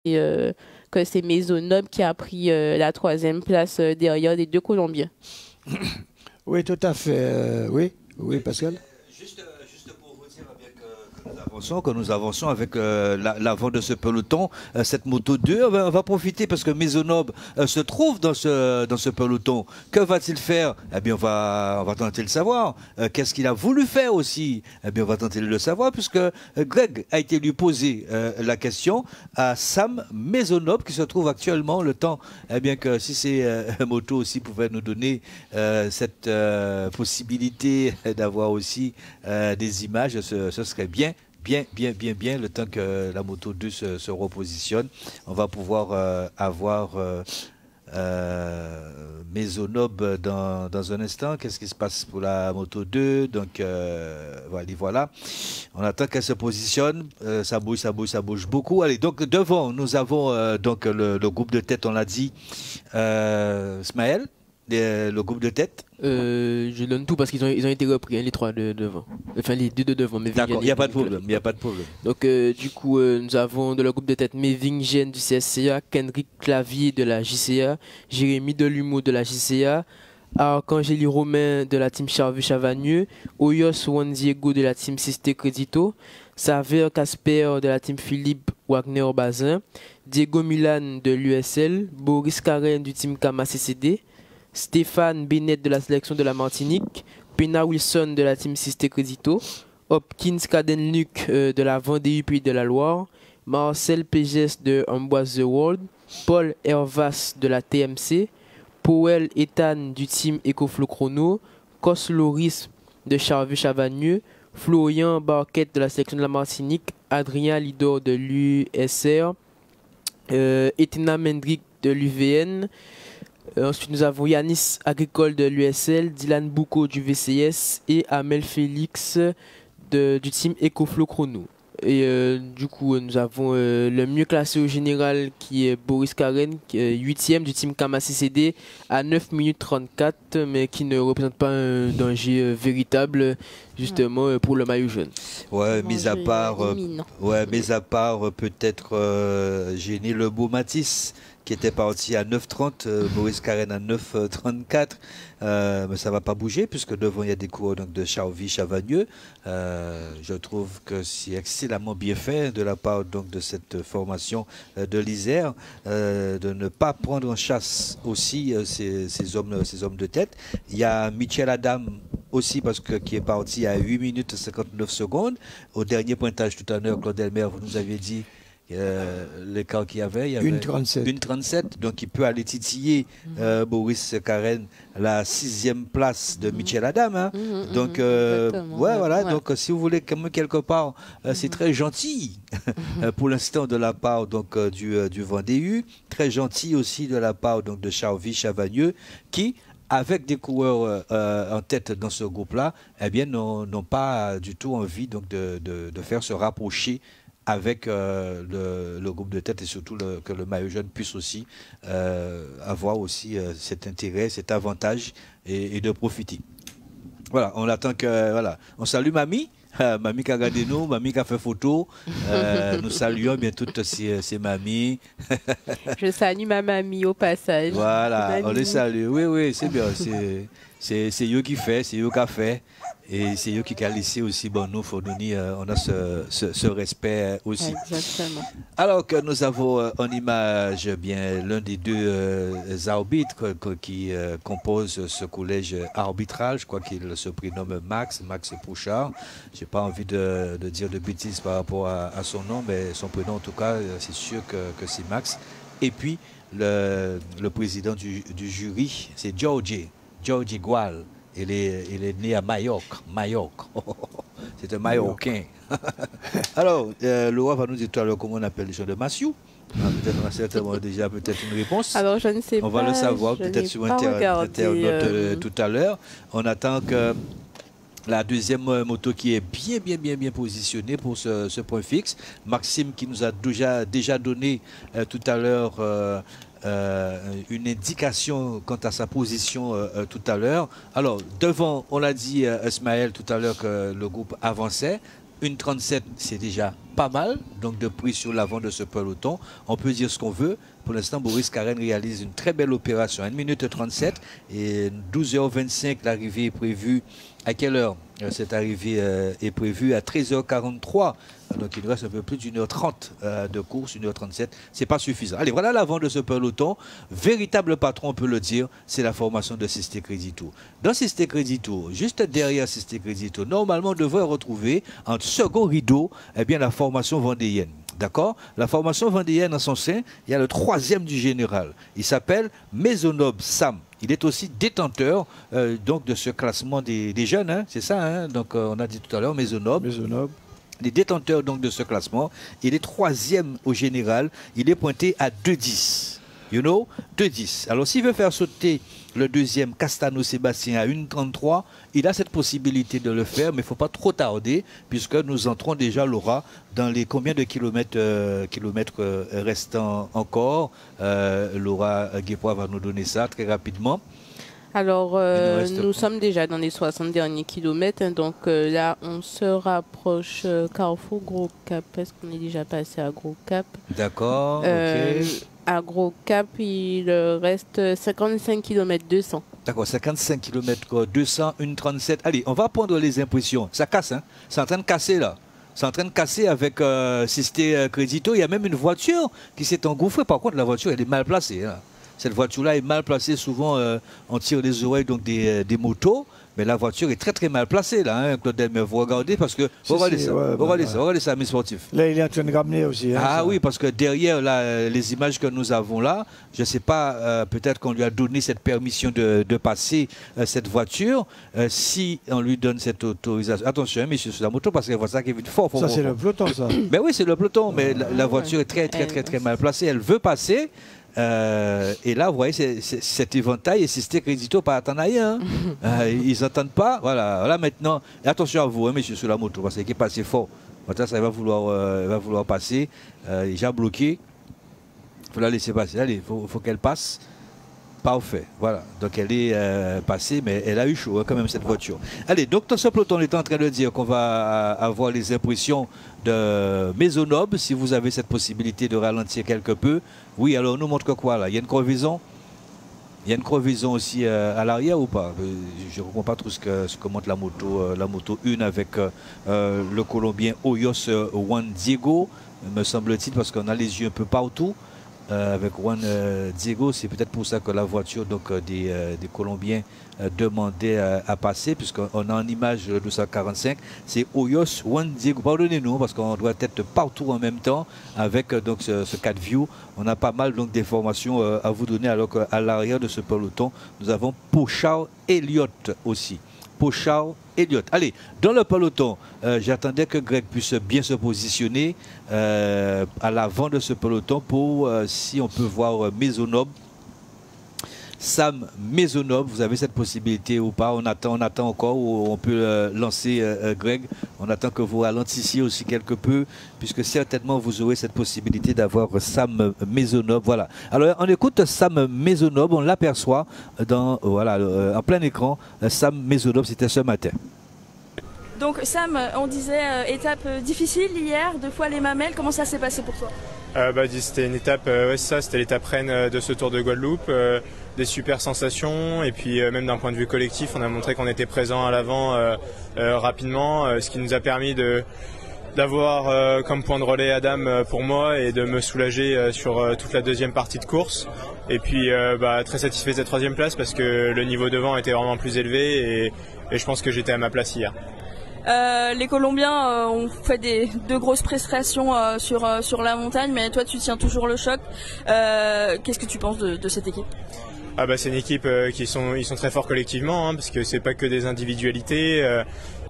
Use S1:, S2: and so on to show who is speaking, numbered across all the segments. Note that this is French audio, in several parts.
S1: que c'est Maisonneuve qui a pris la troisième place derrière les deux Colombiens.
S2: Oui, tout à fait. Oui, oui, Pascal.
S3: Juste pour vous dire eh bien, que nous avançons avec l'avant de ce peloton, cette moto 2, on va profiter parce que Maisonneuve se trouve dans ce peloton. Que va-t-il faire? Eh bien, on va tenter de le savoir. Qu'est-ce qu'il a voulu faire aussi? Eh bien, on va tenter de le savoir puisque Greg a été lui poser la question à Sam Maisonneuve qui se trouve actuellement le temps. Eh bien, que si ces motos aussi pouvaient nous donner cette possibilité d'avoir aussi des images, ce serait bien. Bien, le temps que la moto 2 se repositionne, on va pouvoir avoir Maisonneuve dans un instant. Qu'est-ce qui se passe pour la moto 2? Donc, voilà. On attend qu'elle se positionne. Ça bouge beaucoup. Allez, donc devant, nous avons donc le groupe de tête, on l'a dit. Smaël, le groupe de tête.
S4: Je donne tout parce qu'ils ont été repris, hein, les trois de devant. Enfin, les deux de devant.
S3: D'accord, il n'y a pas de problème.
S4: Donc, du coup, nous avons de la groupe de tête Mevingen du CSCA, Kendrick Clavier de la JCA, Jérémy Delumeau de la JCA, Arcangeli Romain de la team Charvu-Chavagneux, Oyos Juan Diego de la team Sisté Crédito, Saver Casper de la team Philippe Wagner-Bazin, Diego Milan de l'USL, Boris Karen du team Kama CCD, Stéphane Bennett de la sélection de la Martinique, Pena Wilson de la team Sisté Crédito, Hopkins Caden-Luc de la Vendée Pays de la Loire, Marcel Péges de Amboise The World, Paul Hervas de la TMC, Powell Ethan du team EcoFlow Chrono, Cos Loris de Charvu-Chavagneux, Florian Barquette de la sélection de la Martinique, Adrien Lidor de l'USR, Etena Mendrick de l'UVN. Ensuite, nous avons Yanis Agricole de l'USL, Dylan Boucaud du VCS et Amel Félix du team EcoFlow Chrono. Et du coup, nous avons le mieux classé au général qui est Boris Karen, qui est 8e du team Kama CCD à 9 minutes 34, mais qui ne représente pas un danger véritable justement pour le maillot jaune.
S3: Ouais, mis à part peut-être Génie Le Beau Matisse qui était parti à 9,30, Boris Karen à 9,34. Mais ça ne va pas bouger puisque devant il y a des coureurs donc, de Chavagneux. Je trouve que c'est excellemment bien fait de la part donc, de cette formation de l'Isère de ne pas prendre en chasse aussi ces hommes de tête. Il y a Michel Adam aussi parce que qui est parti à 8 minutes 59 secondes. Au dernier pointage tout à l'heure, Claude Elmer, vous nous aviez dit l'écart qu'il y avait, il y avait
S2: une 37.
S3: Donc il peut aller titiller Boris Karen la 6e place de Michel Adam. Hein. Donc voilà. Donc si vous voulez comme quelque part, c'est très gentil pour l'instant de la part donc du Vendée U, très gentil aussi de la part donc de Charvy-Chavagneux qui avec des coureurs en tête dans ce groupe-là, eh bien n'ont pas du tout envie donc de faire se rapprocher avec le groupe de tête et surtout que le maillot jaune puisse aussi avoir aussi cet intérêt, cet avantage et de profiter. Voilà, on attend que... Voilà. On salue Mamie. Mamie qui a regardé nous, Mamie qui a fait photo. Nous saluons bien toutes ces mamies.
S1: Je salue ma mamie au passage.
S3: Voilà, on les salue. Oui, c'est bien. C'est eux qui fait, c'est eux qui a fait. Et c'est eux qui ont laissé aussi, bon, nous, on a ce respect aussi.
S1: Exactement.
S3: Alors que nous avons en image bien l'un des deux arbitres qui compose ce collège arbitral, je crois qu'il se prénomme Max Pouchard. Je n'ai pas envie de dire de bêtises par rapport à son nom, mais son prénom en tout cas, c'est sûr que c'est Max. Et puis le président du jury, c'est Georgie Gual. Il est né à Majorque. C'est un Majorquin. Alors, Laura va nous dire tout à l'heure comment on appelle les gens de Massiou. Peut-être on a certainement déjà une réponse.
S1: Alors, je ne sais pas.
S3: On va le savoir peut-être sur Internet tout à l'heure. On attend que la deuxième moto qui est bien positionnée pour ce point fixe. Maxime qui nous a déjà donné tout à l'heure une indication quant à sa position tout à l'heure. Alors, devant, on l'a dit, Ismaël, tout à l'heure, que le groupe avançait. Une 37, c'est déjà pas mal donc de prix sur l'avant de ce peloton. On peut dire ce qu'on veut. Pour l'instant, Boris Carène réalise une très belle opération. 1 minute 37 et 12h25, l'arrivée est prévue. À quelle heure cette arrivée est prévue? À 13h43. Donc il nous reste un peu plus d'1h30 de course, 1h37. C'est pas suffisant. Allez, voilà l'avant de ce peloton. Véritable patron, on peut le dire, c'est la formation de Sisté Crédit Tour. Dans Sisté Crédit Tour, juste derrière Sisté Crédit Tour, normalement, on devrait retrouver en second rideau la formation vendéenne. D'accord? La formation vendéenne en son sein, il y a le troisième du général. Il s'appelle Maisonneuve Sam. Il est aussi détenteur donc de ce classement des jeunes, hein, c'est ça, hein? Donc on a dit tout à l'heure Maisonneuve. Il est détenteur donc de ce classement. Il est troisième au général. Il est pointé à 2,10. You know, 2,10. Alors s'il veut faire sauter le deuxième Castano Sébastien à 1,33, il a cette possibilité de le faire, mais il ne faut pas trop tarder, puisque nous entrons déjà, Laura, dans les combien de kilomètres restants encore. Laura Guépois va nous donner ça très rapidement.
S1: Alors, nous sommes déjà dans les 60 derniers kilomètres, hein, donc là, on se rapproche Carrefour Gros Cap. Est-ce qu'on est déjà passé à Gros Cap?
S3: D'accord, ok.
S1: À Gros Cap, il reste 55 km 200.
S3: D'accord, 55 km 200, 1,37. Allez, on va prendre les impressions. Ça casse, hein? C'est en train de casser, là. C'est en train de casser avec Sisté Crédito. Il y a même une voiture qui s'est engouffrée. Par contre, la voiture, elle est mal placée, hein. Cette voiture-là est mal placée. Souvent, on tire les oreilles donc des motos. Mais la voiture est très très mal placée là, hein, Claude Delmer. Vous regardez parce que... Regardez ça, mes sportifs.
S2: Là, il est en train de ramener aussi. Hein,
S3: ah
S2: ça.
S3: Oui, parce que derrière là, les images que nous avons là, je ne sais pas, peut-être qu'on lui a donné cette permission de passer cette voiture. Si on lui donne cette autorisation... Attention, hein, messieurs, sur la moto, parce que ça qui est fort.
S2: Ça, c'est le peloton, ça.
S3: Ben oui, c'est le peloton, mais la voiture est très mal placée. Elle veut passer. Et là, vous voyez, cet éventail et Sisté Crédito pas attendre rien. Hein. Ils n'entendent pas. Voilà maintenant. Et attention à vous, hein, messieurs, sur la moto, parce qu'il est passé fort. Maintenant, ça va vouloir passer. Il est déjà bloqué. Il faut la laisser passer. Allez, il faut qu'elle passe. Parfait, voilà. Donc elle est passée, mais elle a eu chaud hein, quand même cette voiture. Allez, donc dans ce peloton, on est en train de dire qu'on va avoir les impressions de Maisonneuve, si vous avez cette possibilité de ralentir quelque peu. Oui, alors on nous montre quoi là? Il y a une crevaison? Il y a une crevaison aussi à l'arrière ou pas? Je ne comprends pas trop ce que montre la moto 1 avec le Colombien Hoyos Juan Diego, me semble-t-il, parce qu'on a les yeux un peu partout. Avec Juan Diego, c'est peut-être pour ça que la voiture donc, des Colombiens demandait à passer, puisqu'on a en image le 245, c'est Hoyos Juan Diego. Pardonnez-nous, parce qu'on doit être partout en même temps avec donc, ce 4 view. On a pas mal d'informations à vous donner, alors qu'à l'arrière de ce peloton, nous avons Pochard Elliott aussi. Pochard Elliott. Allez, dans le peloton, j'attendais que Greg puisse bien se positionner à l'avant de ce peloton pour, si on peut voir Maisonneuve. Sam Maisonneuve, vous avez cette possibilité ou pas? On attend encore, ou on peut lancer Greg. On attend que vous ralentissiez aussi quelque peu, puisque certainement vous aurez cette possibilité d'avoir Sam Maisonneuve. Voilà. Alors on écoute Sam Maisonneuve, on l'aperçoit en plein écran. Sam Maisonneuve, c'était ce matin.
S5: Donc Sam, on disait étape difficile hier, 2 fois les mamelles. Comment ça s'est passé pour toi?
S6: C'était une étape, c'était l'étape reine de ce Tour de Guadeloupe. Des super sensations, et puis même d'un point de vue collectif, on a montré qu'on était présent à l'avant rapidement, ce qui nous a permis d'avoir comme point de relais Adam pour moi et de me soulager sur toute la deuxième partie de course. Et puis très satisfait de cette 3e place parce que le niveau devant était vraiment plus élevé et je pense que j'étais à ma place hier.
S5: Les Colombiens ont fait de grosses prestations sur la montagne, mais toi tu tiens toujours le choc. Qu'est-ce que tu penses de cette équipe?
S6: C'est une équipe ils sont très forts collectivement, hein, parce que c'est pas que des individualités.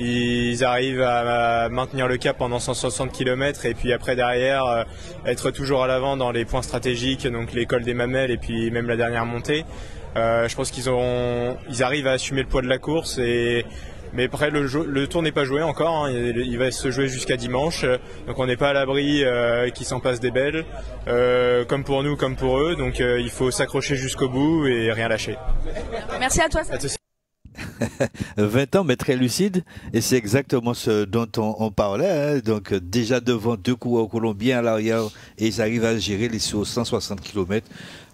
S6: Ils arrivent à maintenir le cap pendant 160 km et puis après derrière être toujours à l'avant dans les points stratégiques, donc les cols des Mamelles et puis même la dernière montée. Je pense qu'ils arrivent à assumer le poids de la course mais après le tour n'est pas joué encore, hein. Il va se jouer jusqu'à dimanche, donc on n'est pas à l'abri qu'ils s'en passent des belles, comme pour nous comme pour eux, donc il faut s'accrocher jusqu'au bout et rien lâcher.
S5: Merci à toi.
S3: 20 ans, mais très lucide. Et c'est exactement ce dont on parlait. Hein. Donc, déjà devant 2 coureurs colombiens à l'arrière, et ils arrivent à gérer les 160 km.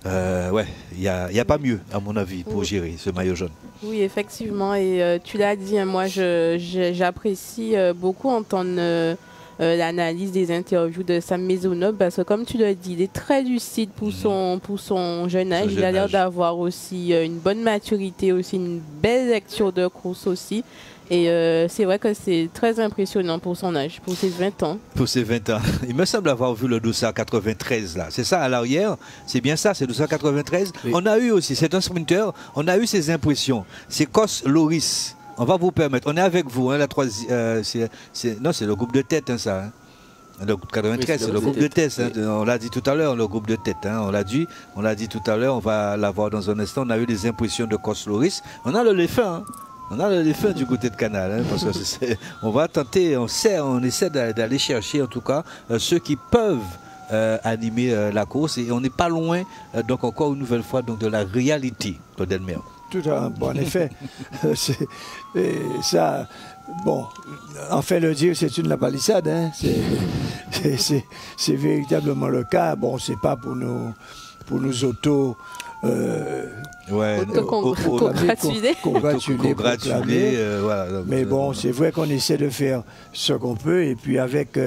S3: Ouais, il n'y a pas mieux, à mon avis, pour gérer ce maillot jaune.
S1: Oui, effectivement. Et tu l'as dit, hein, moi, j'apprécie beaucoup entendre l'analyse des interviews de Sam Maisonneuve parce que, comme tu l'as dit, il est très lucide pour son jeune âge. Il a l'air d'avoir aussi une bonne maturité, aussi une belle lecture de course aussi. Et c'est vrai que c'est très impressionnant pour son âge, pour ses 20 ans.
S3: Pour ses 20 ans. Il me semble avoir vu le dossard 93 là. C'est ça à l'arrière? C'est bien ça, c'est le dossard 93. Oui. On a eu aussi, c'est un sprinter, on a eu ses impressions. C'est Cos Loris. On va vous permettre, on est avec vous, hein, la troisième. Non, c'est le groupe de tête, hein, ça. Hein. Le 93, oui, c'est le groupe de tête. Hein. On l'a dit tout à l'heure, le groupe de tête. Hein. On l'a dit tout à l'heure, on va l'avoir dans un instant. On a eu des impressions de Cos Loris. On a le Léfin. Hein. On a le Léfin du côté de Canal. Hein, parce que on va tenter, on essaie d'aller chercher en tout cas ceux qui peuvent animer la course. Et on n'est pas loin, donc encore une nouvelle fois, donc, de la réalité, Claude Elmer.
S2: Tout un bon effet. Ça, bon, en fait le dire, c'est une la palissade. Hein. C'est véritablement le cas. Bon, c'est pas pour nous auto.
S1: Congratuler.
S3: Voilà,
S2: mais bon, c'est vrai qu'on essaie de faire ce qu'on peut et puis avec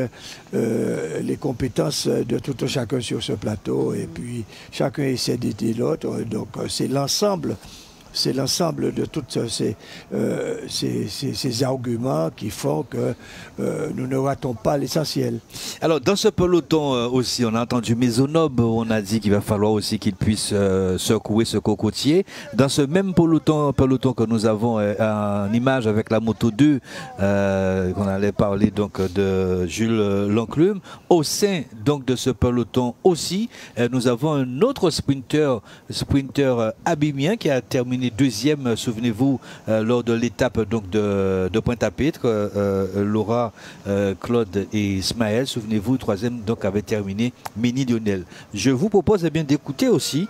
S2: les compétences de tout un chacun sur ce plateau et puis chacun essaie d'aider l'autre. Donc c'est l'ensemble. C'est l'ensemble de tous ces arguments qui font que nous ne ratons pas l'essentiel.
S3: Alors, dans ce peloton aussi, on a entendu Maisonneuve, on a dit qu'il va falloir aussi qu'il puisse secouer ce cocotier. Dans ce même peloton que nous avons en image avec la Moto 2, qu'on allait parler donc de Jules Lanclume, au sein donc de ce peloton aussi, nous avons un autre sprinter abimien qui a terminé deuxième, souvenez-vous, lors de l'étape donc de Pointe-à-Pitre, Laura, Claude et Ismaël, souvenez-vous, troisième donc avait terminé Méni Lionel. Je vous propose d'écouter aussi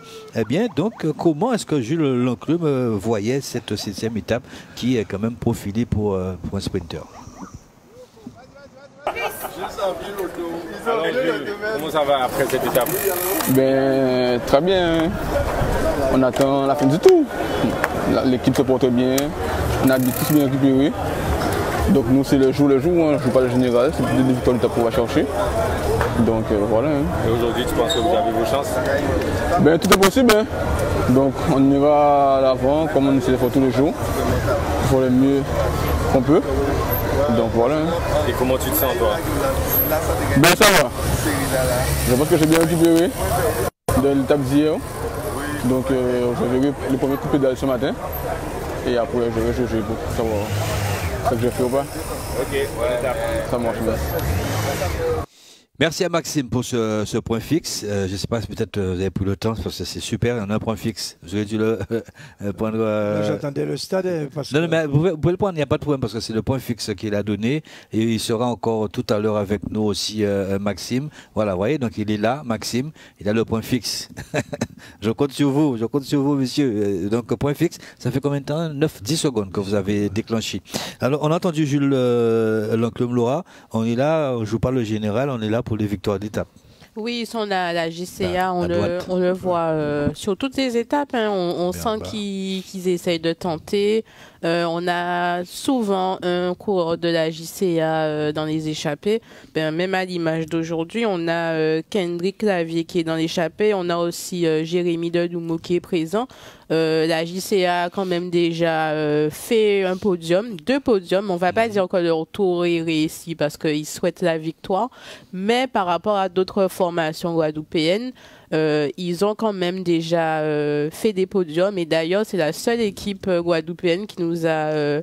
S3: donc comment est-ce que Jules Lanclume voyait cette 7e étape qui est quand même profilée pour un sprinter.
S7: Alors, comment ça va après cette étape?
S8: Très bien. On attend la fin du tour. L'équipe se porte bien. On a tous bien récupéré. Donc nous c'est le jour. On ne joue pas le général. C'est des victoires qu'on va chercher. Donc voilà.
S7: Et aujourd'hui tu penses que vous avez vos chances?
S8: Tout est possible. Hein. Donc on ira à l'avant comme on essaie de faire tous les jours. Pour le mieux qu'on peut. Donc voilà.
S7: Et comment tu te sens toi?
S8: Ça va. Je pense que j'ai bien récupéré de l'étape d'hier. Donc je verrai le premier coup de pédale ce matin. Et après je vais juger pour savoir ce que j'ai fait ou pas.
S7: Ok, bonne étape.
S8: Ça marche bien.
S3: Merci à Maxime pour ce point fixe. Je ne sais pas si peut-être vous avez pris le temps, parce que c'est super, on a un point fixe. Vous aurez dû le prendre.
S2: J'attendais le stade.
S3: Non, mais vous pouvez le prendre, il n'y a pas de problème, parce que c'est le point fixe qu'il a donné. Et il sera encore tout à l'heure avec nous aussi, Maxime. Voilà, vous voyez, donc il est là, Maxime, il a le point fixe. Je compte sur vous, monsieur. Donc, point fixe, ça fait combien de temps? 9-10 secondes que vous avez déclenché. Alors, on a entendu Jules Lanclume, Laura. On est là, on ne joue pas le général, on est là pour les victoires d'étape.
S1: Oui, ils sont là, la JCA, on le voit sur toutes les étapes. Hein, on sent qu'ils essayent de tenter. On a souvent un coureur de la JCA dans les échappées. Même à l'image d'aujourd'hui, on a Kendrick Clavier qui est dans l'échappée. On a aussi Jérémy Deloumou qui est présent. La JCA a quand même déjà fait un podium, 2 podiums. On va pas dire que leur tour est réussi parce qu'ils souhaitent la victoire, mais par rapport à d'autres formations guadeloupéennes, ils ont quand même déjà fait des podiums. Et d'ailleurs, c'est la seule équipe guadeloupéenne qui nous a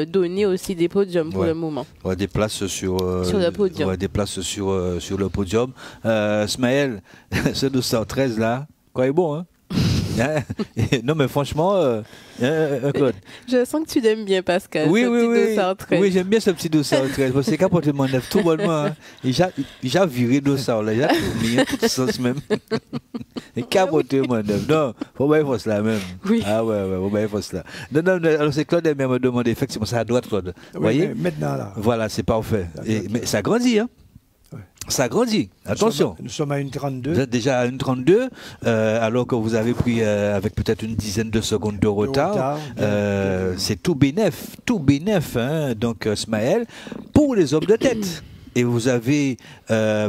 S1: donné aussi des podiums pour le moment.
S3: Des places sur le podium. Des places sur le podium. Smaël, ce 213 là, quoi est bon, hein? Non mais franchement, Claude.
S1: Je sens que tu l'aimes bien, Pascal.
S3: Oui, j'aime bien ce petit 213. C'est complètement neuf, tout bonnement. Hein. Il a viré 200 là, il a tout sens même. Et capoté, mon homme. Non, faut pas faire cela même.
S1: Oui.
S3: Ah ouais, faut pas faire cela. Non, alors c'est Claude qui me demandé, effectivement, ça à droite, Claude. Vous voyez?
S2: Maintenant, là.
S3: Voilà, c'est parfait. Mais ça grandit, hein? Ouais. Ça grandit. Attention.
S2: Nous sommes à 1,32.
S3: Vous êtes déjà à 1,32, alors que vous avez pris avec peut-être une dizaine de secondes de retard. C'est tout bénef, hein, donc Smaël, pour les hommes de tête. Et vous avez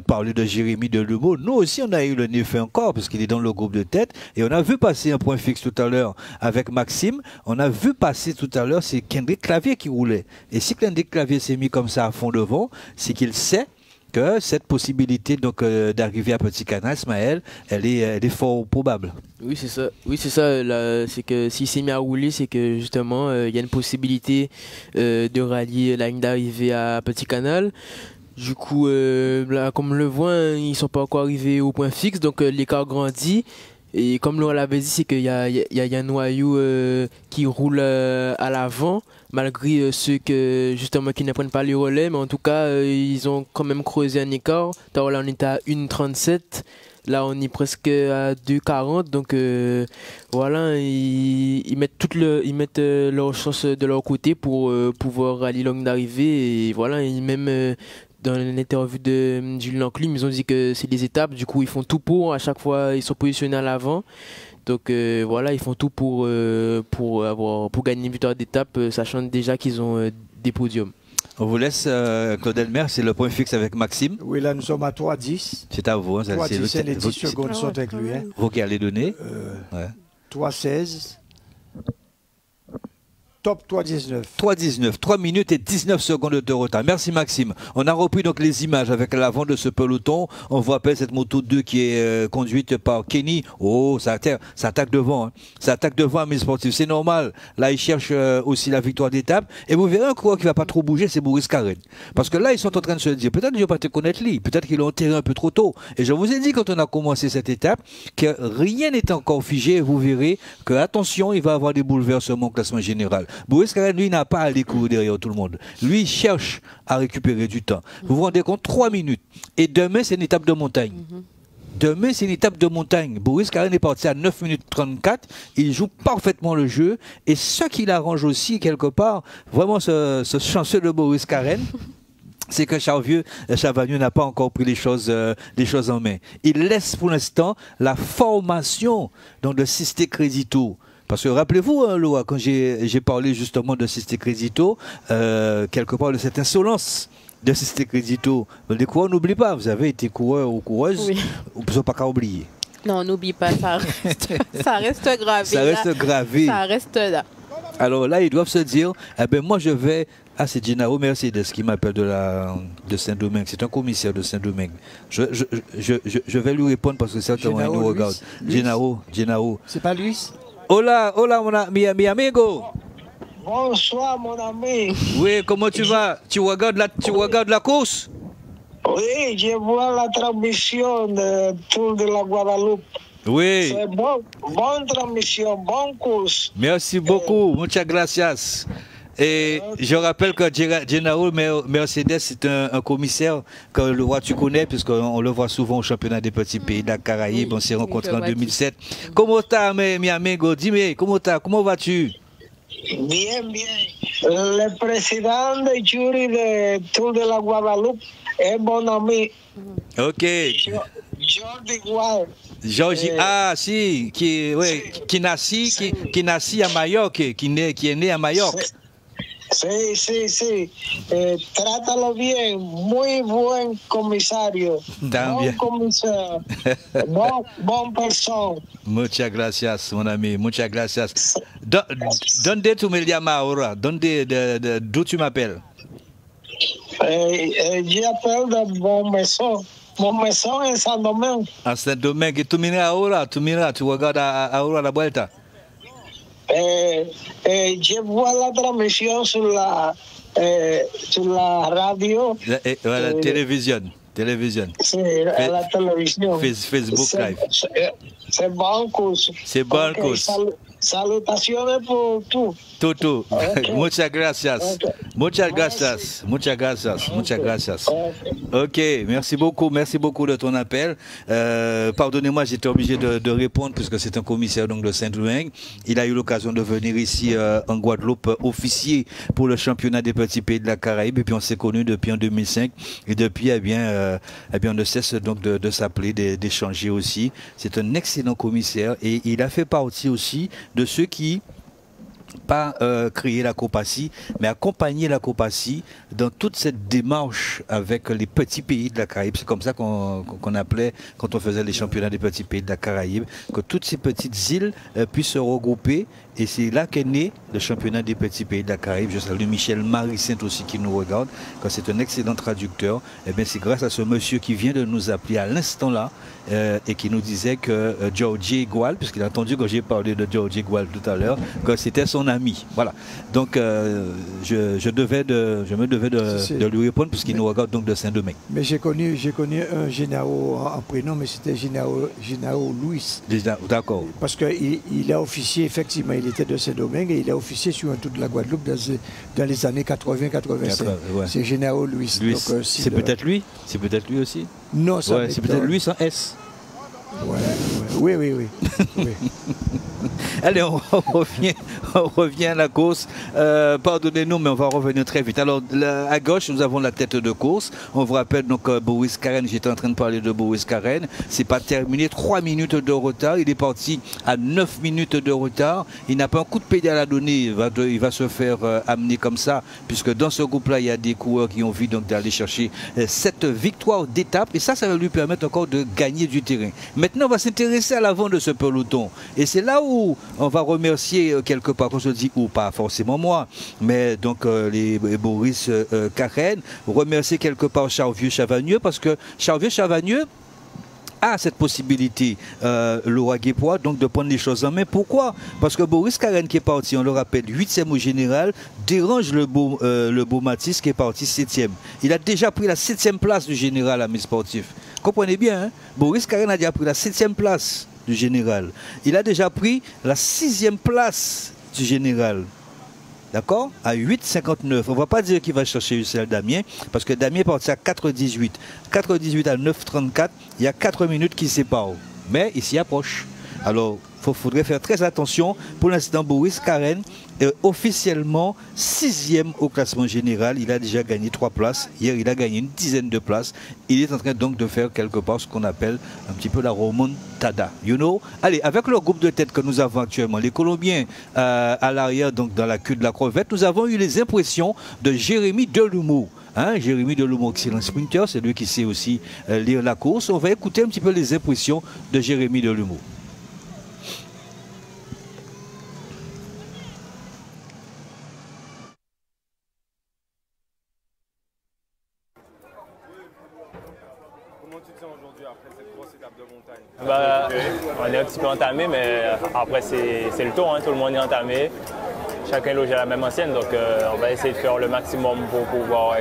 S3: parlé de Jérémy Delumeau. Nous aussi, on a eu le nez fait encore, parce qu'il est dans le groupe de tête. Et on a vu passer un point fixe tout à l'heure avec Maxime. On a vu passer tout à l'heure, c'est Kendrick Clavier qui roulait. Et si Kendrick Clavier s'est mis comme ça à fond devant, c'est qu'il sait que cette possibilité donc d'arriver à Petit Canal, Ismaël, elle est fort probable.
S4: Oui, c'est ça. Oui, c'est ça. C'est que s'il s'est mis à rouler, c'est que justement, il y a une possibilité de rallier la ligne d'arrivée à Petit Canal. Du coup, là, comme on le voit, hein, ils ne sont pas encore arrivés au point fixe, donc l'écart grandit. Et comme Laurent l'avait dit, c'est qu'il y a un noyau qui roule à l'avant, malgré ceux qui ne prennent pas les relais, mais en tout cas, ils ont quand même creusé un écart. Là, on était à 1,37. Là, on est presque à 2,40. Donc, voilà, ils mettent leur chance de leur côté pour pouvoir rallier l'angle d'arrivée. Et voilà, même dans l'interview de Julien Enclume, ils ont dit que c'est des étapes. Du coup, ils font tout pour. À chaque fois, ils sont positionnés à l'avant. Donc, voilà, ils font tout pour gagner une victoire d'étape, sachant déjà qu'ils ont des podiums.
S3: On vous laisse, Claude Elmer, c'est le point fixe avec Maxime.
S2: Oui, là, nous sommes à 3,10.
S3: C'est à vous. Hein,
S2: 3,10, les 10 secondes sont inclus. Hein.
S3: Vous qui allez donner.
S2: 3,16. Top 3,19.
S3: 3,19. 3 minutes et 19 secondes de retard. Merci Maxime. On a repris donc les images avec l'avant de ce peloton. On vous rappelle cette moto 2 qui est conduite par Kenny. Oh, ça attaque devant. Hein. Ça attaque devant à mes sportifs. C'est normal. Là, ils cherchent aussi la victoire d'étape. Et vous verrez un coureur qui ne va pas trop bouger, c'est Boris Karen. Parce que là, ils sont en train de se dire, peut-être que je ne vais pas te connaître lui. Peut-être qu'ils l'ont enterré un peu trop tôt. Et je vous ai dit quand on a commencé cette étape que rien n'est encore figé. Et vous verrez que, attention, il va y avoir des bouleversements au classement général. Boris Karen, lui, n'a pas à aller courir derrière tout le monde. Lui, il cherche à récupérer du temps. Vous vous rendez compte, 3 minutes. Et demain, c'est une étape de montagne. Demain, c'est une étape de montagne. Boris Karen est parti à 9 minutes 34. Il joue parfaitement le jeu. Et ce qui l'arrange aussi, quelque part, vraiment ce chanceux de Boris Karen, c'est que Chavagneux n'a pas encore pris les choses en main. Il laisse pour l'instant la formation donc, de Sisté Crédito. Parce que rappelez-vous, hein, Loa, quand j'ai parlé justement de Sisté Crédito, quelque part de cette insolence de Sisté Crédito, les coureurs n'oublient pas, vous avez été coureur ou coureuse, vous ne pouvez pas qu'à oublier.
S1: Non, on n'oublie pas, ça reste gravé.
S3: Ça reste gravé.
S1: Ça reste là.
S3: Alors là, ils doivent se dire, eh ben moi je vais... Ah, c'est Gennaro Mercedes qui m'appelle de Saint-Domingue. C'est un commissaire de Saint-Domingue. Je vais lui répondre parce que certainement il nous regarde. Gennaro.
S2: C'est pas Luis?
S3: Hola, mi amigo.
S9: Bonsoir, mon ami.
S3: Oui, comment tu vas? Tu regardes la course?
S9: Oui, je vois la transmission de Tour de la Guadeloupe.
S3: Oui.
S9: C'est bonne transmission, bonne course.
S3: Merci beaucoup, muchas gracias. Et je rappelle que Gennaro Mercedes, c'est un commissaire que le roi tu connais, puisqu'on le voit souvent au championnat des petits pays de la Caraïbe. On s'est rencontrés en 2007. Comment t'as, mi amigo? Dis-moi, comment vas-tu?
S9: Bien, bien. Le président de jury de Tour de la Guadeloupe est mon ami.
S3: Ok.
S9: Jordi Gual.
S3: Georgie, si, qui nasit à Majorque, qui est né à Majorque.
S9: Sí. Trátalo bien. Muy buen comisario.
S3: También.
S9: Bon comisario. Bon persona.
S3: Muchas gracias, mon ami. Muchas gracias. ¿Dónde tú me llamas ahora? D'où tu m'appelles?
S9: J'appelle de Bonmaison. Bonmaison en Saint-Domingue.
S3: À Saint-Domingue. Tu miras, tu regardes ahora la vuelta.
S9: Je vois la transmission sur la radio.
S3: La télévision.
S9: Sí, la televisión.
S3: Facebook Live.
S9: C'est bon course.
S3: C'est bon course.
S9: Salutaciones por tú.
S3: Tú. Okay. Muchas gracias. Okay. Muchas gracias. Muchas gracias. Muchas gracias. Ok, merci beaucoup de ton appel. Pardonnez-moi, j'étais obligé de répondre puisque c'est un commissaire donc, de Saint-Domingue. Il a eu l'occasion de venir ici en Guadeloupe, officier pour le championnat des petits pays de la Caraïbe. Et puis on s'est connus depuis en 2005. Et depuis, eh bien, on ne cesse donc de s'appeler, d'échanger aussi. C'est un excellent commissaire et il a fait partie aussi de ceux qui pas créer la COPACI, mais accompagner la COPACI dans toute cette démarche avec les petits pays de la Caraïbe. C'est comme ça qu'on appelait, quand on faisait les championnats des petits pays de la Caraïbe, que toutes ces petites îles puissent se regrouper. Et c'est là qu'est né le championnat des petits pays de la Caraïbe. Je salue Michel Marie-Saint aussi qui nous regarde, quand c'est un excellent traducteur. Et bien c'est grâce à ce monsieur qui vient de nous appeler à l'instant là et qui nous disait que George Igual, puisqu'il a entendu quand j'ai parlé de George Igual tout à l'heure, que c'était son ami. Voilà. Donc je me devais de lui répondre puisqu'il nous regarde donc de Saint-Domingue.
S2: Mais j'ai connu un Génaro en prénom, mais c'était Génaro Louis.
S3: D'accord.
S2: Parce qu'il a officié, effectivement, il était de Saint-Domingue et il a officié sur un tour de la Guadeloupe dans les années 80-85. Ouais. C'est Génaro Louis.
S3: C'est peut-être lui? C'est peut-être lui aussi?
S2: Non, ça
S3: c'est peut-être lui sans S.
S2: Oui.
S3: Allez, on revient à la course. Pardonnez-nous, mais on va revenir très vite. Alors, à gauche, nous avons la tête de course. On vous rappelle donc Boris Karen. J'étais en train de parler de Boris Karen. C'est pas terminé. 3 minutes de retard. Il est parti à 9 minutes de retard. Il n'a pas un coup de pédale à donner. Il va se faire amener comme ça, puisque dans ce groupe-là, il y a des coureurs qui ont envie donc d'aller chercher cette victoire d'étape. Et ça va lui permettre encore de gagner du terrain. Maintenant, on va s'intéresser à l'avant de ce peloton. Et c'est là où on va remercier quelque part, quand je dis ou pas forcément moi, mais donc les Boris Karen, remercier quelque part Charvieux-Chavagneux, parce que Charvieux-Chavagneux a cette possibilité, Laura Guépois, donc de prendre les choses en main. Pourquoi? Parce que Boris Karen qui est parti, on le rappelle, 8e au général, dérange le beau Matisse qui est parti 7e. Il a déjà pris la 7e place du général à mes sportifs. Comprenez bien, hein? Boris Karen a déjà pris la 7e place du général. Il a déjà pris la 6e place du général. D'accord? À 8,59. On ne va pas dire qu'il va chercher Ussel Damien, parce que Damien est parti à 4,18. 4,18 à 9,34. Il y a 4 minutes qui séparent. Mais il s'y approche. Alors, il faudrait faire très attention. Pour l'instant, Boris Karen est officiellement 6e au classement général. Il a déjà gagné 3 places. Hier, il a gagné une dizaine de places. Il est en train donc de faire quelque part ce qu'on appelle un petit peu la remontada. You know? Allez, avec le groupe de tête que nous avons actuellement, les Colombiens à l'arrière, donc dans la queue de la crevette, nous avons eu les impressions de Jérémy Delumeau. Jérémy Delumeau, excellent sprinter, c'est lui qui sait aussi lire la course. On va écouter un petit peu les impressions de Jérémy Delumeau.
S10: On est un petit peu entamé, mais après c'est le tour, hein, tout le monde est entamé. Chacun loge à la même ancienne, donc on va essayer de faire le maximum pour pouvoir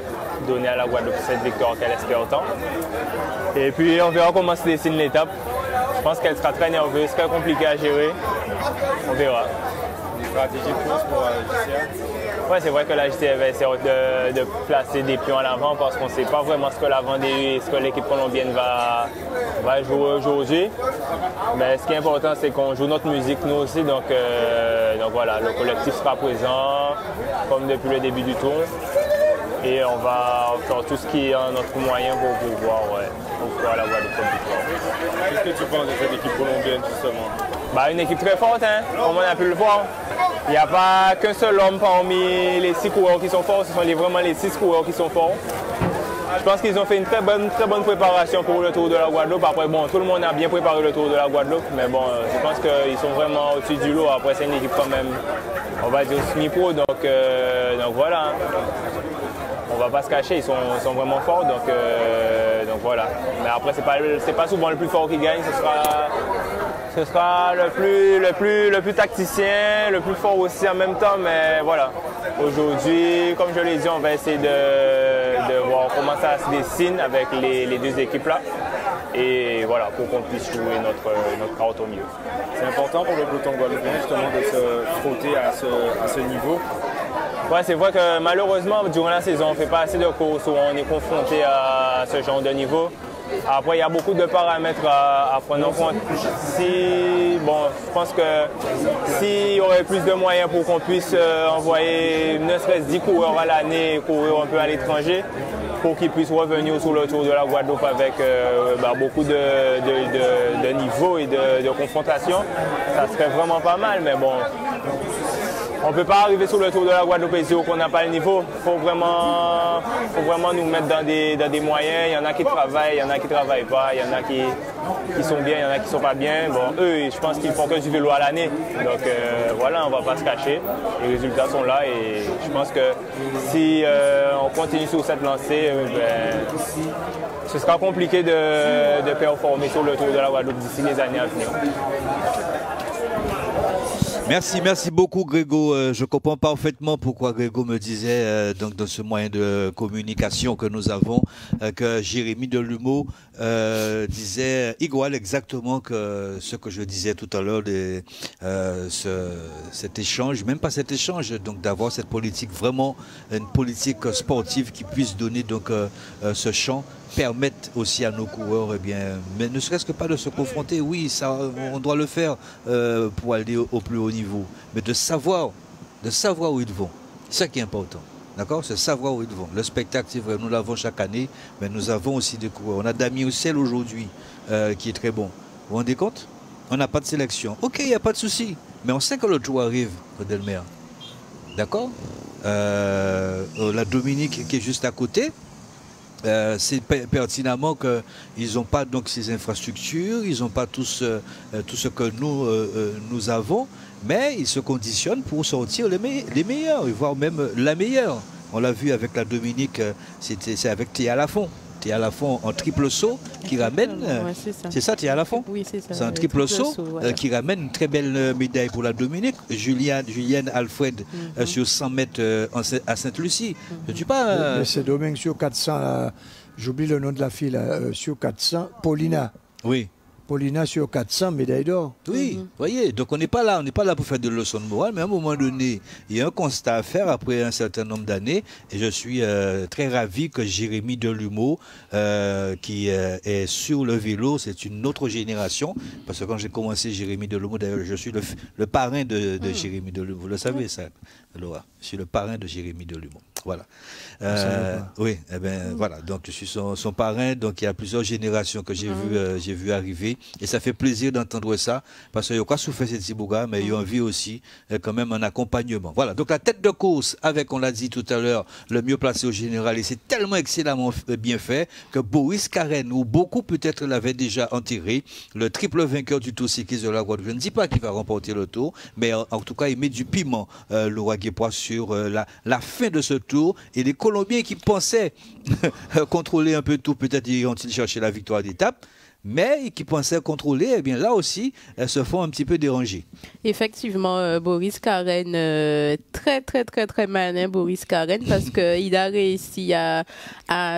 S10: donner à la Guadeloupe cette victoire qu'elle espère autant. Et puis on verra comment se dessine l'étape. Je pense qu'elle sera très nerveuse, très compliquée à gérer. On verra.
S7: Une stratégie de course pour JCA?
S10: Ouais, c'est vrai que la JCA va essayer de placer des pions à l'avant parce qu'on ne sait pas vraiment ce que l'équipe colombienne va jouer aujourd'hui. Mais ce qui est important, c'est qu'on joue notre musique nous aussi. Donc voilà, le collectif sera présent comme depuis le début du tour. Et on va faire tout ce qui est en notre moyen pour pouvoir offrir à la Guadeloupe comme victoire.
S7: Qu'est-ce que tu penses de cette équipe colombienne justement?
S10: Une équipe très forte, hein, comme on a pu le voir. Il n'y a pas qu'un seul homme parmi les 6 coureurs qui sont forts, ce sont vraiment les 6 coureurs qui sont forts. Je pense qu'ils ont fait une très bonne préparation pour le Tour de la Guadeloupe. Après, bon, tout le monde a bien préparé le Tour de la Guadeloupe, mais bon, je pense qu'ils sont vraiment au-dessus du lot. Après, c'est une équipe quand même, on va dire semi-pro, donc voilà. On va pas se cacher, ils sont vraiment forts, donc voilà. Mais après, c'est pas souvent le plus fort qui gagne, ce sera le plus tacticien, le plus fort aussi en même temps, mais voilà. Aujourd'hui, comme je l'ai dit, on va essayer de voir comment ça se dessine avec les deux équipes-là. Et voilà, pour qu'on puisse jouer notre carte au milieu.
S7: C'est important pour le peloton guadeloupéen justement de se frotter à ce niveau.
S10: Ouais, c'est vrai que malheureusement, durant la saison, on ne fait pas assez de courses où on est confronté à ce genre de niveau. Après, il y a beaucoup de paramètres à prendre en compte. Je pense que s'il y aurait plus de moyens pour qu'on puisse envoyer ne serait-ce 10 coureurs à l'année, courir un peu à l'étranger, pour qu'ils puissent revenir sur le Tour de la Guadeloupe avec beaucoup de niveaux et de confrontations, ça serait vraiment pas mal. Mais bon, on ne peut pas arriver sur le Tour de la Guadeloupe et dire qu'on n'a pas le niveau. Il faut vraiment nous mettre dans des moyens. Il y en a qui travaillent, il y en a qui ne travaillent pas, il y en a qui sont bien, il y en a qui ne sont pas bien. Bon, eux, je pense qu'ils font que du vélo à l'année. Donc voilà, on ne va pas se cacher. Les résultats sont là et je pense que si on continue sur cette lancée, ce sera compliqué de performer sur le Tour de la Guadeloupe d'ici les années à venir.
S3: Merci beaucoup Grégo. Je comprends parfaitement pourquoi Grégo me disait donc dans ce moyen de communication que nous avons que Jérémy Delumeau disait igual exactement que ce que je disais tout à l'heure de cet échange, même pas cet échange, donc d'avoir cette politique vraiment une politique sportive qui puisse donner donc ce champ, permettre aussi à nos coureurs, mais ne serait-ce que pas de se confronter, oui, ça, on doit le faire pour aller au plus haut niveau, mais de savoir où ils vont, c'est ça qui est important, d'accord, c'est savoir où ils vont. Le spectacle, c'est vrai, nous l'avons chaque année, mais nous avons aussi des coureurs. On a Damien Roussel aujourd'hui qui est très bon. Vous vous rendez compte? On n'a pas de sélection. Ok, il n'y a pas de souci, mais on sait que le tour arrive, Delmer. D'accord, la Dominique qui est juste à côté. C'est pertinemment qu'ils n'ont pas donc ces infrastructures, ils n'ont pas tout ce que nous avons, mais ils se conditionnent pour sortir les meilleurs, voire même la meilleure. On l'a vu avec la Dominique, c'est avec Théa Lafont. Théa Lafont en triple saut qui ramène, c'est ça Théa Lafont?
S1: Oui, c'est ça.
S3: C'est un triple saut voilà. Qui ramène une très belle médaille pour la Dominique. Julienne Alfred sur 100 mètres à Sainte-Lucie. Je ne dis pas...
S2: C'est Domingue sur 400, j'oublie le nom de la fille, là, sur 400, Paulina.
S3: Oui.
S2: Paulina sur 400 médailles d'or.
S3: Oui, voyez, donc on n'est pas là pour faire de leçons de morale, mais à un moment donné, il y a un constat à faire après un certain nombre d'années, et je suis très ravi que Jérémy Delumeau, qui est sur le vélo, c'est une autre génération, parce que quand j'ai commencé Jérémy Delumeau, d'ailleurs, je suis le parrain de Jérémy Delumeau, vous le savez ça, Laura, je suis le parrain de Jérémy Delumeau. Voilà. Oui, voilà. Donc je suis son parrain. Donc il y a plusieurs générations que j'ai vu arriver, et ça fait plaisir d'entendre ça, parce qu'il y a quoi souffrir cette Sibouga, mais il y a envie aussi quand même un accompagnement. Voilà. Donc la tête de course avec, on l'a dit tout à l'heure, le mieux placé au général, et c'est tellement excellemment bien fait que Boris Carène, ou beaucoup peut-être l'avaient déjà enterré, le triple vainqueur du Tour cycliste de la Guadeloupe. Je ne dis pas qu'il va remporter le Tour, mais en tout cas il met du piment, Laura Guépois, sur la fin de ce Tour. Et les Colombiens qui pensaient contrôler un peu tout, peut-être iront-ils chercher la victoire d'étape, mais qui pensaient contrôler, eh bien là aussi, elles se font un petit peu déranger.
S1: Effectivement, Boris Carène, très malin Boris Carène, parce qu'il a réussi à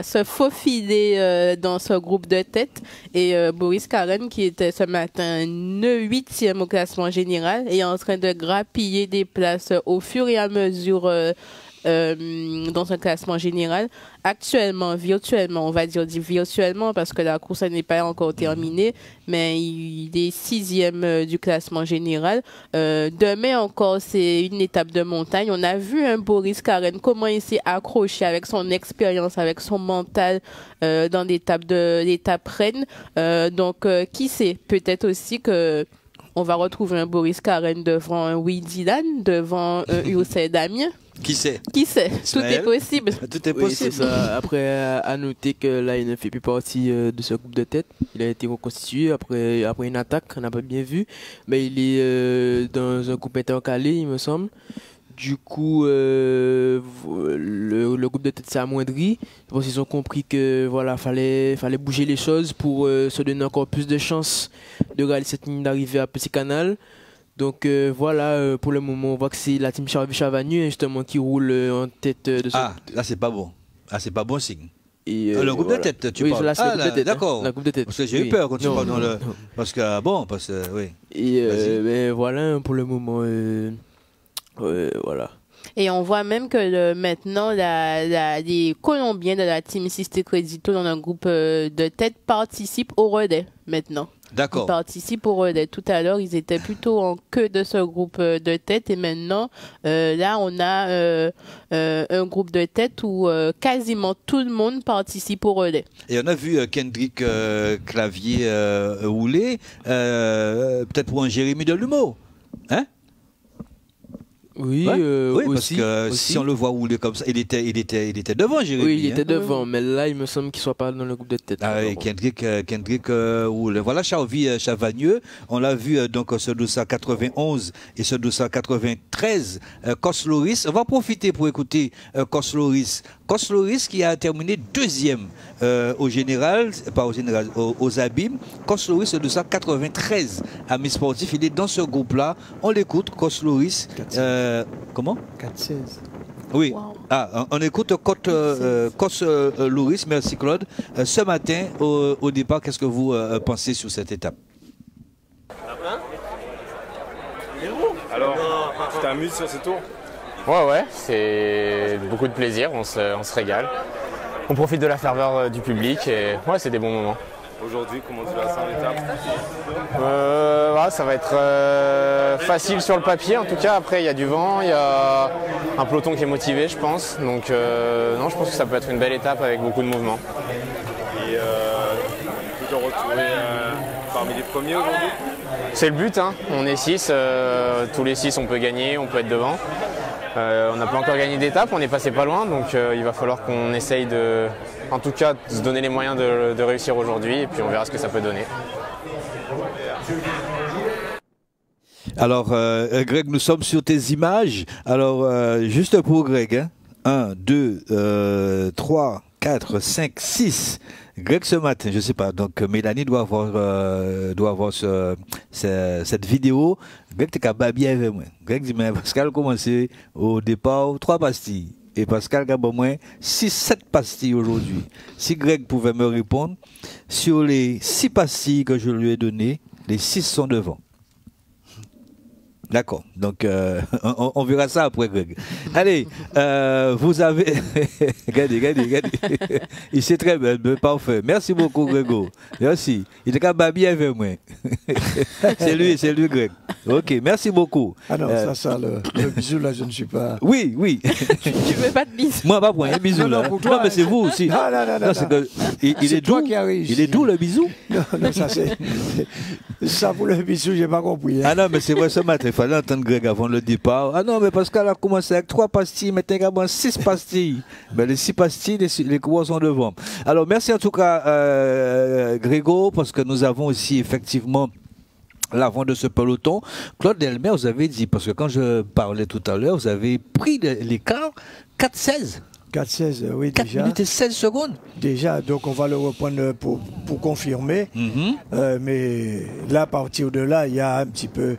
S1: se faufiler dans ce groupe de tête. Et Boris Carène, qui était ce matin 8e au classement général, est en train de grappiller des places au fur et à mesure dans un classement général. Actuellement, virtuellement, on va dire virtuellement parce que la course n'est pas encore terminée, mais il est 6e du classement général. Demain encore, c'est une étape de montagne. On a vu un Boris Carène, comment il s'est accroché avec son expérience, avec son mental dans l'étape reine. Donc, qui sait, peut-être aussi que on va retrouver un Boris Carène devant un Will Dylan, devant un Usain Damien.
S3: Qui sait?
S1: Tout est possible.
S3: Tout est possible.
S4: Oui, ça. Après, à noter que là, il ne fait plus partie de ce groupe de tête. Il a été reconstitué après une attaque, on n'a pas bien vu. Mais il est dans un groupe intercalé, il me semble. Du coup, le groupe de tête s'est amoindri. Je pense qu'ils ont compris que voilà, fallait bouger les choses pour se donner encore plus de chances de réaliser cette ligne d'arrivée à Petit Canal. Donc voilà, pour le moment, on voit que c'est la team Chavagnu justement qui roule en tête de ce...
S3: Ah, là c'est pas bon. Ah, c'est pas bon signe.
S4: Et
S3: le groupe de tête, tu parles.
S4: Là, c'est le groupe de tête.
S3: D'accord.
S4: La groupe de tête.
S3: Parce que j'ai eu peur quand tu parles dans le... Parce que, oui.
S4: Et voilà, pour le moment, voilà.
S1: Et on voit même que maintenant, les Colombiens de la team Sister Credito dans un groupe de tête participent au relais maintenant.
S3: D'accord.
S1: Ils participent au relais. Tout à l'heure, ils étaient plutôt en queue de ce groupe de tête et maintenant, là, on a un groupe de tête où quasiment tout le monde participe au relais.
S3: Et on a vu Kendrick Clavier rouler, peut-être pour un Jérémy Delumeau. Hein?
S4: Oui,
S3: oui,
S4: aussi,
S3: parce que si on le voit rouler comme ça, il était devant Jérémy.
S4: Oui, il était devant, mais là, il me semble qu'il ne soit pas dans le groupe de tête.
S3: Ah oui, Kendrick roule. Voilà Charvi Chavagneux. On l'a vu donc ce 291 et ce 293. Cos Loris. On va profiter pour écouter Cos Loris. Cos Loris qui a terminé deuxième au général, pas au général, aux abîmes. Cos Loris 293. Amis sportifs, il est dans ce groupe-là. On l'écoute, Cos Loris. Comment
S2: 4-16.
S3: Oui. Wow. Ah, on écoute Cos Loris, merci Claude. Ce matin, au départ, qu'est-ce que vous pensez sur cette étape?
S7: Alors, tu t'amuses sur ce tour?
S11: Ouais, c'est beaucoup de plaisir, on se régale. On profite de la ferveur du public et ouais, c'est des bons moments.
S7: Aujourd'hui, comment tu vas ça en étape?
S11: Ça va être facile sur le papier. En tout cas, après, il y a du vent, il y a un peloton qui est motivé, je pense. Donc, non, je pense que ça peut être une belle étape avec beaucoup de mouvements.
S7: Et tu te retrouver parmi les premiers aujourd'hui?
S11: C'est le but, hein. On est 6. Tous les 6, on peut gagner, on peut être devant. On n'a pas encore gagné d'étape, on est passé pas loin. Donc, il va falloir qu'on essaye en tout cas, de se donner les moyens de réussir aujourd'hui. Et puis, on verra ce que ça peut donner.
S3: Alors, Greg, nous sommes sur tes images. Alors, juste pour Greg, hein, 1, 2, 3, 4, 5, 6. Greg, ce matin, je ne sais pas, donc Mélanie doit avoir cette vidéo. Greg, tu es capable bien avec moi. Greg dit, mais Pascal a commencé au départ 3 pastilles. Et Pascal a au moins 6-7 pastilles aujourd'hui. Si Greg pouvait me répondre, sur les 6 pastilles que je lui ai données, les 6 sont devant. D'accord. Donc, on verra ça après, Greg. Allez, vous avez... regardez. Il sait très bien, parfait. Merci beaucoup, Grégo. Merci. Il est capable bien avec moi. C'est lui, Greg. Ok, merci beaucoup.
S2: Ah non, ça, le bisou, là, je ne suis pas...
S3: Oui.
S1: Tu veux pas de bisou?
S3: Moi, pas pour un bisou, là. Non, mais c'est vous aussi.
S2: Non.
S3: Il est doux. Il est doux, le bisou?
S2: Non, ça, c'est... Ça, pour le bisou, j'ai pas compris.
S3: Ah non, mais c'est vrai, ce matin, il fallait entendre Greg avant le départ. Ah non, mais Pascal a commencé avec 3 pastilles, maintenant il y a 6 pastilles. Mais les 6 pastilles, les coureurs sont devant. Alors, merci en tout cas, Grégo, parce que nous avons aussi effectivement l'avant de ce peloton. Claude Delmer, vous avez dit, parce que quand je parlais tout à l'heure, vous avez pris l'écart 4-16.
S2: 4-16, oui,
S3: 4
S2: déjà. 4
S3: minutes et 16 secondes.
S2: Déjà, donc on va le reprendre pour confirmer. Mais là, à partir de là, il y a un petit peu...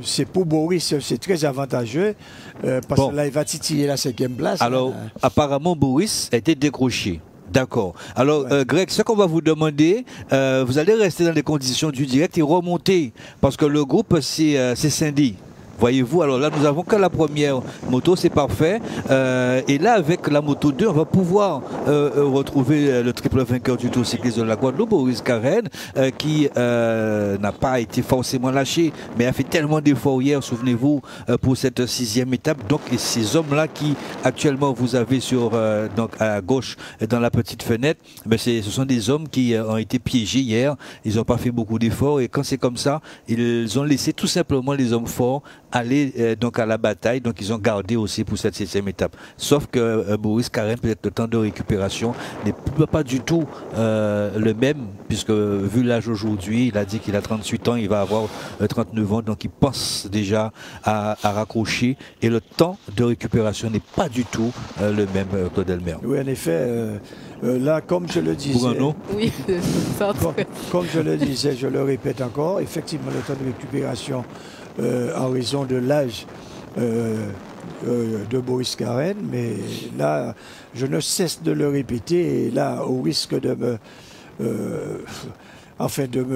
S2: c'est pour Boris, c'est très avantageux parce que là, il va titiller la 5e place.
S3: Alors, apparemment, Boris a été décroché. D'accord. Alors, Greg, ce qu'on va vous demander, vous allez rester dans les conditions du direct et remonter parce que le groupe, c'est scindé. Voyez-vous, alors là, nous avons que la première moto, c'est parfait. Et là, avec la moto 2, on va pouvoir retrouver le triple vainqueur du Tour cycliste de la Guadeloupe, Boris Carène, qui n'a pas été forcément lâché, mais a fait tellement d'efforts hier, souvenez-vous, pour cette 6e étape. Donc, et ces hommes-là qui, actuellement, vous avez donc à gauche, dans la petite fenêtre, mais ce sont des hommes qui ont été piégés hier. Ils n'ont pas fait beaucoup d'efforts. Et quand c'est comme ça, ils ont laissé tout simplement les hommes forts aller donc à la bataille, donc ils ont gardé aussi pour cette 7e étape. Sauf que Boris Carène, peut-être le temps de récupération n'est pas du tout le même, puisque vu l'âge aujourd'hui, il a dit qu'il a 38 ans, il va avoir 39 ans, donc il pense déjà à raccrocher, et le temps de récupération n'est pas du tout le même, Claude Delmer.
S2: Oui, en effet, là, comme je le disais,
S1: oui,
S2: comme je le disais, je le répète encore, effectivement, le temps de récupération en raison de l'âge de Boris Carène, mais là, je ne cesse de le répéter, et là, au risque de me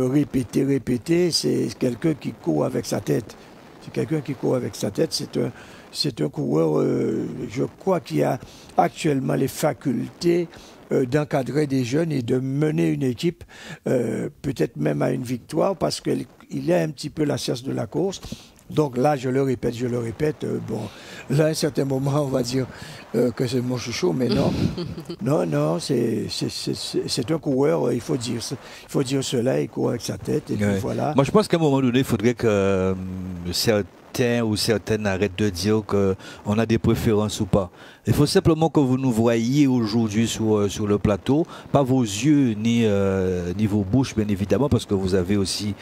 S2: répéter, c'est quelqu'un qui court avec sa tête. C'est quelqu'un qui court avec sa tête, c'est un coureur, je crois, qui a actuellement les facultés d'encadrer des jeunes et de mener une équipe, peut-être même à une victoire, parce qu'il a un petit peu la science de la course. Donc là, je le répète, bon, là, à un certain moment, on va dire que c'est mon chouchou, mais non. non, c'est un coureur, il faut dire cela, il court avec sa tête, et puis voilà.
S3: Moi, je pense qu'à un moment donné, il faudrait que certains ou certaines arrêtent de dire qu'on a des préférences ou pas. Il faut simplement que vous nous voyiez aujourd'hui sur le plateau, pas vos yeux ni vos bouches, bien évidemment, parce que vous avez aussi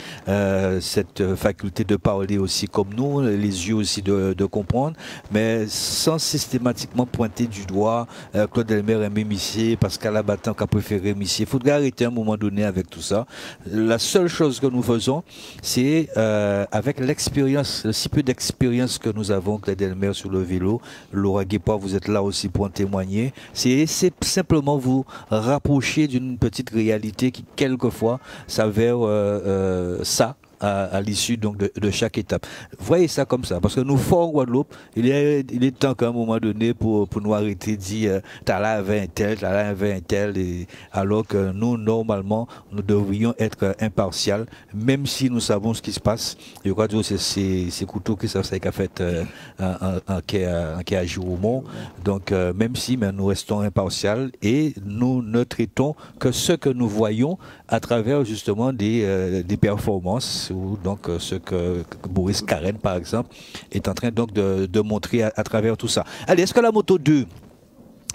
S3: cette faculté de parler aussi comme nous, les yeux aussi de comprendre, mais sans systématiquement pointer du doigt Claude Elmer aimait Missier, Pascal Abattant qui a préféré Missier. Il faudrait arrêter à un moment donné avec tout ça. La seule chose que nous faisons, c'est avec l'expérience, le si peu d'expérience que nous avons, Claude Elmer sur le vélo, Laura Guépard, vous êtes là aussi pour en témoigner, c'est simplement vous rapprocher d'une petite réalité qui quelquefois s'avère ça à l'issue donc de chaque étape. Voyez ça comme ça, parce que nous, Fort Guadeloupe, il est temps qu'à un moment donné pour nous arrêter de dire t'as là un tel, t'as là un tel, alors que nous, normalement, nous devrions être impartials, même si nous savons ce qui se passe. Je crois que c'est ces couteaux qui savent ça qu'a fait un quai à Giroumont. Donc, même si mais nous restons impartials et nous ne traitons que ce que nous voyons à travers justement des performances, ou donc ce que Boris Carène, par exemple, est en train donc de montrer à travers tout ça. Allez, est-ce que la moto 2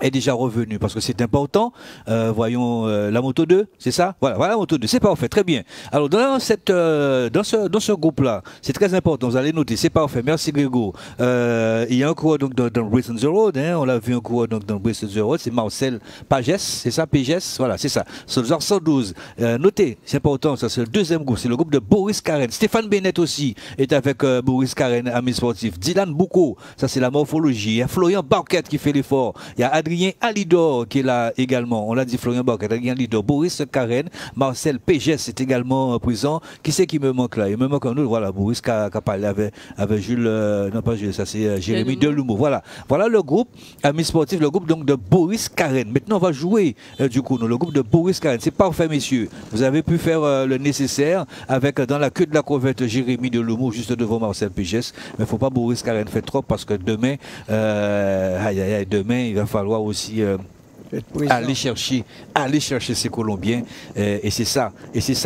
S3: est déjà revenu parce que c'est important. Voyons la moto 2, c'est ça? Voilà la moto 2, c'est parfait, très bien. Alors dans ce groupe-là, c'est très important, vous allez noter, c'est parfait, merci Grégo. Il y a un coureur donc dans Bristol The Road, hein, on l'a vu un coureur donc dans Bristol The Road, c'est Marcel Pages, c'est ça, Pages, voilà, c'est ça. Soldier 112, notez, c'est important, ça c'est le deuxième groupe, c'est le groupe de Boris Carène. Stéphane Bennett aussi est avec Boris Carène, ami sportif. Dylan Boucault, ça c'est la morphologie. Il y a Florian Barquette qui fait l'effort. Il y a Adrien Alidor qui est là également. On l'a dit, Florian Barquette, Adrien Alidor, Boris Carène, Marcel Pages est également présent. Qui c'est qui me manque là? Il me manque un autre, voilà, Boris qui a parlé avec Jules, non pas Jules, ça c'est Jérémy Delumeau. Voilà le groupe, amis sportifs, le groupe donc de Boris Carène. Maintenant on va jouer du coup, le groupe de Boris Carène. C'est parfait messieurs. Vous avez pu faire le nécessaire avec dans la queue de la crevette Jérémy Delumeau juste devant Marcel Pages. Mais il ne faut pas Boris Carène fait trop parce que demain, demain il va falloir aussi aller chercher ces Colombiens et c'est ça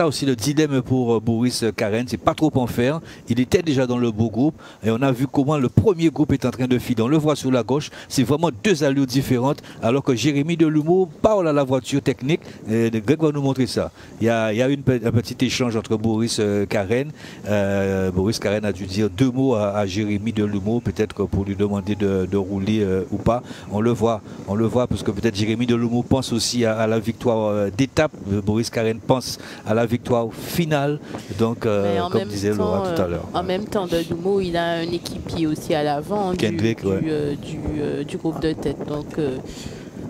S3: aussi le dilemme pour Boris Carène, c'est pas trop en faire. Il était déjà dans le beau groupe et on a vu comment le premier groupe est en train de filer. On le voit sur la gauche, c'est vraiment deux allures différentes alors que Jérémy Delumeau parle à la voiture technique. Greg va nous montrer ça. Il y a un petit échange entre Boris Carène. Boris Carène a dû dire deux mots à Jérémy Delumeau, peut-être pour lui demander de rouler ou pas. On le voit parce que peut-être Jérémy Delumeau pense aussi à la victoire d'étape. Boris Carène pense à la victoire finale. Donc, comme disait Laura tout à l'heure.
S1: En même temps, Delumeau, il a un équipier aussi à l'avant du groupe de tête. Donc,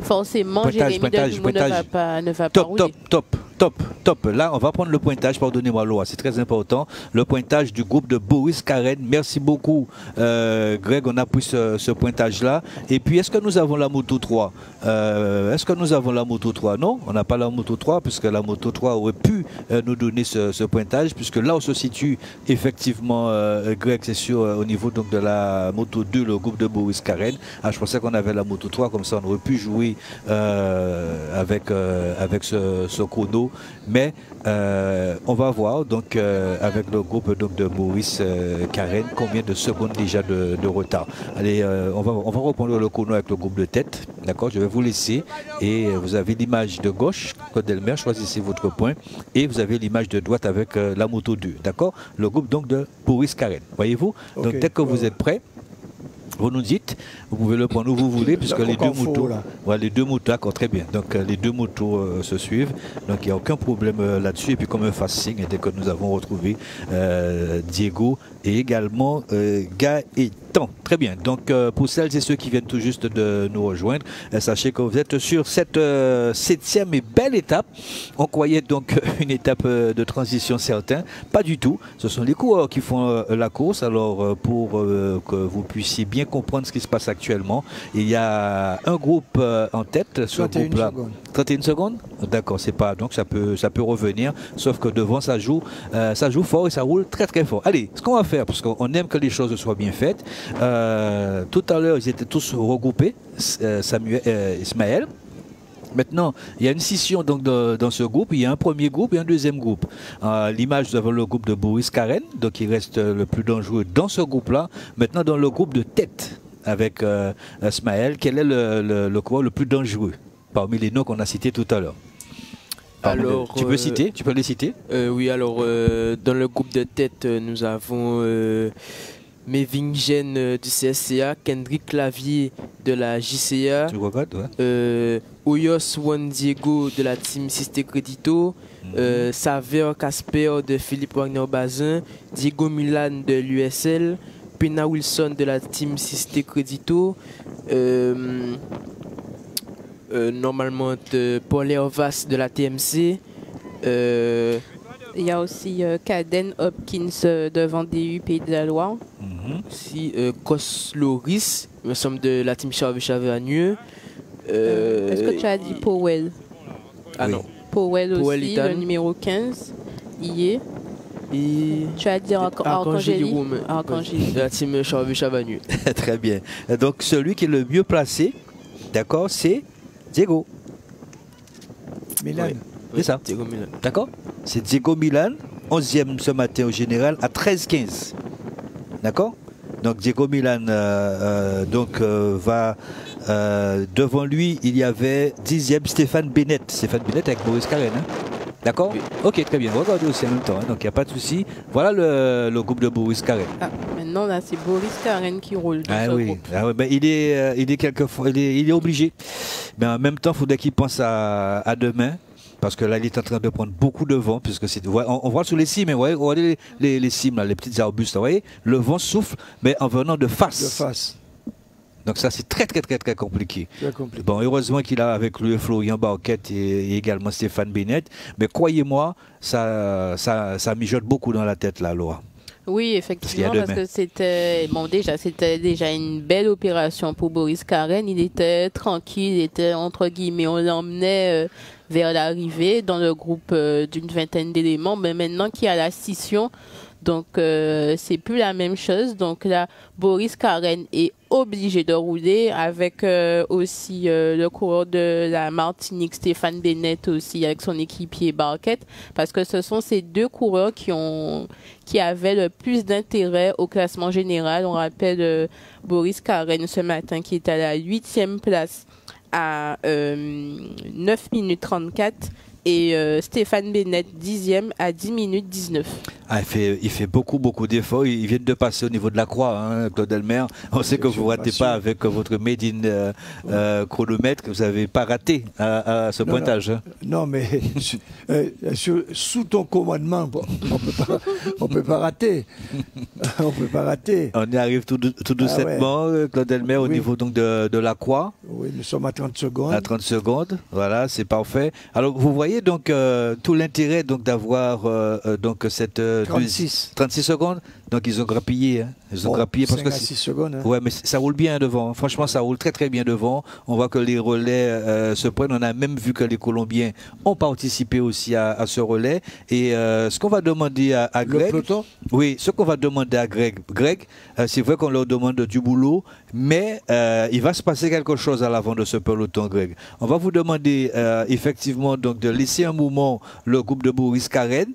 S1: forcément, Jérémy Delumeau ne va pas rouler.
S3: Top. Là, on va prendre le pointage, pardonnez-moi Laura, c'est très important. Le pointage du groupe de Boris Carène. Merci beaucoup Greg, on a pris ce pointage-là. Et puis, est-ce que nous avons la moto 3 Non, on n'a pas la moto 3, puisque la moto 3 aurait pu nous donner ce pointage, puisque là où se situe effectivement Greg, c'est sûr, au niveau donc, de la moto 2, le groupe de Boris Carène. Je pensais qu'on avait la moto 3, comme ça on aurait pu jouer avec ce chrono. Mais on va voir donc avec le groupe donc, de Boris Carène combien de secondes déjà de retard. Allez, on va reprendre le chrono avec le groupe de tête. D'accord, je vais vous laisser et vous avez l'image de gauche, Claude Elmer, choisissez votre point et vous avez l'image de droite avec la moto 2. D'accord, le groupe donc de Boris Carène. Voyez-vous, donc dès que vous êtes prêts, vous nous dites, vous pouvez le prendre où vous voulez, puisque les deux motos, les deux motos, d'accord, très bien. Donc les deux motos se suivent, donc il n'y a aucun problème là-dessus. Et puis comme un fast-signe, dès que nous avons retrouvé Diego et également Gaëtan. Très bien. Donc pour celles et ceux qui viennent tout juste de nous rejoindre, sachez que vous êtes sur cette 7e et belle étape. On croyait donc une étape de transition certaine, pas du tout. Ce sont les coureurs qui font la course. Alors pour que vous puissiez bien bien comprendre ce qui se passe actuellement. Il y a un groupe en tête sur le groupe là. 31 secondes. D'accord, c'est pas donc ça peut revenir. Sauf que devant ça joue fort et ça roule très très fort. Allez, ce qu'on va faire parce qu'on aime que les choses soient bien faites. Tout à l'heure ils étaient tous regroupés. Ismaël. Maintenant, il y a une scission donc, dans ce groupe. Il y a un premier groupe et un deuxième groupe. L'image, nous avons le groupe de Boris Karen, donc il reste le plus dangereux dans ce groupe-là. Maintenant, dans le groupe de tête avec Ismaël, quel est le coureur le plus dangereux parmi les noms qu'on a cités tout à l'heure? Alors, tu peux les citer?
S4: Oui, alors dans le groupe de tête, nous avons Mevingen du CSCA, Kendrick Clavier de la JCA, Oyos Juan Diego de la team Siste Credito, Saver Casper de Philippe Wagner-Bazin, Diego Milan de l'USL, Pena Wilson de la team Siste Credito, normalement Paul Hervas de la TMC.
S1: Il y a aussi Caden Hopkins devant DU Pays de la Loire.
S4: Si Cos Loris, il me semble de la team Charvet-Chavernieux.
S1: Est-ce que tu as dit Powell?
S4: Ah oui. Non.
S1: Powell aussi, le numéro 15. Y est. Et tu as dit Arcangeli
S4: de la team Charvet-Chavernieux.
S3: Très bien. Donc celui qui est le mieux placé, d'accord, c'est Diego
S2: Milan.
S3: Oui. C'est ça.
S4: Diego Milan.
S3: D'accord. C'est Diego Milan, 11e ce matin au général à 13-15. D'accord. Donc Diego Milan va devant lui, il y avait 10e Stéphane Bennett. Stéphane Bennett avec Boris Karen. Hein. D'accord. Oui. Ok, très bien. Regardez aussi en même temps. Hein. Donc il n'y a pas de souci. Voilà le groupe de Boris Karen.
S1: Ah, maintenant là, c'est Boris Karen qui roule dans ce groupe.
S3: Ah oui, ben, il est quelquefois, il est obligé. Mais en même temps, il faudrait qu'il pense à demain. Parce que là, il est en train de prendre beaucoup de vent, puisque on voit sous les cimes, regardez les cimes, là, les petites arbustes, vous voyez, le vent souffle, mais en venant de face.
S2: De face.
S3: Donc ça, c'est très compliqué.
S2: Très compliqué.
S3: Bon, heureusement qu'il a avec lui Florian Barquette et également Stéphane Bennett, mais croyez-moi, ça mijote beaucoup dans la tête, la loi.
S1: Oui, effectivement, parce que c'était déjà une belle opération pour Boris Karen. Il était tranquille, il était entre guillemets, on l'emmenait vers l'arrivée dans le groupe d'une vingtaine d'éléments, mais maintenant qu'il y a la scission, donc c'est plus la même chose. Donc là, Boris Karen est obligé de rouler avec aussi le coureur de la Martinique, Stéphane Bennett aussi, avec son équipier Barquette, parce que ce sont ces deux coureurs qui avaient le plus d'intérêt au classement général. On rappelle Boris Karen ce matin qui est à la 8e place à 9 minutes 34 et Stéphane Bennett 10e à 10 minutes 19.
S3: Ah, il fait beaucoup d'efforts. Ils viennent de passer au niveau de la croix, hein, Claude Elmer. On sait que vous ne ratez pas avec votre made in chronomètre, que vous n'avez pas raté à ce pointage.
S2: Non, mais sous ton commandement, on peut pas rater. On peut pas rater.
S3: On y arrive tout doucement, Claude Elmer, au niveau donc de la croix.
S2: Oui, nous sommes à 30 secondes.
S3: À 30 secondes, voilà, c'est parfait. Alors, vous voyez donc tout l'intérêt donc d'avoir donc cette 36 secondes. Donc ils ont grappillé, hein. Ils ont grappillé parce que
S2: 6 secondes. Hein.
S3: Ouais, mais ça roule bien devant. Franchement, ça roule très bien devant. On voit que les relais se prennent. On a même vu que les Colombiens ont participé aussi à ce relais. Et ce qu'on va demander à Greg,
S2: le peloton.
S3: Oui, ce qu'on va demander à Greg, c'est vrai qu'on leur demande du boulot, mais il va se passer quelque chose à l'avant de ce peloton, Greg. On va vous demander effectivement donc de laisser un moment le groupe de Boris Karen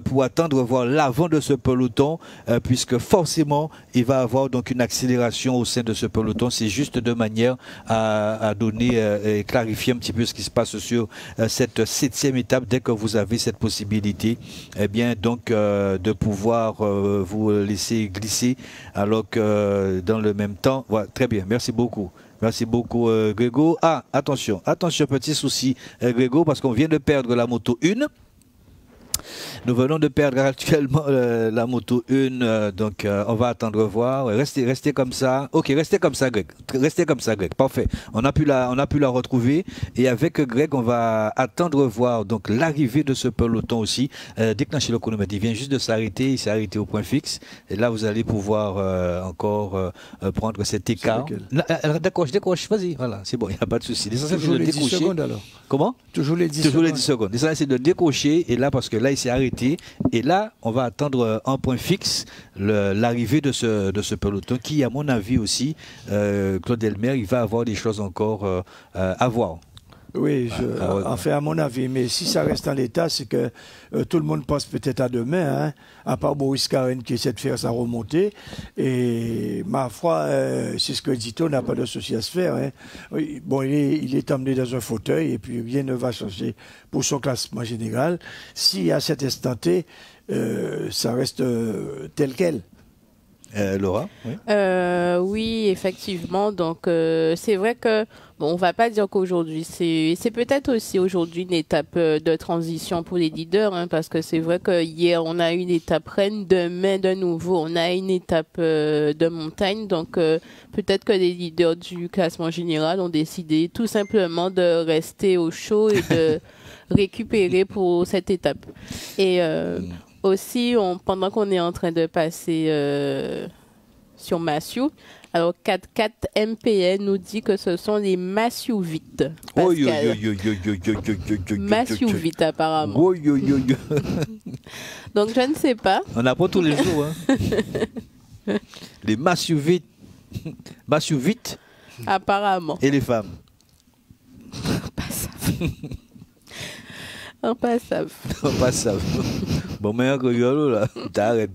S3: pour attendre voir l'avant de ce peloton. Puisque forcément il va avoir donc une accélération au sein de ce peloton. C'est juste de manière à donner et clarifier un petit peu ce qui se passe sur cette 7e étape dès que vous avez cette possibilité, eh bien donc de pouvoir vous laisser glisser alors que dans le même temps, voilà, très bien, merci beaucoup. Merci beaucoup Grégo. Ah, attention, petit souci Grégo, parce qu'on vient de perdre la moto 1. Nous venons de perdre actuellement la moto 1, donc on va attendre voir. Restez comme ça. Ok, restez comme ça, Greg. Restez comme ça, Greg. Parfait. On a pu la retrouver. Et avec Greg, on va attendre voir donc l'arrivée de ce peloton aussi. Déclencher le chronomètre. Il vient juste de s'arrêter. Il s'est arrêté au point fixe. Et là, vous allez pouvoir encore prendre cet écart. D'accord, je décroche. Vas-y. Voilà, c'est bon. Il n'y a pas de souci.
S2: Toujours les 10 secondes alors.
S3: Comment?
S2: Toujours les 10
S3: secondes.
S2: Toujours
S3: les 10 secondes. L'essentiel, c'est de décrocher. Et là, parce que là, il s'est arrêté. Et là, on va attendre en point fixe l'arrivée de ce peloton qui, à mon avis aussi, Claude Elmer, il va avoir des choses encore à voir.
S2: Oui, enfin à mon avis, mais si ça reste en l'état, c'est que tout le monde pense peut-être à demain, hein, à part Boris Karen qui essaie de faire sa remontée. Et ma foi, c'est ce que Dito n'a pas de souci à se faire. Hein. Bon, il est emmené dans un fauteuil et puis rien ne va changer pour son classement général. Si à cet instant T, ça reste tel quel.
S3: Laura, oui.
S1: Oui, effectivement. Donc, c'est vrai que, bon, on va pas dire qu'aujourd'hui, c'est peut-être aussi aujourd'hui une étape de transition pour les leaders, hein, parce que c'est vrai que hier, on a une étape reine, demain, de nouveau, on a une étape de montagne. Donc, peut-être que les leaders du classement général ont décidé tout simplement de rester au chaud et de récupérer pour cette étape. Et aussi, pendant qu'on est en train de passer sur Mathieu, alors 4-4 MPN nous dit que ce sont les Massouvites. Massouvites apparemment. Donc je ne sais pas.
S3: On apprend tous les jours. Hein. Les Massouvites. Massouvites.
S1: Apparemment.
S3: Et les femmes.
S1: Pas ça. Impassable.
S3: Impassable. Bon, mais rigolo là. T'arrêtes.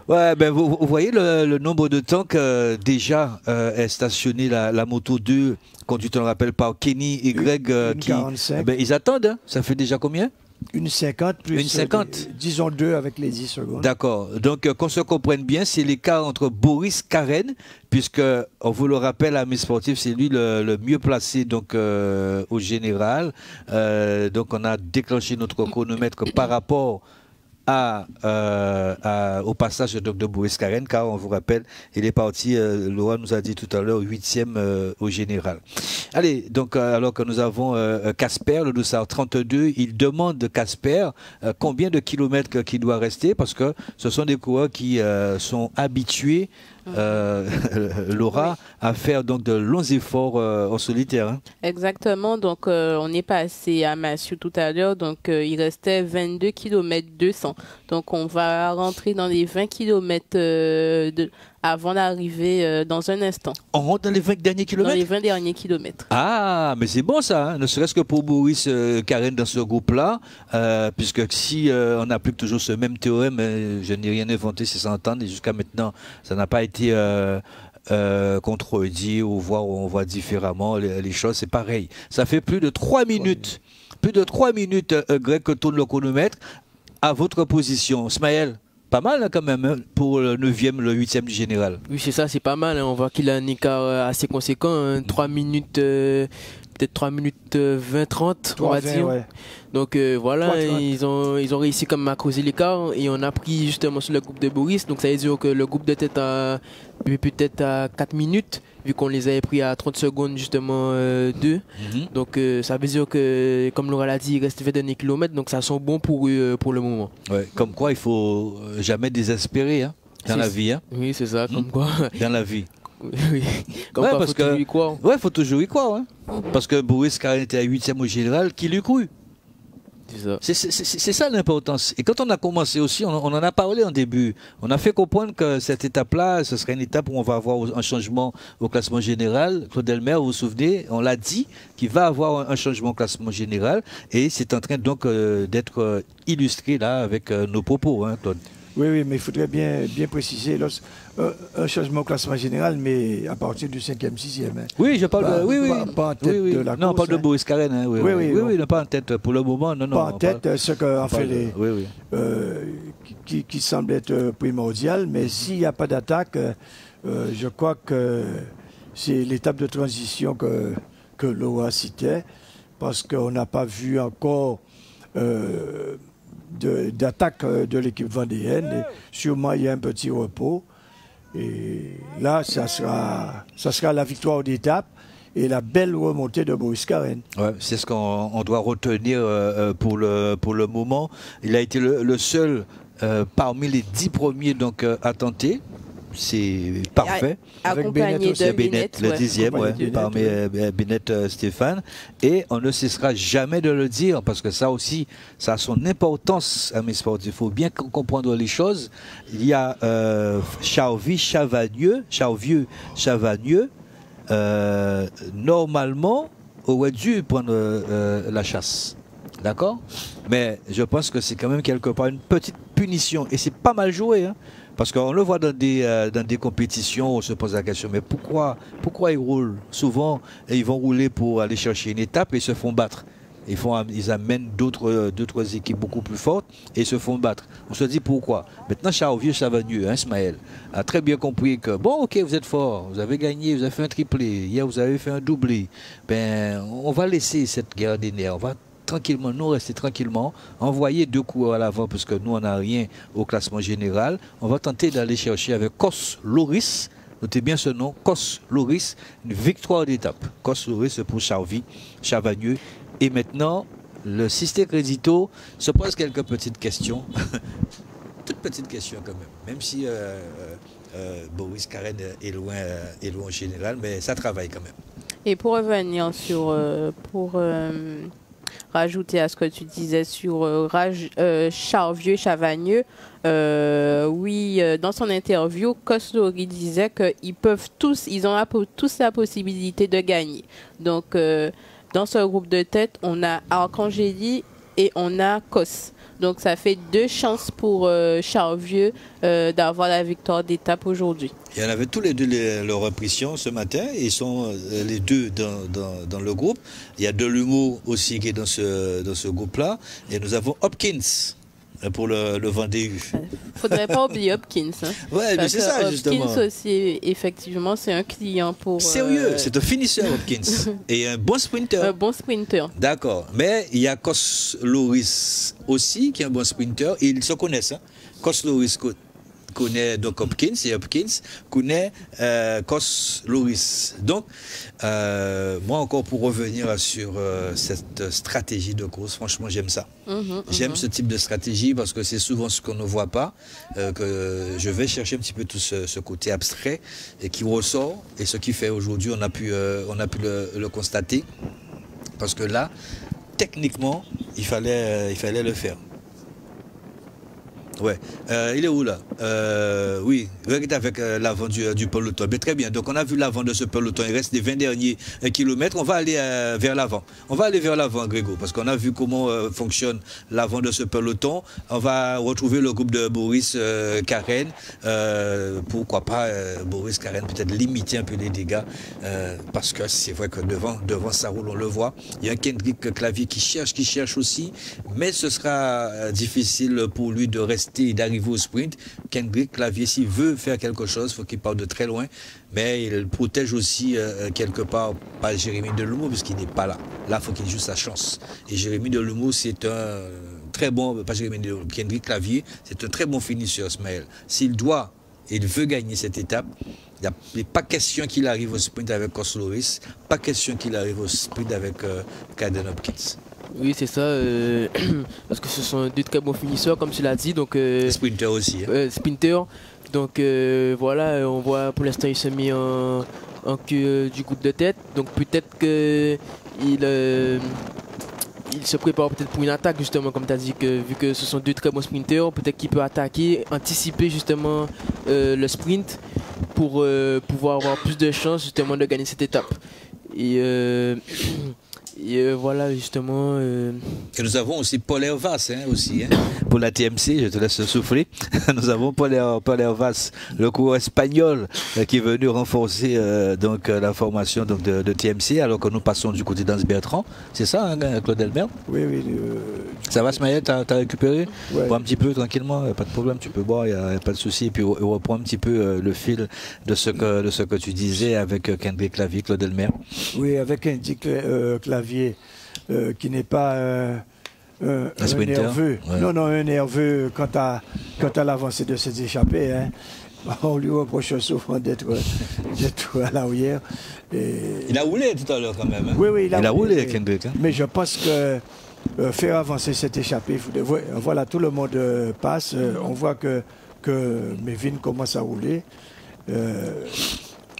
S3: Ouais, ben vous voyez le nombre de temps que déjà est stationnée la moto 2, conduite, on le rappelle, par Kenny et Greg, qui
S2: 45.
S3: Ben, ils attendent. Hein. Ça fait déjà combien?
S2: Une 50 plus.
S3: Une 50.
S2: Disons 2 avec les 10 secondes.
S3: D'accord. Donc, qu'on se comprenne bien, c'est l'écart entre Boris Karen, puisque, on vous le rappelle, à Amis Sportifs, c'est lui le mieux placé donc, au général. Donc, on a déclenché notre chronomètre par rapport au passage de Boris Karen, car on vous rappelle, il est parti, Laura nous a dit tout à l'heure, 8e au général. Allez, donc alors que nous avons Casper, le dossard 32, il demande de Casper combien de kilomètres qu'il doit rester, parce que ce sont des coureurs qui sont habitués, Laura, à faire donc de longs efforts en solitaire. Hein.
S1: Exactement, donc on est passé à Mathieu tout à l'heure, donc il restait 22 km 200. Donc on va rentrer dans les 20 km avant l'arrivée dans un instant.
S3: On rentre dans les 20 derniers kilomètres?
S1: Dans les 20 derniers kilomètres.
S3: Ah, mais c'est bon ça, hein, ne serait-ce que pour Boris Karen dans ce groupe-là, puisque si on applique toujours ce même théorème, je n'ai rien inventé, c'est s'entendre, et jusqu'à maintenant, ça n'a pas été contredit ou on voit différemment les choses, c'est pareil. Ça fait plus de 3 minutes, Greg, que tourne le chronomètre. À votre position, Smaël, pas mal hein, quand même hein, pour le 9e, le 8e du général.
S4: Oui, c'est ça, c'est pas mal. Hein. On voit qu'il a un écart assez conséquent. Hein. 3 minutes, peut-être 3 minutes 20-30, on va dire. Ouais. Donc voilà, 3, ils ont réussi comme à creuser l'écart et on a pris justement sur le groupe de Boris. Donc ça veut dire que le groupe de tête a peut-être à 4 minutes, vu qu'on les avait pris à 30 secondes justement 2. Donc ça veut dire que, comme Laura l'a dit, il reste 21 km, donc ça sent bon pour eux pour le moment.
S3: Ouais, comme quoi il faut jamais désespérer hein, dans la vie. Hein.
S4: Oui, c'est ça, comme quoi.
S3: Dans la vie.
S4: Oui, comme quoi, faut toujours y croire.
S3: Ouais, faut toujours y croire. Hein. Parce que Boris Karen était à 8e au général, qui lui cru. C'est ça l'importance. Et quand on a commencé aussi, on en a parlé en début. On a fait comprendre que cette étape-là, ce serait une étape où on va avoir un changement au classement général. Claude Elmer, vous vous souvenez, on l'a dit qu'il va avoir un changement au classement général. Et c'est en train donc d'être illustré là avec nos propos, hein, Claude.
S2: Oui, mais il faudrait bien préciser un changement au classement général, mais à partir du 5e, 6e. Hein.
S3: Oui, je parle
S2: pas en tête de la course.
S3: Non, on parle de Boris Karen. Hein, oui,
S2: non,
S3: pas en tête pour le moment. Non,
S2: pas en tête, ce qui semble être primordial, mais s'il n'y a pas d'attaque, je crois que c'est l'étape de transition que Laura citait, parce qu'on n'a pas vu encore d'attaque de l'équipe vendéenne. Et sûrement, il y a un petit repos. Et là, ça sera la victoire d'étape et la belle remontée de Boris Carène.
S3: Ouais, c'est ce qu'on doit retenir pour le moment. Il a été le seul parmi les 10 premiers donc, à tenter. C'est parfait.
S1: Accompagné de
S3: Bennett, le 10e, parmi Bennett Stéphane. Et on ne cessera jamais de le dire, parce que ça aussi, ça a son importance à mes sportifs. Il faut bien comprendre les choses. Il y a Charvieux, normalement, aurait dû prendre la chasse. D'accord? Mais je pense que c'est quand même quelque part une petite punition. Et c'est pas mal joué, hein? Parce qu'on le voit dans des compétitions, on se pose la question, mais pourquoi ils roulent? Souvent, ils vont rouler pour aller chercher une étape et ils se font battre. Ils amènent d'autres équipes beaucoup plus fortes et ils se font battre. On se dit pourquoi. Maintenant, Chavagneux, Ismaël, a très bien compris que, bon, ok, vous êtes fort, vous avez gagné, vous avez fait un triplé, hier vous avez fait un doublé. Ben, on va laisser cette guerre des nerfs, on va tranquillement, nous rester tranquillement, envoyer 2 coureurs à l'avant parce que nous on n'a rien au classement général. On va tenter d'aller chercher avec Kos Loris, notez bien ce nom, Kos Loris, une victoire d'étape. Kos Loris pour Chavagneux. Et maintenant, le Sisté Crédito se pose quelques petites questions. Toutes petites questions quand même si Boris Carène est loin en général, mais ça travaille quand même.
S1: Et pour revenir sur rajouter à ce que tu disais sur Chavagneux, oui, dans son interview, Koslori disait qu'ils ont tous la possibilité de gagner. Donc, dans ce groupe de tête, on a Arcangeli et on a Kos. Donc, ça fait 2 chances pour Charvieux d'avoir la victoire d'étape aujourd'hui.
S3: Il y en avait tous les deux leur impression ce matin. Ils sont les deux dans le groupe. Il y a Delumeau aussi qui est dans ce groupe-là. Et nous avons Hopkins pour le Vendée U.
S1: Faudrait pas oublier Hopkins. Hein,
S3: ouais, mais c'est ça justement.
S1: Hopkins aussi, effectivement, c'est un client pour...
S3: Sérieux, c'est un finisseur Hopkins. Et un bon sprinter.
S1: Un bon sprinter.
S3: D'accord. Mais il y a Kos Loris aussi qui est un bon sprinter. Et ils se connaissent. Hein. Kos Loris connaît donc Hopkins et Hopkins connaît Kos Loris. Donc, moi encore pour revenir sur cette stratégie de course, franchement j'aime ça. J'aime ce type de stratégie parce que c'est souvent ce qu'on ne voit pas, que je vais chercher un petit peu tout ce côté abstrait et qui ressort. Et ce qui fait aujourd'hui, on a pu le constater parce que là, techniquement, il fallait le faire. Ouais. Il est où là? Oui, regardez avec l'avant du peloton. Mais très bien, donc on a vu l'avant de ce peloton. Il reste les 20 derniers kilomètres. On va aller vers l'avant. On va aller vers l'avant, Grégo, parce qu'on a vu comment fonctionne l'avant de ce peloton. On va retrouver le groupe de Boris Carène. Pourquoi pas Boris Carène peut-être limiter un peu les dégâts, parce que c'est vrai que devant ça roule, on le voit. Il y a un Kendrick Clavier qui cherche aussi, mais ce sera difficile pour lui de rester et d'arriver au sprint. Kendrick Clavier, s'il veut faire quelque chose, il faut qu'il parte de très loin, mais il protège aussi quelque part pas Jérémy Delumeau parce qu'il n'est pas là. Là, il faut qu'il joue sa chance. Et Jérémy Delumeau, c'est un très bon, pas Jérémy Delumeau, Kendrick Clavier, c'est un très bon finisseur, Ismaël. S'il doit et il veut gagner cette étape, il n'est pas question qu'il arrive au sprint avec Kos Loris, pas question qu'il arrive au sprint avec Caden Hopkins.
S4: Oui, c'est ça, parce que ce sont 2 très bons finisseurs, comme tu l'as dit. Donc,
S3: sprinter aussi. Hein.
S4: Sprinter. Donc voilà, on voit pour l'instant il se met en queue du groupe de tête. Donc peut-être qu'il se prépare peut-être pour une attaque, justement, comme tu as dit, que vu que ce sont 2 très bons sprinters, peut-être qu'il peut attaquer, anticiper justement le sprint pour pouvoir avoir plus de chances justement de gagner cette étape. Et voilà, justement...
S3: Et nous avons aussi Paul Hervas, aussi, hein, pour la TMC, je te laisse souffler. Nous avons Paul Hervas, le coureur espagnol, qui est venu renforcer donc, la formation donc, de TMC, alors que nous passons du côté d'Anse Bertrand. C'est ça, hein, Claude Elmer?
S2: Oui, oui.
S3: Ça va, Smaël? T'as récupéré?
S2: Ouais.
S3: Bois un petit peu, tranquillement, pas de problème, tu peux boire, il n'y a pas de souci. Et puis, on reprend un petit peu le fil de ce que tu disais avec Kendrick Clavier, Claude Elmer.
S2: Oui, avec Kendrick Clavier. Qui n'est pas un nerveux. Ouais. Non, un nerveux quant à l'avancée de ses échappées. Hein. On lui reproche souvent d'être à l'arrière.
S3: Il a roulé tout à l'heure quand même. Hein.
S2: Oui,
S3: il a roulé Kendrick. Hein.
S2: Mais je pense que faire avancer cette échappée, voilà, tout le monde passe. On voit que Mévin commence à rouler.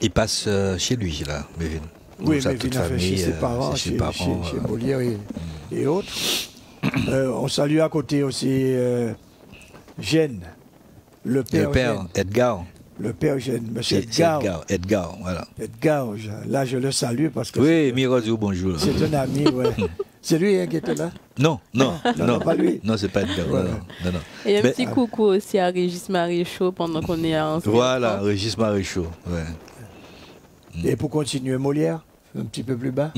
S3: Il passe chez lui, là, Mévin.
S2: Oui, Mévin a fait chez ses parents, chez Molière et autres. On salue à côté aussi Gênes, le père
S3: Edgar.
S2: Le père Gênes, monsieur
S3: Edgar, voilà.
S2: Edgar, là je le salue parce que...
S3: Oui, Mirodio, bonjour.
S2: C'est un ami, ouais. C'est lui qui était là?
S3: Non,
S2: pas lui.
S3: Non, c'est pas Edgar. Ouais. Non.
S1: Et un petit coucou aussi à Régis Maréchaux pendant qu'on est ensemble.
S3: Voilà, Régis Maréchaux, ouais.
S2: Et pour continuer, Molière, un petit peu plus bas.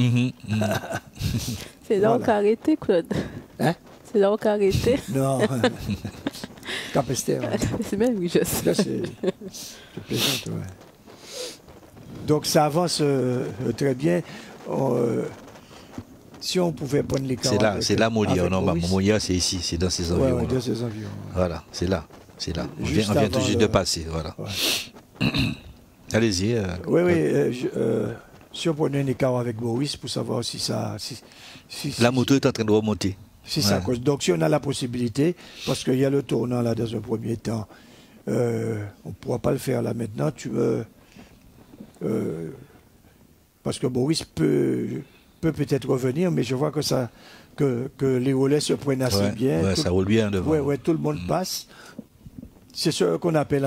S1: C'est là qu'on a arrêté, Claude.
S2: Hein?
S1: C'est là qu'on a arrêté.
S2: Non. Capester.
S1: C'est même, oui, je sais.
S2: Là, c'est plaisant, ouais. Donc ça avance très bien. Si on pouvait prendre les cartes.
S3: C'est là Molière. Non, Molière, c'est ici, c'est dans ces environs.
S2: Ouais, dans ces environs.
S3: Voilà, c'est là. On vient tout juste de passer. Voilà. Ouais. Allez-y.
S2: Si on prenait un écart avec Boris pour savoir si ça...
S3: La moto est en train de remonter.
S2: C'est ça. Donc si on a la possibilité, parce qu'il y a le tournant là dans un premier temps, on ne pourra pas le faire là maintenant. Parce que Boris peut-être revenir, mais je vois que les relais se prennent assez bien.
S3: Ouais, ça roule bien devant.
S2: Ouais, tout le monde passe. C'est ce qu'on appelle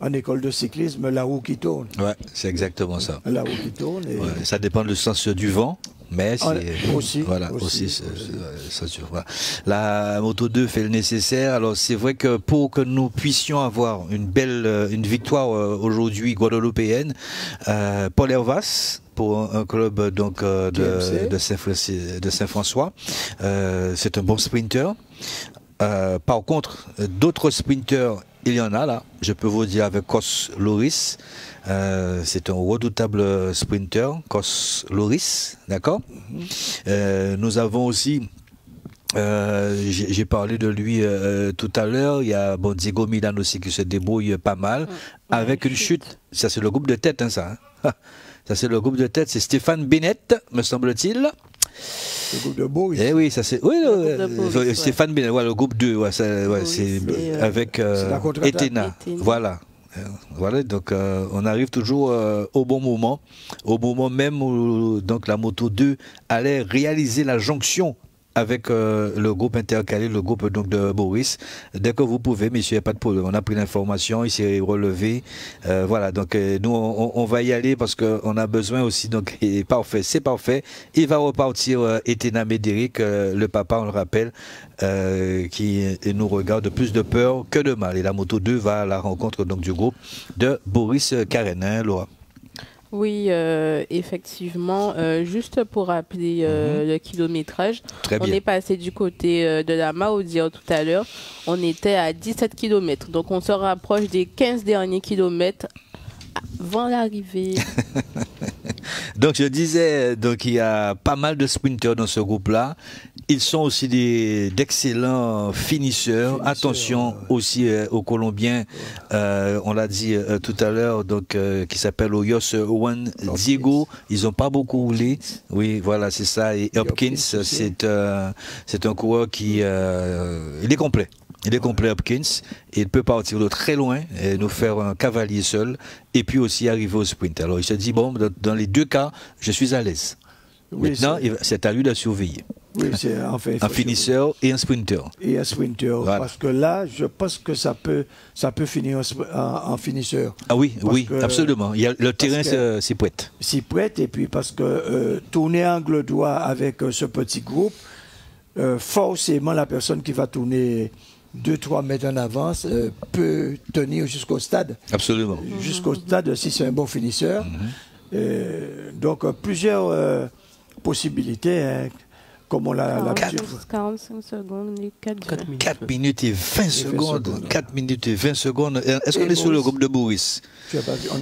S2: en école de cyclisme la roue qui tourne.
S3: Ouais, c'est exactement ça.
S2: La roue qui tourne. Et...
S3: Ouais, ça dépend du sens du vent. Mais c'est
S2: aussi.
S3: Ça dure. Voilà. La Moto 2 fait le nécessaire. Alors c'est vrai que pour que nous puissions avoir une victoire aujourd'hui guadeloupéenne, Paul Hervas pour un club donc de Saint-François, c'est un bon sprinter. Par contre, d'autres sprinters, il y en a là. Je peux vous dire avec Kos Loris. C'est un redoutable sprinter, Kos Loris, d'accord. Nous avons aussi, j'ai parlé de lui tout à l'heure, il y a Diego Milan aussi qui se débrouille pas mal, avec une chute. Ça c'est le groupe de tête, hein, ça. Hein. Ça c'est le groupe de tête, c'est Stéphane Bennett, me semble-t-il.
S2: Le groupe de Boris.
S3: Eh oui, ça c'est. Oui, Stéphane Bennett, ouais, le groupe 2, c'est avec Etena. Voilà, donc on arrive toujours au bon moment même où donc la Moto 2 allait réaliser la jonction avec le groupe intercalé, le groupe donc de Boris. Dès que vous pouvez, messieurs, pas de problème. On a pris l'information, il s'est relevé. Voilà, donc nous on va y aller parce qu'on a besoin aussi. Donc c'est parfait. Il va repartir Etena Médéric, le papa, on le rappelle, qui nous regarde de plus de peur que de mal. Et la Moto 2 va à la rencontre donc du groupe de Boris Karen, hein, Laura.
S1: Oui, effectivement. Juste pour rappeler le kilométrage, on est passé du côté de la Maoudière tout à l'heure. On était à 17 km. Donc, on se rapproche des 15 derniers kilomètres avant l'arrivée.
S3: Donc, je disais, donc, il y a pas mal de sprinteurs dans ce groupe-là. Ils sont aussi d'excellents finisseurs. Attention aussi aux Colombiens, on l'a dit tout à l'heure, donc qui s'appelle Oyos Juan Diego. Ils n'ont pas beaucoup roulé. Oui, voilà, c'est ça. Et Hopkins, c'est un coureur qui il est complet. Il est complet, Hopkins, et il peut partir de très loin et nous faire un cavalier seul, et puis aussi arriver au sprint. Alors il se dit, bon, dans les deux cas, je suis à l'aise. Oui, maintenant, c'est à lui de surveiller.
S2: Oui, c'est
S3: un finisseur et un sprinter.
S2: Et un sprinter, voilà. Parce que là, je pense que ça peut finir en finisseur.
S3: Ah oui, absolument. Le terrain s'y prête.
S2: S'y prête, et puis parce que tourner angle droit avec ce petit groupe, forcément la personne qui va tourner 2-3 mètres en avance peut tenir jusqu'au stade.
S3: Absolument.
S2: Jusqu'au stade si c'est un bon finisseur. Donc plusieurs possibilités. Hein. comme on l'a l'habitude.
S1: 45 secondes et 4 minutes.
S3: 4 minutes et 20 secondes. 4 minutes et 20 secondes. Est-ce qu'on est sur le groupe de Boris?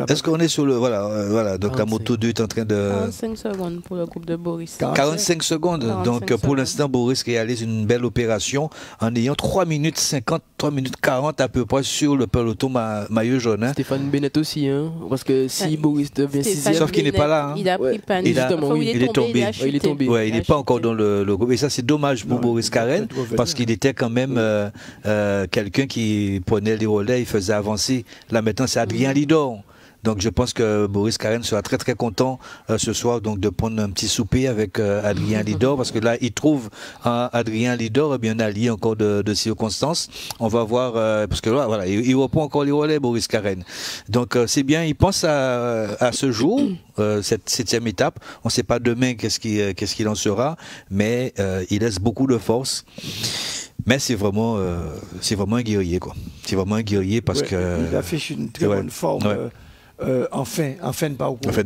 S3: Est-ce qu'on est sur le... Voilà, donc 45. La moto 2 est en train de...
S1: 45 secondes pour le groupe de Boris.
S3: 45 secondes. 45 donc pour l'instant, Boris réalise une belle opération en ayant 3 minutes 50, 3 minutes 40 à peu près sur le peloton maillot jaune. Hein.
S4: Stéphane Bennett aussi, hein, parce que si Boris devient 6e...
S3: Sauf qu'il n'est pas là. Hein.
S1: Il a pris panne.
S3: Il est tombé.
S4: Il est tombé.
S3: Ouais, il n'est pas encore dans le groupe. Et ça, c'est dommage pour Boris Karen, parce qu'il était quand même quelqu'un qui prenait les relais, il faisait avancer. Là, maintenant, c'est Adrien Lidor. Donc je pense que Boris Karen sera très très content ce soir donc de prendre un petit souper avec Adrien Lidor, parce que là il trouve Adrien Lidor bien allié encore de circonstances. On va voir parce que là voilà il reprend encore les relais Boris Karen. Donc c'est bien, il pense à ce jour, cette 7e étape. On ne sait pas demain qu'est-ce qu'il en sera, mais il laisse beaucoup de force. Mais c'est vraiment un guerrier quoi. C'est vraiment un guerrier parce que
S2: il affiche une très bonne forme. Ouais. En fin de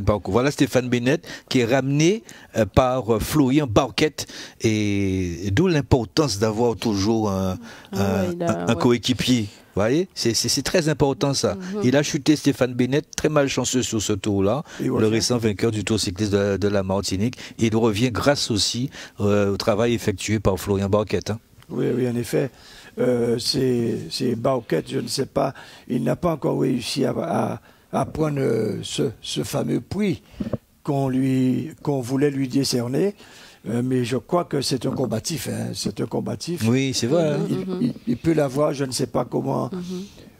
S2: parcours.
S3: Voilà Stéphane Bennett qui est ramené par Florian Barquette, et d'où l'importance d'avoir toujours un coéquipier. Vous voyez, c'est très important ça. Il a chuté Stéphane Bennett, très malchanceux sur ce tour-là, le récent vainqueur du Tour cycliste de la Martinique. Il revient grâce aussi au travail effectué par Florian Barquette. Hein.
S2: Oui, en effet. C'est Barquette, je ne sais pas, il n'a pas encore réussi à prendre ce fameux prix qu'on voulait lui décerner, mais je crois que c'est un combatif. Hein, c'est un combatif.
S3: Oui, c'est vrai.
S2: Il peut l'avoir, je ne sais pas comment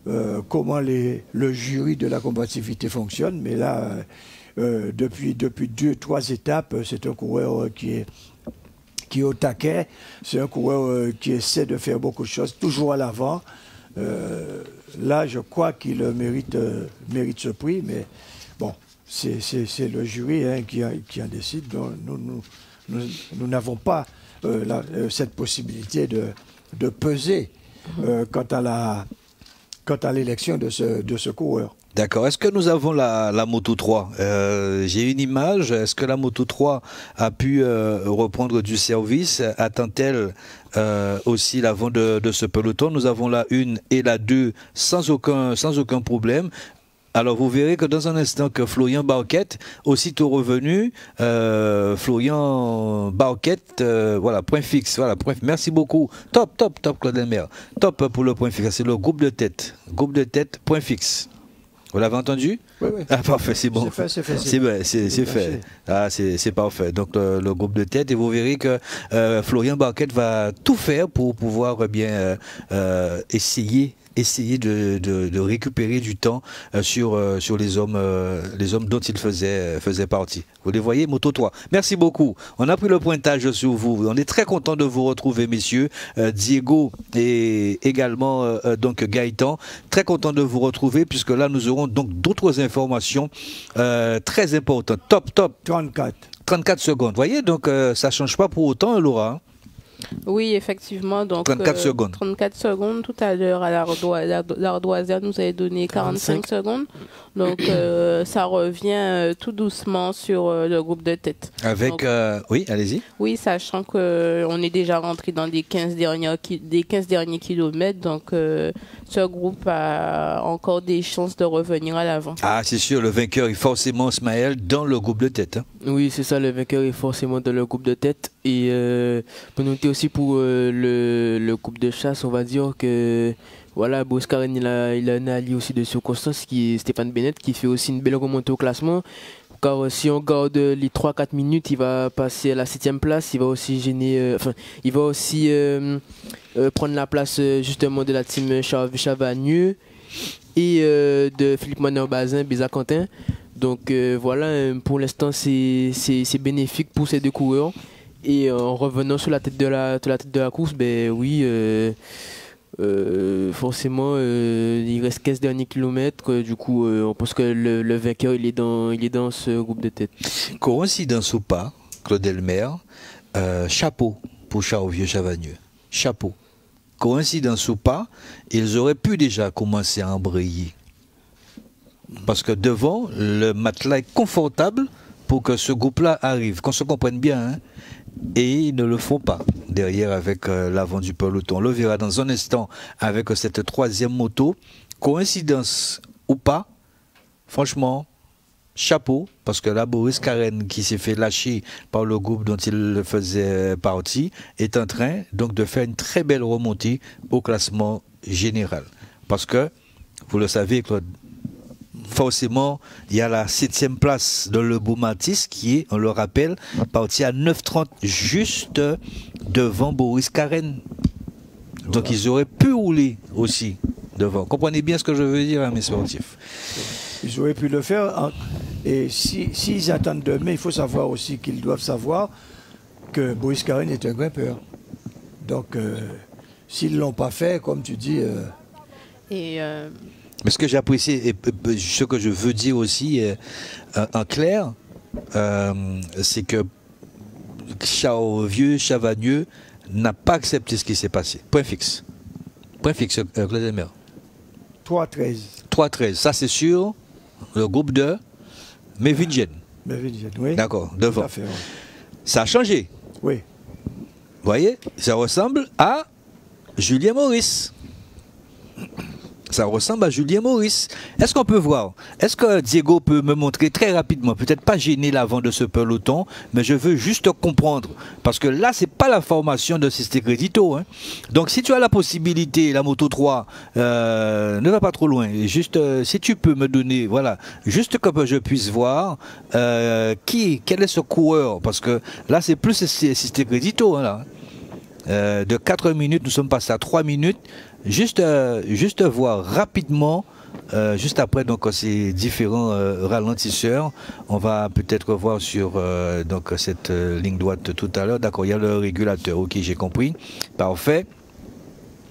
S2: le jury de la combativité fonctionne, mais là, depuis 2-3 étapes, c'est un coureur qui est au taquet, c'est un coureur qui essaie de faire beaucoup de choses, toujours à l'avant. Là, je crois qu'il mérite ce prix, mais bon, c'est le jury hein, qui en décide. Donc, nous n'avons pas cette possibilité de peser quant à l'élection de ce coureur.
S3: D'accord. Est-ce que nous avons la Moto 3 J'ai une image. Est-ce que la Moto 3 a pu reprendre du service? Attend-elle aussi l'avant de ce peloton? Nous avons la 1 et la 2 sans aucun problème. Alors vous verrez que dans un instant que Florian Barquette, aussitôt revenu, Florian Barquette, voilà, point fixe, voilà, merci beaucoup. Top Claude Elmer. Top pour le point fixe, c'est le groupe de tête, point fixe. Vous l'avez entendu?
S2: Oui.
S3: Ah, parfait, c'est bon.
S2: C'est fait.
S3: C'est fait. Ah, c'est parfait. Donc, le groupe de tête, et vous verrez que Florian Barquette va tout faire pour pouvoir bien essayer de récupérer du temps sur les hommes dont il faisait partie. Vous les voyez, Moto 3. Merci beaucoup. On a pris le pointage sur vous. On est très content de vous retrouver, messieurs. Diego et également donc Gaëtan. Très content de vous retrouver, puisque là, nous aurons donc d'autres informations très importantes. Top. 34 secondes. Vous voyez, donc ça ne change pas pour autant, Laura.
S1: Oui, effectivement. Donc,
S3: 34 secondes.
S1: 34 secondes. Tout à l'heure, à l'Ardoisière nous avait donné 45 secondes. Donc, ça revient tout doucement sur le groupe de tête.
S3: Avec, oui, allez-y.
S1: Oui, sachant qu'on est déjà rentré dans des 15 derniers kilomètres. Donc, ce groupe a encore des chances de revenir à l'avant.
S3: Ah, c'est sûr, le vainqueur est forcément Ismaël dans le groupe de tête. Hein.
S4: Oui, c'est ça, le vainqueur est forcément dans le groupe de tête. Et pour noter aussi pour le groupe de chasse, on va dire que voilà, Boris Karen, il a un allié aussi de circonstance qui est Stéphane Bennett, qui fait aussi une belle remontée au classement. Car si on garde les 3-4 minutes, il va passer à la 7e place. Il va aussi prendre la place justement de la team Chavagneux et de Philippe Manor-Bazin, Béza-Quentin. Donc voilà, pour l'instant c'est bénéfique pour ces deux coureurs. Et en revenant sur la tête de la course, ben oui, forcément il reste 15 derniers kilomètres. Du coup, on pense que le vainqueur il est dans ce groupe de tête.
S3: Coïncidence ou pas, Claude Elmer, chapeau pour Vieux Chavagneux. Chapeau. Coïncidence ou pas, ils auraient pu déjà commencer à embrayer. Parce que devant, le matelas est confortable pour que ce groupe-là arrive. Qu'on se comprenne bien, hein. et ils ne le font pas derrière avec l'avant du peloton. On le verra dans un instant avec cette troisième moto. Coïncidence ou pas, franchement, chapeau, parce que là, Boris Karen, qui s'est fait lâcher par le groupe dont il faisait partie, est en train donc de faire une très belle remontée au classement général. Parce que, vous le savez, Claude, forcément, il y a la 7e place de Le Beau Mathis qui est, on le rappelle, parti à 9h30, juste devant Boris Karen. Donc ils auraient pu rouler aussi devant. Comprenez bien ce que je veux dire, hein, mes sportifs.
S2: Ils auraient pu le faire. Et s'ils attendent demain, il faut savoir aussi qu'ils doivent savoir que Boris Karen est un grimpeur. Donc, s'ils ne l'ont pas fait, comme tu dis...
S3: Mais ce que j'apprécie, et ce que je veux dire aussi en clair, c'est que Vieux Chavagneux n'a pas accepté ce qui s'est passé. Point fixe. Point fixe, Claude Elmer.
S2: 3-13.
S3: 3-13, ça c'est sûr. Le groupe de Mévingen.
S2: Mévingen, oui.
S3: D'accord, devant.
S2: Tout à fait, oui.
S3: Ça a changé.
S2: Oui.
S3: Vous voyez, ça ressemble à Julien Maurice. Ça ressemble à Julien Maurice. Est-ce qu'on peut voir? Est-ce que Diego peut me montrer très rapidement, peut-être pas gêner l'avant de ce peloton, mais je veux juste comprendre. Parce que là, c'est pas la formation de Sisté Crédito. Hein. Donc, si tu as la possibilité, la moto 3, ne va pas trop loin. Juste, si tu peux me donner, voilà, juste que je puisse voir quel est ce coureur. Parce que là, c'est plus Sisté Crédito. Hein, là. De 4 minutes, nous sommes passés à 3 minutes. Juste voir rapidement, juste après donc ces différents ralentisseurs, on va peut-être voir sur donc cette ligne droite tout à l'heure. D'accord, il y a le régulateur. Ok, j'ai compris. Parfait.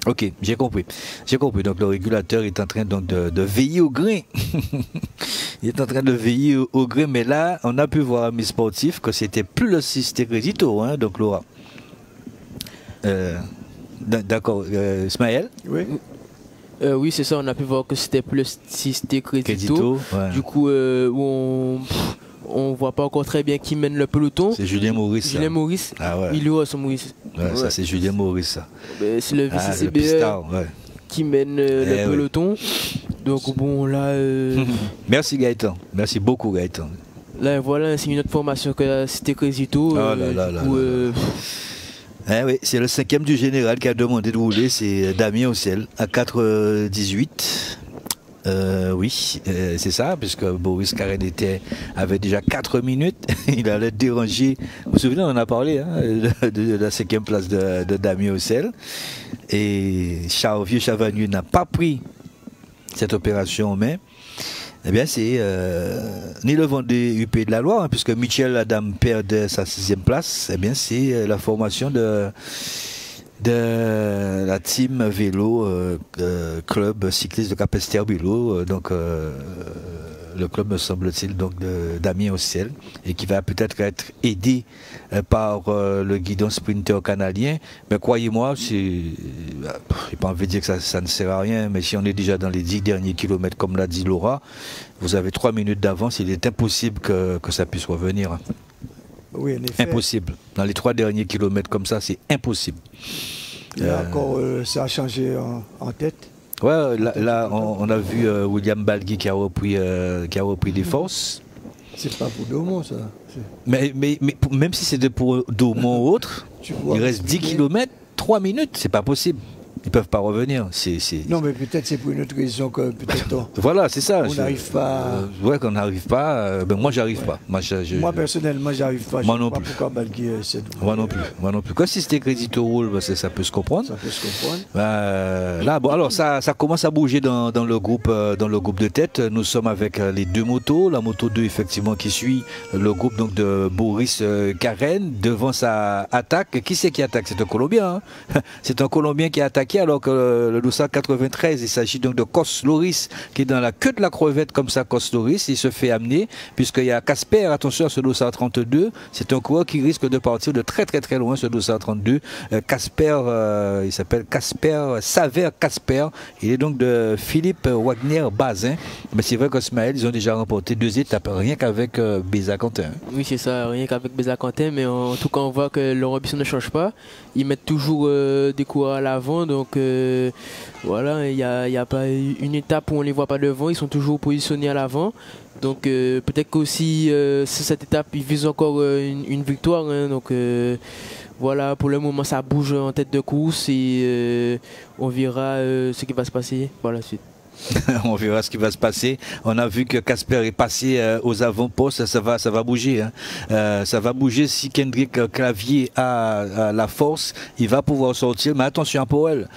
S3: Ok, j'ai compris. J'ai compris. Donc le régulateur est en train donc de veiller au grain. Il est en train de veiller au grain, mais là, on a pu voir à mes sportifs que c'était plus le Sisté Crédito, hein, donc Laura. D'accord, Ismaël?
S2: Oui.
S4: Oui, c'est ça, on a pu voir que c'était plus Sisté Crédito.
S3: Ouais.
S4: Du coup, on voit pas encore très bien qui mène le peloton.
S3: C'est Julien Maurice.
S4: Julien Maurice.
S3: Ah ouais.
S4: Il est Maurice.
S3: Ouais, ça c'est Julien Maurice, ça.
S4: C'est le VCCBE qui mène le peloton. Donc bon, là...
S3: Merci Gaëtan. Merci beaucoup Gaëtan.
S4: Là, voilà, c'est une autre formation que la Sisté Crédito.
S3: Oui, c'est le 5e du général qui a demandé de rouler, c'est Damien Ocel à 4,18. Oui, c'est ça, puisque Boris Karen avait déjà 4 minutes. Il allait déranger. Vous vous souvenez, on en a parlé hein, de la 5e place de Damien Ocel. Et Vieux Chavagneux n'a pas pris cette opération en main. Eh bien, c'est ni le Vendée UP de la Loire, hein, puisque Michel Adam perd sa 6e place. Eh bien, c'est la formation de la team vélo club cycliste de Capesterre-Bilo. Donc, le club, me semble-t-il, donc de Damien Ocel, et qui va peut-être être aidé par le guidon sprinter canadien. Mais croyez-moi, j'ai pas envie de dire que ça ne sert à rien, mais si on est déjà dans les 10 derniers kilomètres, comme l'a dit Laura, vous avez 3 minutes d'avance, il est impossible que ça puisse revenir.
S2: Oui, en effet.
S3: Impossible. Dans les 3 derniers kilomètres comme ça, c'est impossible.
S2: Il y a encore, ça a changé en tête.
S3: Ouais, là on a vu William Balgui qui a repris des forces.
S2: C'est pas pour Daumont, ça.
S3: Mais même si c'était pour Daumont ou autre, il reste 10 km, 3 minutes, c'est pas possible. Ils ne peuvent pas revenir.
S2: Non, mais peut-être c'est pour une autre raison que peut-être
S3: voilà, c'est ça.
S2: On n'arrive pas.
S3: Ouais, qu'on n'arrive pas. Ben moi, j'arrive pas.
S2: Moi, personnellement, j'arrive pas.
S3: Moi non plus.
S2: Pourquoi Balgui
S3: Moi non plus. Moi non plus. Quand si c'était Crédito roule, ben, ça peut se comprendre.
S2: Ça peut se comprendre.
S3: Là, bon, alors ça commence à bouger dans le groupe de tête. Nous sommes avec les 2 motos. La moto 2, effectivement, qui suit le groupe donc de Boris Karen devant sa attaque. Qui c'est qui attaque? C'est un Colombien. Hein. C'est un Colombien qui a attaqué débarquer alors que le dossard 93, il s'agit donc de Kos Loris qui est dans la queue de la crevette comme ça, Kos Loris, il se fait amener puisqu'il y a Casper, attention à ce dossard 32, c'est un coureur qui risque de partir de très très très loin ce dossard 32. Casper, il s'appelle Casper, Saver Casper, il est donc de Philippe Wagner-Bazin, mais c'est vrai qu'Osmaël, ils ont déjà remporté 2 étapes, rien qu'avec Béza-Quentin.
S4: Oui, c'est ça, rien qu'avec Béza-Quentin, mais en tout cas, on voit que leur ambition ne change pas. Ils mettent toujours des coureurs à l'avant, donc voilà, il n'y a pas une étape où on ne les voit pas devant, ils sont toujours positionnés à l'avant. Donc peut-être qu'aussi, sur cette étape, ils visent encore une victoire. Hein, donc voilà, pour le moment, ça bouge en tête de course et on verra ce qui va se passer par la suite.
S3: On verra ce qui va se passer. On a vu que Casper est passé aux avant-postes, ça va bouger. Hein. Ça va bouger si Kendrick Clavier a la force, il va pouvoir sortir. Mais attention à Powell.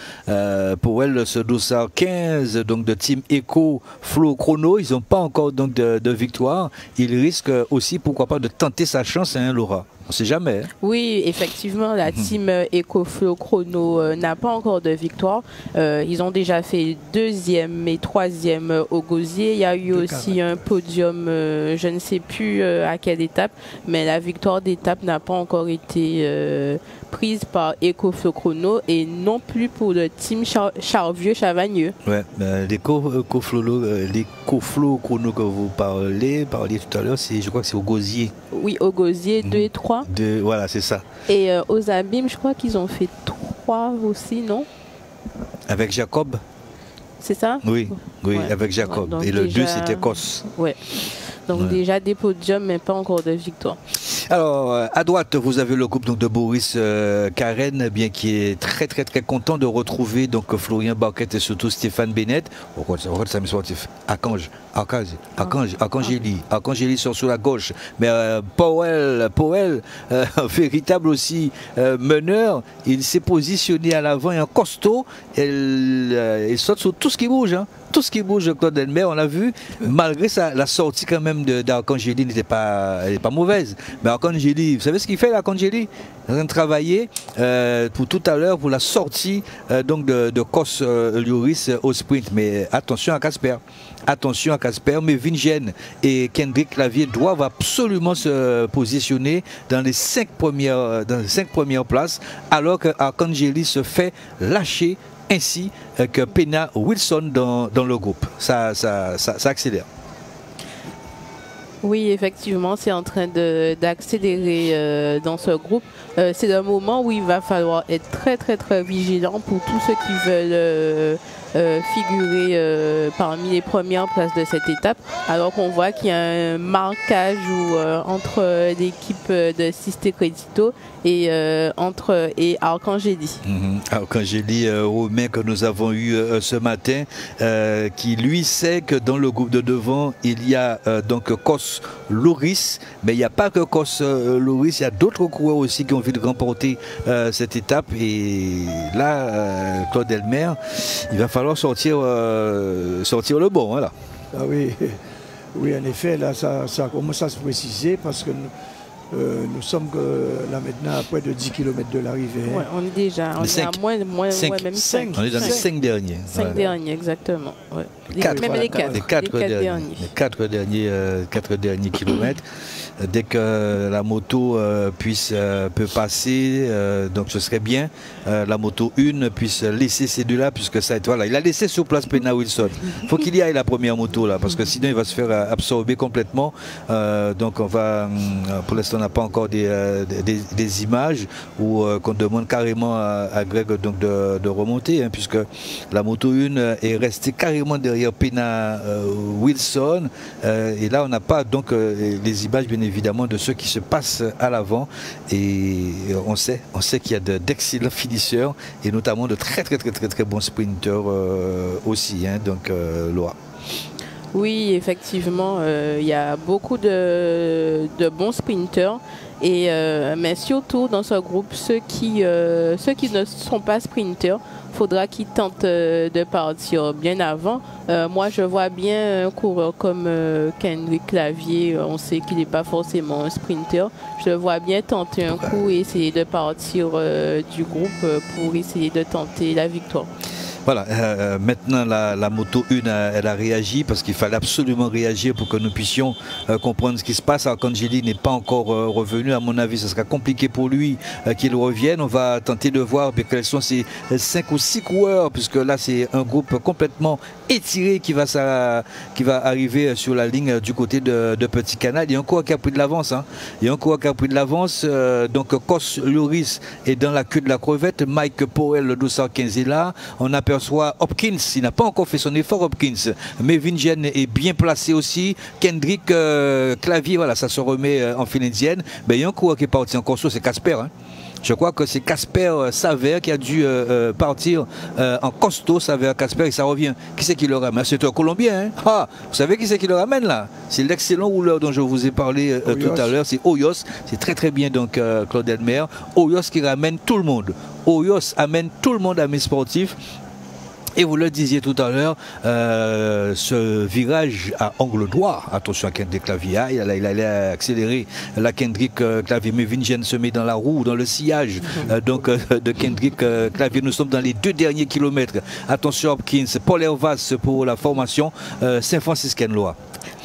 S3: Powell, ce dossard 15 donc de Team Eco Flow Chrono, ils n'ont pas encore donc de victoire. Il risque aussi, pourquoi pas, de tenter sa chance, hein, Laura. On ne sait jamais. Hein.
S1: Oui, effectivement, la team EcoFlow Chrono n'a pas encore de victoire. Ils ont déjà fait 2e et 3e au Gosier. Il y a eu aussi un podium, je ne sais plus à quelle étape, mais la victoire d'étape n'a pas encore été prise par EcoFlow Chrono et non plus pour le team Charvieux-Chavagneux.
S3: Ouais, l'EcoFlow Chrono que vous parliez tout à l'heure, je crois que c'est au Gosier.
S1: Oui, au Gosier, 2 et 3.
S3: Voilà, c'est ça.
S1: Et aux Abîmes, je crois qu'ils ont fait 3 aussi, non?
S3: Avec Jacob?
S1: C'est ça?
S3: Oui, ouais. Avec Jacob.
S1: Ouais,
S3: et le 2, c'était Kos.
S1: Ouais. Donc déjà des podiums, mais pas encore de victoire.
S3: Alors, à droite, vous avez le groupe donc, de Boris Karen, bien qui est très très très content de retrouver donc Florian Barquette et surtout Stéphane Bennett. Ça me sportif. Arcangeli sur la gauche. Mais Powell, véritable aussi meneur, il s'est positionné à l'avant et en costaud, il saute sur tout ce qui bouge. Hein. Tout ce qui bouge, Claude Elmer, on l'a vu, malgré ça, la sortie quand même d'Arcangeli n'était pas mauvaise. Mais Arcangeli, vous savez ce qu'il fait l'Arcangeli? Il est en train de travailler pour tout à l'heure pour la sortie donc de Kos Loris au sprint. Mais attention à Casper. Attention à Casper, mais Vingen et Kendrick Clavier doivent absolument se positionner dans les 5 premières places, alors que Arcangeli se fait lâcher ainsi que Pena Wilson dans le groupe. Ça accélère.
S1: Oui, effectivement, c'est en train d'accélérer dans ce groupe. C'est un moment où il va falloir être très très très vigilant pour tous ceux qui veulent figurer parmi les premières places de cette étape, alors qu'on voit qu'il y a un marquage entre l'équipe de Sisté Credito et Arcangeli.
S3: Arcangeli Romain que nous avons eu ce matin, qui lui sait que dans le groupe de devant, il y a donc Kos Loris, mais il n'y a pas que Kos Loris, il y a d'autres coureurs aussi qui ont envie de remporter cette étape. Et là, Claude Elmer, il va falloir sortir le bon. Voilà.
S2: Ah oui, en effet, là, ça commence à se préciser parce que nous sommes là maintenant à près de 10 km de l'arrivée.
S1: Ouais, on est déjà à moins même 5.
S3: On est dans les 5 derniers.
S1: 5 derniers, exactement. Ouais.
S3: Les 4 derniers kilomètres. Dès que la moto peut passer, donc ce serait bien, la moto 1 puisse laisser ces deux-là, puisque ça, voilà, il a laissé sur place Pena Wilson. Il faut qu'il y aille la première moto là, parce que sinon il va se faire absorber complètement. Donc on va, pour l'instant on n'a pas encore des images où qu'on demande carrément à Greg donc de remonter, hein, puisque la moto 1 est restée carrément derrière Pena Wilson, et là on n'a pas donc les images bien évidemment de ce qui se passe à l'avant, et on sait qu'il y a d'excellents finisseurs et notamment de très bons sprinteurs aussi, hein, donc Laura.
S1: Oui, effectivement, il y a beaucoup de bons sprinteurs Et, mais surtout dans ce groupe, ceux qui ne sont pas sprinters, faudra qu'ils tentent de partir bien avant. Moi, je vois bien un coureur comme Kendrick Clavier. On sait qu'il n'est pas forcément un sprinter. Je le vois bien tenter un coup et essayer de partir du groupe pour essayer de tenter la victoire.
S3: Voilà, maintenant la moto 1, elle a réagi parce qu'il fallait absolument réagir pour que nous puissions comprendre ce qui se passe. Arcangeli n'est pas encore revenu, à mon avis ce sera compliqué pour lui qu'il revienne. On va tenter de voir quels sont ces 5 ou 6 coureurs, puisque là c'est un groupe complètement étiré qui va arriver sur la ligne du côté de Petit Canal. Il y a un coureur qui a pris de l'avance. Hein. Il y a un coureur qui a pris de l'avance. Donc Kos Loris est dans la queue de la crevette. Mike Powell, le 215 est là. On aperçoit Hopkins, il n'a pas encore fait son effort Hopkins. Mevingen est bien placé aussi. Kendrick Clavier, voilà, ça se remet en file indienne. Ben, il y a un coureur qui est parti en corso, c'est Casper. Hein. Je crois que c'est Casper Saver qui a dû partir en costaud, Saver Casper, et ça revient. Qui c'est qui le ramène? C'est un Colombien. Hein? Ah, vous savez qui c'est qui le ramène là? C'est l'excellent rouleur dont je vous ai parlé tout à l'heure, c'est Hoyos. C'est très très bien donc Claude Elmer. Hoyos qui ramène tout le monde. Hoyos amène tout le monde à mes sportifs. Et vous le disiez tout à l'heure, ce virage à angle droit, attention à Kendrick Clavier, il allait accélérer la Kendrick Clavier, mais Vingen se met dans la roue, dans le sillage de Kendrick Clavier. Nous sommes dans les 2 derniers kilomètres. Attention Hopkins, Paul Hervas pour la formation Saint-Franciscaine Loire.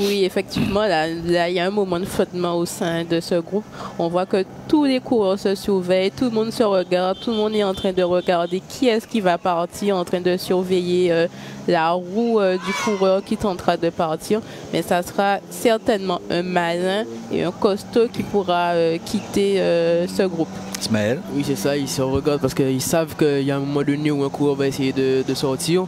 S1: Oui, effectivement, là, il y a un moment de flottement au sein de ce groupe. On voit que tous les coureurs se surveillent, tout le monde se regarde, tout le monde est en train de regarder qui est-ce qui va partir, en train de surveiller la roue du coureur qui tentera de partir. Mais ça sera certainement un malin et un costaud qui pourra quitter ce groupe.
S3: Ismaël?
S4: Oui, c'est ça, ils se regardent parce qu'ils savent qu'il y a un moment donné où un coureur va essayer de sortir.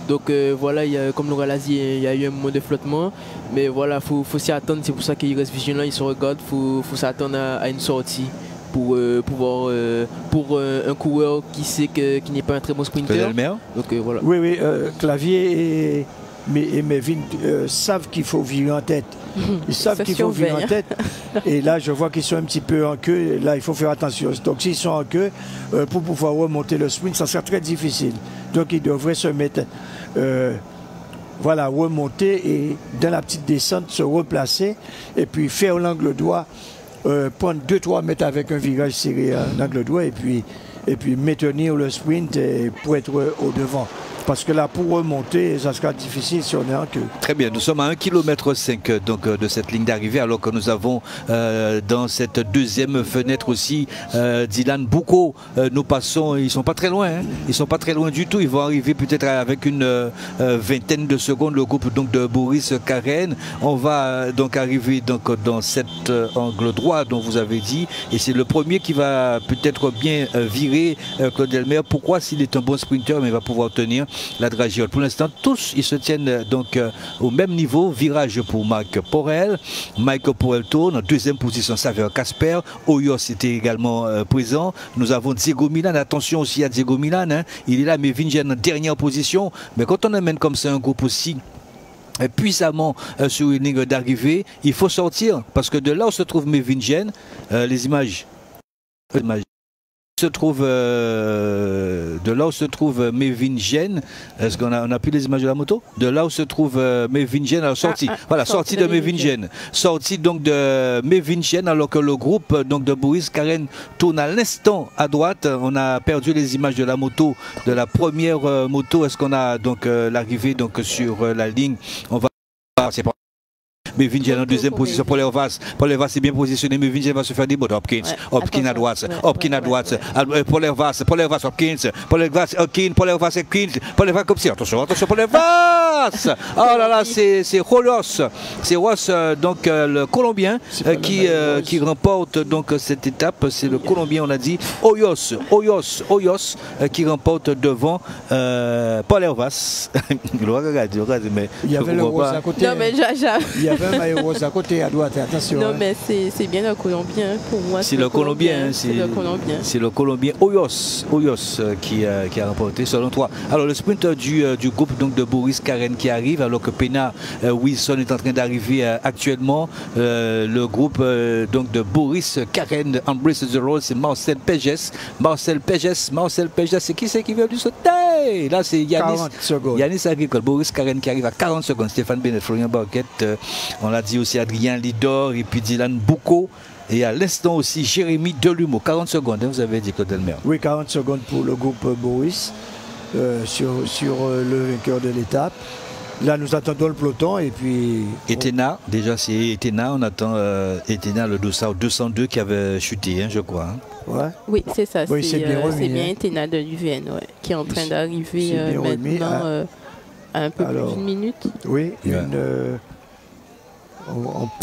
S4: Donc voilà, comme Laura l'a dit, il y a eu un moment de flottement. Mais voilà, il faut s'y attendre, c'est pour ça qu'ils restent vigilants, ils se regardent, il faut s'attendre à une sortie pour un coureur qui n'est pas un très bon sprinter. Donc voilà.
S2: Oui, Clavier et Mevin savent qu'il faut virer en tête. Ils savent qu'il faut virer en tête. Et là, je vois qu'ils sont un petit peu en queue. Là, il faut faire attention. Donc, s'ils sont en queue, pour pouvoir remonter le sprint, ça sera très difficile. Donc, ils devraient se mettre, remonter et dans la petite descente, se replacer et puis faire l'angle droit, prendre 2-3 mètres avec un virage serré en angle droit et puis maintenir le sprint pour être au devant. Parce que là, pour remonter, ça sera difficile si on est en queue.
S3: Très bien, nous sommes à 1,5 km donc, de cette ligne d'arrivée, alors que nous avons dans cette deuxième fenêtre aussi Dylan Boucault. Nous passons, ils ne sont pas très loin, hein. Ils ne sont pas très loin du tout. Ils vont arriver peut-être avec une vingtaine de secondes, le groupe donc, de Boris Karen. On va donc arriver donc, dans cet angle droit dont vous avez dit, et c'est le premier qui va peut-être bien virer Claude Elmer. Pourquoi? S'il est un bon sprinter, mais il va pouvoir tenir la dragiole. Pour l'instant, tous ils se tiennent donc au même niveau. Virage pour Mike Powell. Mike Powell tourne. En deuxième position, Saver Casper. Hoyos était également présent. Nous avons Diego Milan. Attention aussi à Diego Milan. Hein. Il est là, mais Vingen en dernière position. Mais quand on amène comme ça un groupe aussi puissamment sur une ligne d'arrivée, il faut sortir. Parce que de là où se trouve Mevingen, les images se trouve de là où se trouve Mevingen. Est-ce qu'on a plus les images de la moto? De là où se trouve Mevingen, alors sortie. Sortie de Mevingen. Sortie donc de Mevingen, alors que le groupe donc de Boris Karen tourne à l'instant à droite. On a perdu les images de la moto, de la première moto. Est-ce qu'on a donc l'arrivée donc sur la ligne? On va c'est pas Mevingen en deuxième position. Paul Hervas est bien positionné. Mevingen va se faire des bottes. Hopkins à droite. Hopkins à droite. Paul Hervas, Hopkins. Paul Hervas, comme si. Attention, Paul Hervas. Oh là là, c'est Rolos. C'est Ross, donc le Colombien qui remporte donc cette étape. C'est le Colombien, on a dit. Hoyos qui remporte devant Paul Hervas.
S2: Il y avait le rose à côté.
S1: Non, mais
S2: avait un maillot rose à côté, à droite, attention.
S1: Non, mais c'est bien le Colombien pour moi.
S3: C'est le Colombien.
S1: C'est le Colombien.
S3: C'est le Colombien Hoyos qui a remporté selon toi. Alors le sprint du groupe donc, de Boris Karen qui arrive, alors que Pena Wilson est en train d'arriver actuellement. Le groupe donc de Boris Karen, Embrace the Road, c'est Marcel Peges. Marcel Peges, c'est qui vient du sauter? Là, c'est Yanis Agricole. Boris Karen qui arrive à 40 secondes. Stéphane Bennett, Florian Barquette, on l'a dit aussi Adrien Lidor et puis Dylan Boucault. Et à l'instant aussi Jérémy Delumeau. 40 secondes, hein, vous avez dit, Claude Delmer.
S2: Oui, 40 secondes pour le groupe Boris sur le vainqueur de l'étape. Là, nous attendons le peloton et puis...
S3: Etena, déjà c'est Etena, on attend Etena, le dossard 202 qui avait chuté, hein, je crois. Hein.
S2: Ouais.
S1: Oui, c'est ça.
S2: Oui, c'est bien
S1: Etena de l'UVN, qui est en train d'arriver maintenant à un peu plus d'une minute.
S2: Oui,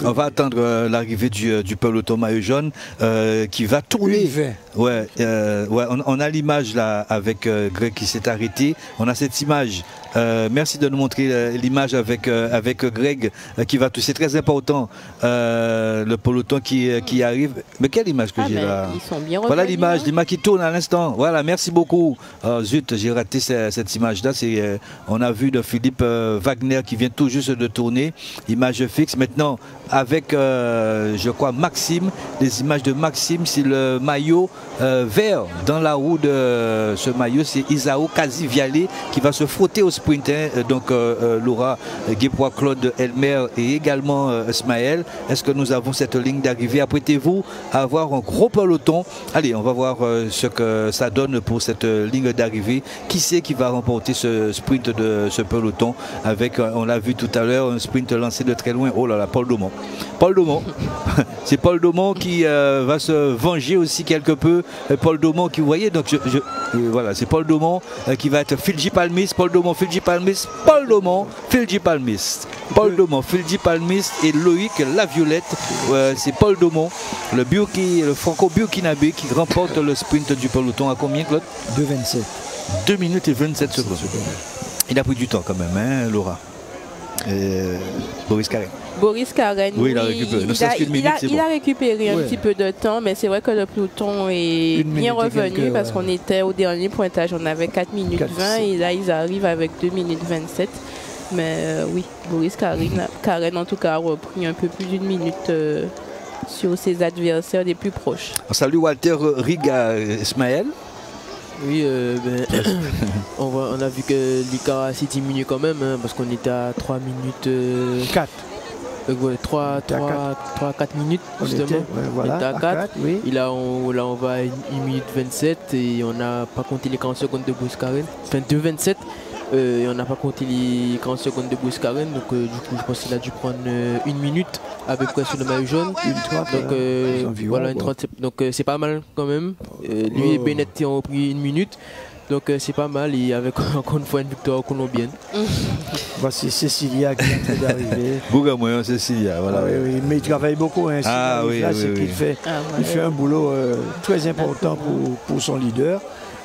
S3: on va attendre l'arrivée du peloton maillot jaune qui va tourner. On a l'image là avec Greg qui s'est arrêté. On a cette image. Merci de nous montrer l'image avec Greg qui va toucher. C'est très important. Le peloton qui arrive. Mais quelle image que j'ai là?
S1: Ils sont bien
S3: voilà l'image qui tourne à l'instant. Voilà, merci beaucoup. Zut, j'ai raté cette image-là. On a vu de Philippe Wagner qui vient tout juste de tourner. Image fixe. Maintenant, avec, je crois, Maxime. Les images de Maxime, c'est le maillot vert. Dans la roue de ce maillot, c'est Isao Kazi-Vialé qui va se frotter au sprint. Donc, Laura Guépois, Claude Elmer et également Ismaël. Est-ce que nous avons cette ligne d'arrivée? Apprêtez-vous à avoir un gros peloton. Allez, on va voir ce que ça donne pour cette ligne d'arrivée. Qui c'est qui va remporter ce sprint de ce peloton avec, on l'a vu tout à l'heure, un sprint lancé de très loin. Oh là là, Paul Daumont. C'est Paul Daumont qui va se venger aussi quelque peu. Paul Daumont qui, vous voyez, donc voilà, c'est Paul Daumont qui va être Philji Palmis. Paul Daumont, Philji Palmis. Paul Daumont, Philji Palmis. Paul Daumont, Philji Palmis et Loïc Laviolette. C'est Paul Daumont, le franco-burkinabé qui remporte le sprint du peloton. À combien, Claude?
S2: 2,27.
S3: 2 minutes et 27 secondes. Il a pris du temps quand même, hein, Laura. Boris Karen.
S1: Boris Karen,
S3: oui, il a récupéré.
S1: Il a récupéré un petit peu de temps, mais c'est vrai que le peloton est bien revenu parce qu'on était au dernier pointage, on avait 4 minutes 20 et là ils arrivent avec 2 minutes 27. Mais oui, Boris Karen en tout cas a repris un peu plus d'une minute sur ses adversaires les plus proches.
S3: Salut Walter Riga, Ismaël.
S4: Oui, on a vu que Lika a 6 minutes quand même, hein, parce qu'on était à 3 minutes...
S2: 4.
S4: 3-4 minutes justement.
S2: Voilà,
S4: on était à 4.
S2: Oui.
S4: Et là on va à 1 minute 27 et on n'a pas compté les 40 secondes de Boris Karen. Enfin 2,27. Et on n'a pas compté les 40 secondes de Boris Karen. Donc du coup je pense qu'il a dû prendre 1 minute à peu près sur le maillot jaune. Donc voilà, donc c'est pas mal quand même. Lui et Bennett ont pris 1 minute. Donc c'est pas mal et avec encore une fois une victoire colombienne.
S2: Voici Cécilia qui est en train d'arriver.
S3: Bougamoyen Cécilia, voilà.
S2: Oui, mais il travaille beaucoup. Hein, il fait un boulot très important pour son leader.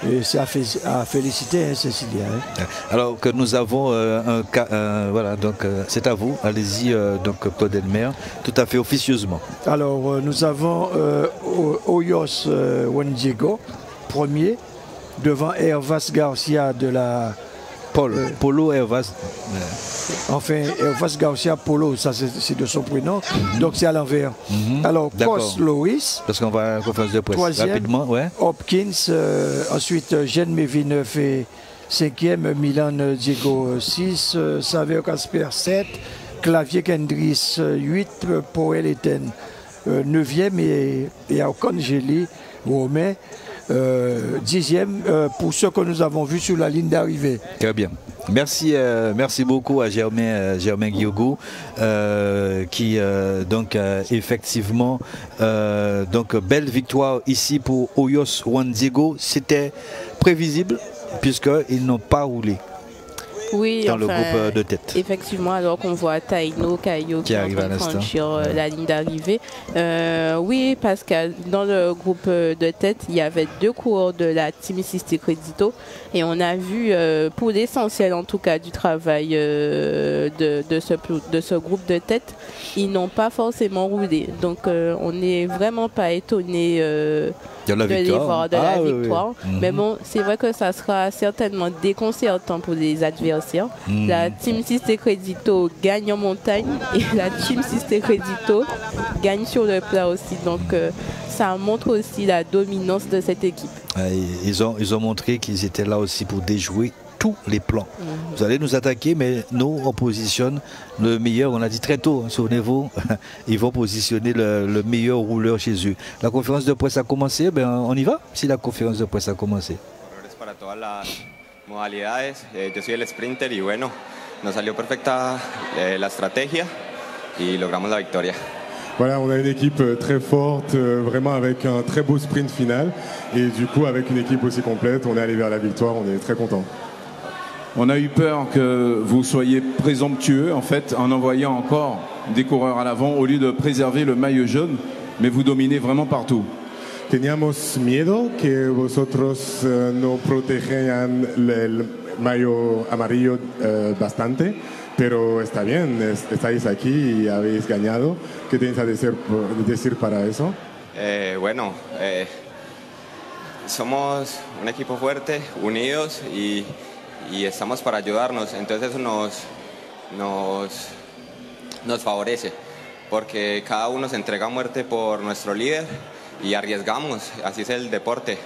S2: Et c'est à féliciter, hein, Cécilia. Hein.
S3: Alors que nous avons un cas, voilà, donc c'est à vous, allez-y, donc Claude Elmer, tout à fait officieusement.
S2: Alors nous avons Hoyos Wendigo, premier, devant Hervas Garcia de la...
S3: Polo Hervas.
S2: Enfin, Hervas Garcia Polo, ça c'est de son prénom, donc c'est à l'envers. Alors, Cos Lois.
S3: Parce qu'on va à la conférence de presse rapidement. Ouais.
S2: Hopkins, ensuite Jeanne Mévin fait 5e, Milan Diego 6, Saver Casper 7, Clavier Kendris 8, Poel Eten 9e et Ocon Gély Romain 10e pour ce que nous avons vu sur la ligne d'arrivée.
S3: Très bien. Merci beaucoup à Germain Guillogou qui donc effectivement donc belle victoire ici pour Hoyos Wendigo. C'était prévisible puisqu'ils n'ont pas roulé.
S1: Oui,
S3: dans le groupe de tête.
S1: Effectivement, alors qu'on voit Taino, Kayo qui arrive à franchir la ligne d'arrivée. Oui, parce que dans le groupe de tête, il y avait 2 coureurs de la Team Sisté Crédito et on a vu, pour l'essentiel en tout cas du travail de ce groupe de tête, ils n'ont pas forcément roulé. Donc on n'est vraiment pas étonné de les voir de la victoire.
S3: Oui.
S1: Mais bon, c'est vrai que ça sera certainement déconcertant pour les adversaires. La Team Sisté Crédito gagne en montagne et la Team Sisté Crédito gagne sur le plat aussi. Donc ça montre aussi la dominance de cette équipe.
S3: Ils ont montré qu'ils étaient là aussi pour déjouer tous les plans. Vous allez nous attaquer, mais nous, on positionne le meilleur. On a dit très tôt, souvenez-vous, ils vont positionner le meilleur rouleur chez eux. La conférence de presse a commencé, ben on y va, si la conférence de presse a commencé.
S12: Para todas las modalidades, yo soy el sprinter y bueno, nos salió perfecta la estrategia y logramos la victoria.
S13: Voilà, on a une équipe très forte, vraiment avec un très beau sprint final. Et du coup, avec une équipe aussi complète, on est allé vers la victoire, on est très content.
S14: On a eu peur que vous soyez présomptueux, en fait, en envoyant encore des coureurs à l'avant au lieu de préserver le maillot jaune, mais vous dominez vraiment partout.
S13: Teníamos miedo que vosotros no protejan el maillot amarillo bastante, pero está bien, estáis aquí y habéis ganado. ¿Qué tenéis a decir para eso?
S12: Bueno, somos un equipo fuerte, unidos y estamos para ayudarnos, entonces eso nos favorece, porque cada uno se entrega a muerte por nuestro líder y arriesgamos, así es el deporte,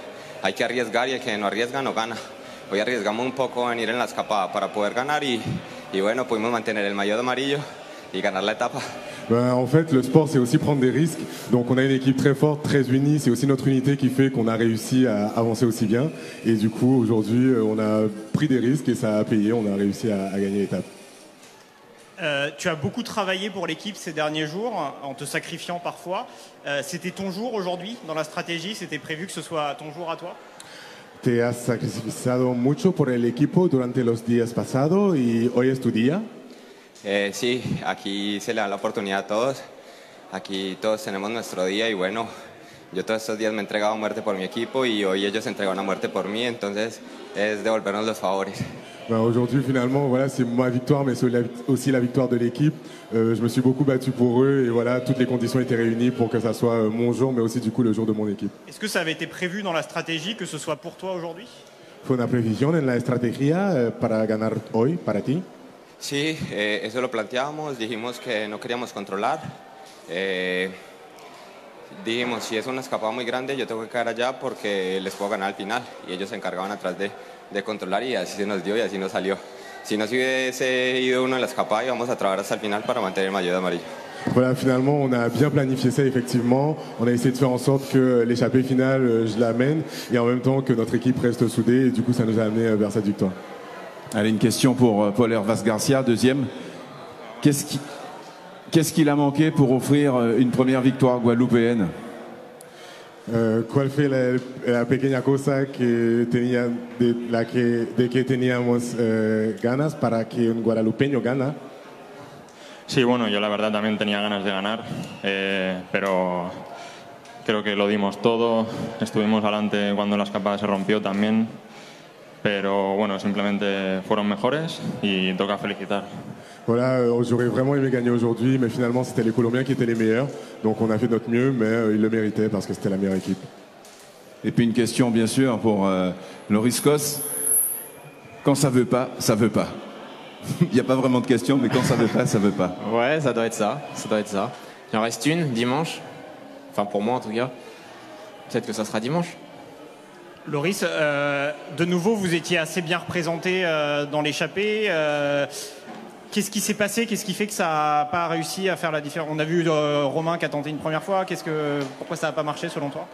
S12: hay que arriesgar y el que no arriesga no gana. Hoy arriesgamos un poco en ir en la escapada para poder ganar y bueno, pudimos mantener el maillot amarillo y ganar la etapa.
S13: En fait, le sport, c'est aussi prendre des risques. Donc, on a une équipe très forte, très unie. C'est aussi notre unité qui fait qu'on a réussi à avancer aussi bien. Et du coup, aujourd'hui, on a pris des risques et ça a payé. On a réussi à gagner l'étape.
S15: Tu as beaucoup travaillé pour l'équipe ces derniers jours, en te sacrifiant parfois. C'était ton jour aujourd'hui dans la stratégie? C'était prévu que ce soit ton jour à toi?
S13: Te has sacrificado mucho por el equipo durante los días pasados y hoy es tu día.
S12: Sí, aquí se le da la oportunidad a todos, aquí todos tenemos nuestro día y bueno, yo todos estos días me he entregado a muerte por mi equipo y hoy ellos se entregan a muerte por mí, entonces es devolvernos los favores.
S13: Aujourd'hui finalement, voilà, c'est ma victoire mais c'est aussi la victoire de l'équipe. Je me suis beaucoup battu pour eux et voilà, toutes les conditions étaient réunies pour que ça soit mon jour mais aussi du coup le jour de mon équipe.
S15: Est-ce que ça avait été prévu dans la stratégie que ce soit pour toi aujourd'hui?
S13: Fue una previsión en la estrategia para ganar hoy para ti.
S12: Sí, eso lo planteamos, dijimos que no queríamos controlar, dijimos si es una escapada muy grande yo tengo que caer allá porque les puedo ganar al final y ellos se encargaban atrás de controlar y así se nos dio y así nos salió. Si no se hubiese ido uno en la escapada íbamos a trabajar hasta el final para mantener el maillot amarillo.
S13: Voilà, finalement, on a bien planifié ça, effectivement. On a essayé de faire en sorte que l'échappée finale, je l'amène et en même temps que notre équipe reste soudée et du coup ça nous a amené vers cette victoire.
S14: Allez, une question pour Paul Hervas Garcia, deuxième. Qu'est-ce qu'il a manqué pour offrir une première victoire guadeloupéenne?
S13: ¿Cuál fue la pequeña cosa que teníamos ganas para que un guadalupeño gana?
S16: Sí, bueno, yo la verdad también tenía ganas de ganar, pero creo que lo dimos todo. Estuvimos adelante cuando la escapada se rompió también. Pero bueno, simplemente fueron mejores y toca felicitar.
S13: Voilà, j'aurais vraiment aimé gagner aujourd'hui, mais finalement c'était les Colombiens qui étaient les meilleurs. Donc on a fait notre mieux, mais ils le méritaient parce que c'était la meilleure équipe.
S14: Et puis une question bien sûr pour Loris Cos. Quand ça veut pas, ça veut pas. Il n'y a pas vraiment de question, mais quand ça veut pas, ça veut pas.
S11: Ouais, ça doit être ça. Ça doit être ça. Il en reste une dimanche. Enfin pour moi en tout cas. Peut-être que ça sera dimanche.
S15: Loris, de nouveau, vous étiez assez bien représenté dans l'échappée. Qu'est-ce qui s'est passé? Qu'est-ce qui fait que ça n'a pas réussi à faire la différence? On a vu Romain qui a tenté une première fois. Pourquoi ça n'a pas marché selon toi?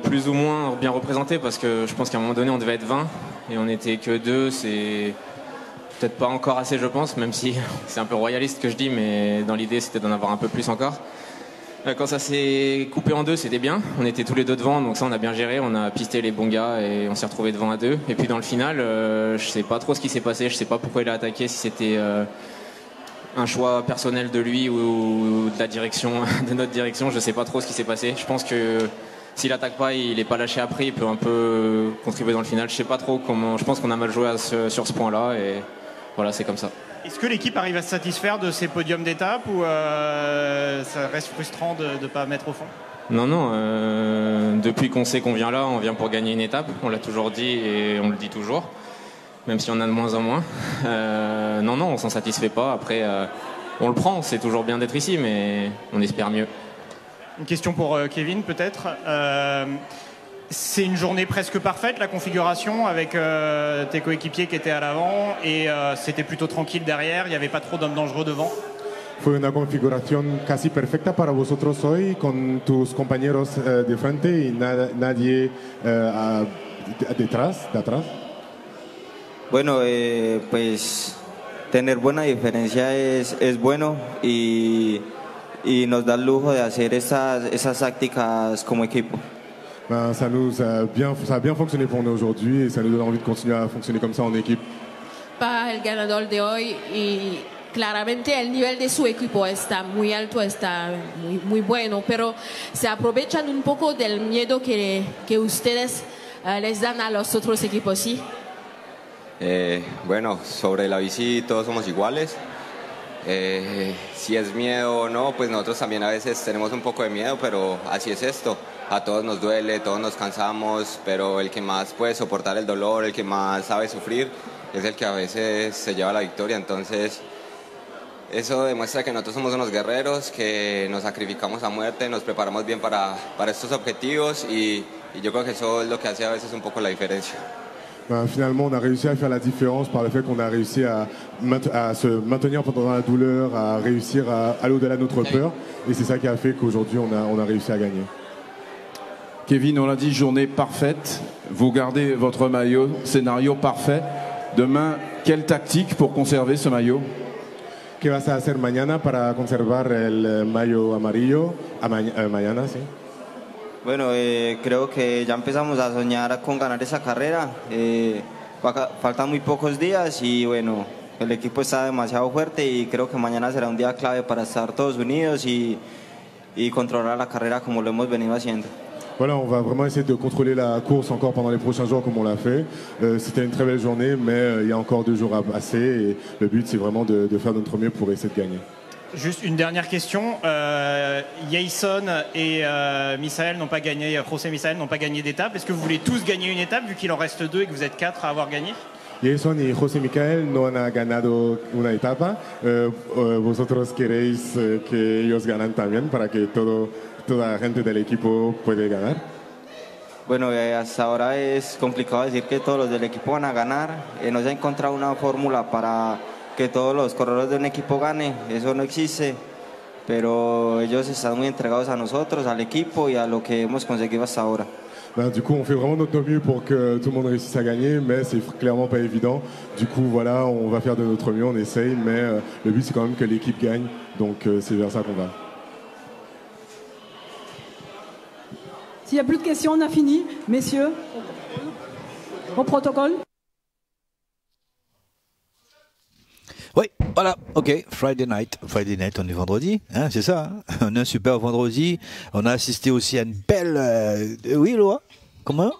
S11: Plus ou moins bien représenté parce que je pense qu'à un moment donné, on devait être 20 et on n'était que 2. C'est peut-être pas encore assez, je pense, même si c'est un peu royaliste que je dis, mais dans l'idée, c'était d'en avoir un peu plus encore. Quand ça s'est coupé en deux, c'était bien. On était tous les deux devant, donc ça on a bien géré. On a pisté les bons gars et on s'est retrouvés devant à deux. Et puis dans le final, je sais pas trop ce qui s'est passé. Je sais pas pourquoi il a attaqué, si c'était un choix personnel de lui ou de la direction, de notre direction. Je sais pas trop ce qui s'est passé. Je pense que s'il attaque pas, il est pas lâché après. Il peut un peu contribuer dans le final. Je sais pas trop comment. Je pense qu'on a mal joué sur ce point-là et voilà, c'est comme ça.
S15: Est-ce que l'équipe arrive à se satisfaire de ces podiums d'étape ou ça reste frustrant de ne pas mettre au fond?
S11: Non, depuis qu'on sait qu'on vient là, on vient pour gagner une étape. On l'a toujours dit et on le dit toujours, même si on a de moins en moins. Non, on s'en satisfait pas. Après, on le prend, c'est toujours bien d'être ici, mais on espère mieux.
S15: Une question pour Kevin peut-être. C'est une journée presque parfaite, la configuration, avec tes coéquipiers qui étaient à l'avant et c'était plutôt tranquille derrière, il n'y avait pas trop d'hommes dangereux devant.
S13: Fue una configuración casi perfecta para vosotros hoy, con tus compañeros de frente y nadie detrás.
S17: Bueno, pues tener buena diferencia es bueno y nos da el lujo de hacer esas tácticas como equipo.
S13: Ben, ça a bien fonctionné pour nous aujourd'hui et ça nous donne envie de continuer à fonctionner comme ça en équipe.
S18: Para el ganador de hoy y claramente el nivel de su equipo está muy alto, está muy bueno, pero se aprovechan un poco del miedo que ustedes les dan a los otros equipos, ¿sí?
S12: Bueno, sobre la bici todos somos iguales. Si es miedo o no, pues nosotros también a veces tenemos un poco de miedo, pero así es esto. A todos nos duele, todos nos cansamos, pero el que más puede soportar el dolor, el que más sabe sufrir, es el que a veces se lleva la victoria. Entonces, eso demuestra que nosotros somos unos guerreros, que nos sacrificamos a muerte, nos preparamos bien para estos objetivos y yo creo que eso es lo que hace a veces un poco la diferencia.
S13: Ben, finalement, on a réussi à faire la différence par le fait qu'on a réussi à se maintenir pendant la douleur, à réussir à aller au-delà de notre peur. Et c'est ça qui a fait qu'aujourd'hui, on a réussi à gagner.
S14: Kevin, on l'a dit, journée parfaite. Vous gardez votre maillot, scénario parfait. Demain, quelle tactique pour conserver ce maillot?
S13: ¿Qué vas a hacer mañana para conservar el maillot amarillo? Mañana, sí.
S17: Bueno, creo que ya empezamos a soñar con ganar esa carrera. Faltan muy pocos días y bueno, el equipo está demasiado fuerte y creo que mañana será un día clave para estar todos unidos y controlar la carrera como lo hemos venido haciendo.
S13: Voilà, on va vraiment essayer de contrôler la course encore pendant les prochains jours comme on l'a fait. C'était une très belle journée, mais il y a encore 2 jours à passer et le but c'est vraiment de faire notre mieux pour essayer de gagner.
S15: Juste une dernière question. Jason et Misael n'ont pas gagné, José Misael n'ont pas gagné d'étape. Est-ce que vous voulez tous gagner une étape vu qu'il en reste 2 et que vous êtes 4 à avoir gagné?
S13: Jason y José Misael no han ganado una etapa. ¿Vosotros queréis que ellos ganen también para que toda la gente del equipo puede ganar?
S17: Bueno, hasta ahora es complicado decir que todos los del equipo van a ganar. No se ha encontrado una fórmula para que todos los corredores de un equipo ganen. Eso no existe. Pero ellos están muy entregados a nosotros, al equipo y a lo que hemos conseguido hasta ahora.
S13: Ben, du coup, on fait vraiment notre mieux pour que tout le monde réussisse à gagner, mais c'est clairement pas évident. Du coup, voilà, on va faire de notre mieux, on essaye, mais le but c'est quand même que l'équipe gagne. Donc c'est vers ça qu'on va.
S19: S'il n'y a plus de questions, on a fini. Messieurs, au protocole.
S3: Oui, voilà, ok, Friday night, on est vendredi, hein, c'est ça, hein, on a un super vendredi, on a assisté aussi à une belle, oui Loa, comment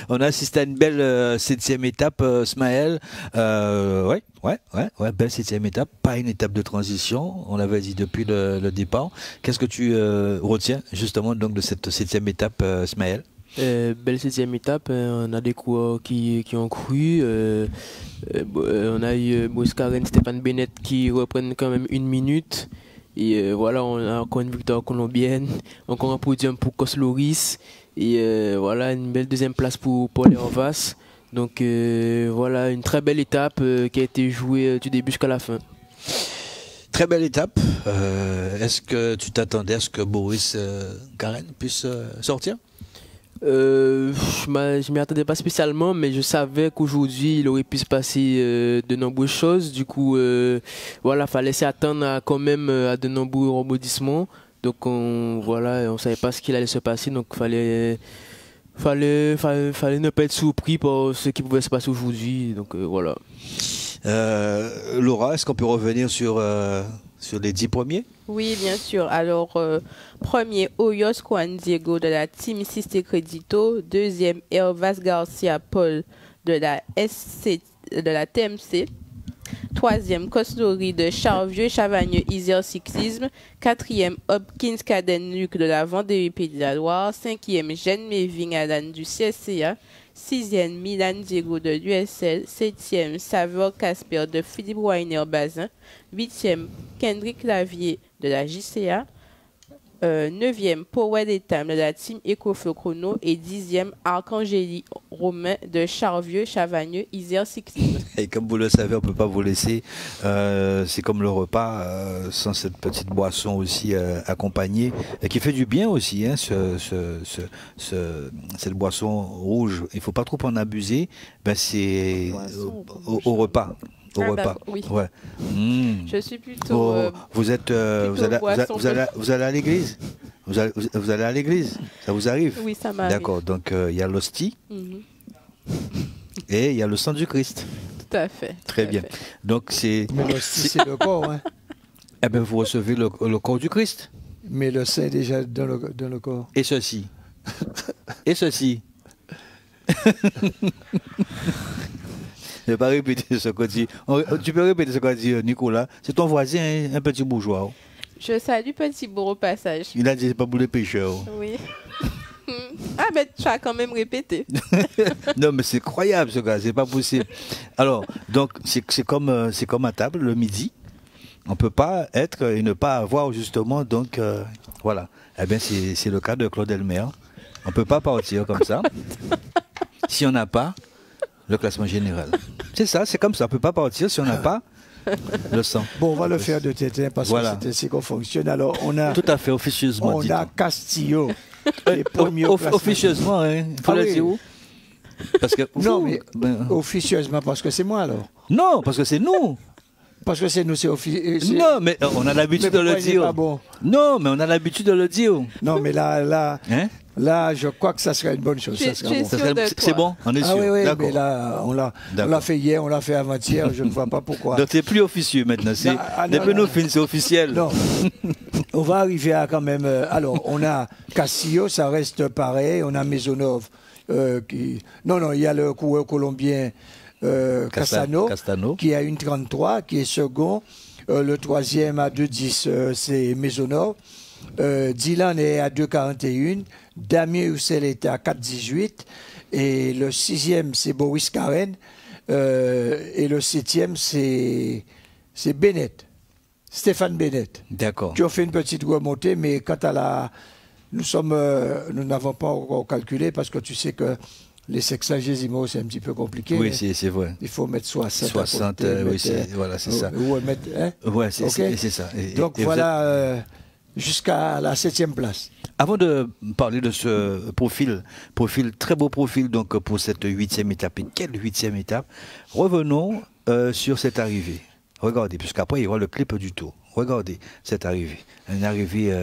S3: on a assisté à une belle 7e étape, Smaël, ouais, belle 7e étape, pas une étape de transition, on l'avait dit depuis le départ. Qu'est-ce que tu retiens justement donc de cette 7e étape, Smaël?
S4: Belle 7e étape, on a des coureurs qui ont cru, on a eu Boscaren, Stéphane Bennett qui reprennent quand même 1 minute, et voilà, on a encore une victoire colombienne, encore un podium pour Cos Loris, et voilà, une belle 2e place pour Paul Hervas. Donc voilà, une très belle étape qui a été jouée du début jusqu'à la fin.
S3: Très belle étape. Est-ce que tu t'attendais à ce que Boris Karen puisse sortir?
S4: Je m'y attendais pas spécialement, mais je savais qu'aujourd'hui il aurait pu se passer de nombreuses choses. Du coup, voilà, fallait s'y attendre quand même à de nombreux rebondissements. Donc voilà, on savait pas ce qu'il allait se passer, donc fallait ne pas être surpris par ce qui pouvait se passer aujourd'hui. Donc voilà.
S3: Laura, est-ce qu'on peut revenir sur les 10 premiers?
S1: Oui, bien sûr. Alors, premier, Hoyos Juan Diego de la Team Siste Crédito. Deuxième, Hervas Garcia Paul de la TMC. Troisième, Cosnori de Charvieux Chavagneux Isère Cyclisme. Quatrième, Hopkins Caden Luc de la Vendée Pays de la Loire. Cinquième, Jeanne Méving Alan du CSCA. Sixième, Milan Diego de l'USL. Septième, Saveur Casper de Philippe Weiner Bazin. Huitième, Kendrick Lavier de la JCA. Neuvième, Powell Etam de la Team Ecofeu Chrono. Et dixième, Arcangélie Romain de Charvieux Chavagneux Isère Cyclisme.
S3: Et comme vous le savez, on ne peut pas vous laisser. C'est comme le repas, sans cette petite boisson aussi accompagnée, et qui fait du bien aussi, hein, cette boisson rouge. Il ne faut pas trop en abuser. Ben, c'est au repas. Au repas.
S1: Oui.
S3: Ouais.
S1: Je suis plutôt.
S3: Vous allez à l'église? Vous allez à l'église? Ça vous arrive?
S1: Oui, ça m'arrive.
S3: D'accord. Donc il y a l'hostie et il y a le sang du Christ.
S1: Tout à fait.
S3: Très bien. Donc c'est.
S2: Mais l'hostie, c'est le corps, hein.
S3: Eh bien, vous recevez le corps du Christ.
S2: Mais le sein est déjà dans le corps.
S3: Et ceci. Et ceci. Je ne vais pas répéter ce qu'on dit. Tu peux répéter ce qu'on dit, Nicolas. C'est ton voisin, hein, un petit bourgeois.
S1: Je salue Petit Bourg au passage.
S3: Il a dit c'est pas pour les pêcheurs.
S1: Oui. Ah, mais tu as quand même répété.
S3: Non, mais c'est croyable ce gars, c'est pas possible. Alors, donc, c'est comme à table le midi. On ne peut pas être et ne pas avoir justement, donc, voilà. Eh bien, c'est le cas de Claude Elmer. On ne peut pas partir comme ça si on n'a pas le classement général. C'est ça, c'est comme ça. On ne peut pas partir si on n'a pas le sang.
S2: Bon, on va le faire de tête, hein, parce
S3: voilà.
S2: que c'est ainsi qu'on fonctionne. Alors, on a...
S3: Tout à fait, officieusement.
S2: On a Castillo. Les premiers
S3: officieusement, hein. Il faut le dire où? Parce que,
S2: non, mais officieusement, parce que c'est moi alors.
S3: Non, parce que c'est nous.
S2: Parce que c'est nous, c'est officiel.
S3: Non, mais on a l'habitude de le dire.
S2: Bon.
S3: Non, mais on a l'habitude de le dire.
S2: Non, mais là, je crois que ça serait une bonne chose.
S3: C'est bon, on est sûr.
S2: Ah oui, mais là, on l'a fait hier, on l'a fait avant-hier, je ne vois pas pourquoi.
S3: Donc c'est plus officieux maintenant. Depuis nos films, c'est officiel.
S2: Non. On va arriver à quand même. Alors, on a Castillo, ça reste pareil. On a Maisonneuve qui. Non, il y a le coureur colombien. Castano, qui a une 33, qui est second. Le troisième à 2,10, c'est Maisonneuve. Dylan est à 2,41. Damien Roussel est à 4,18. Et le sixième, c'est Boris Karen. Et le septième, c'est Bennett. Stéphane Bennett.
S3: D'accord.
S2: Qui ont fait une petite remontée, mais quant à la... Nous n'avons pas encore calculé parce que tu sais que les sexagésimaux, c'est un petit peu compliqué.
S3: Oui, c'est vrai.
S2: Il faut mettre 60.
S3: 60, oui, voilà, c'est ça.
S2: Ouais,
S3: c'est ça.
S2: Donc voilà, jusqu'à la 7e place.
S3: Avant de parler de ce profil, très beau profil donc pour cette 8e étape, et quelle 8e étape, revenons sur cette arrivée. Regardez, puisqu'après il y aura le clip du tour. Regardez cette arrivée. Une arrivée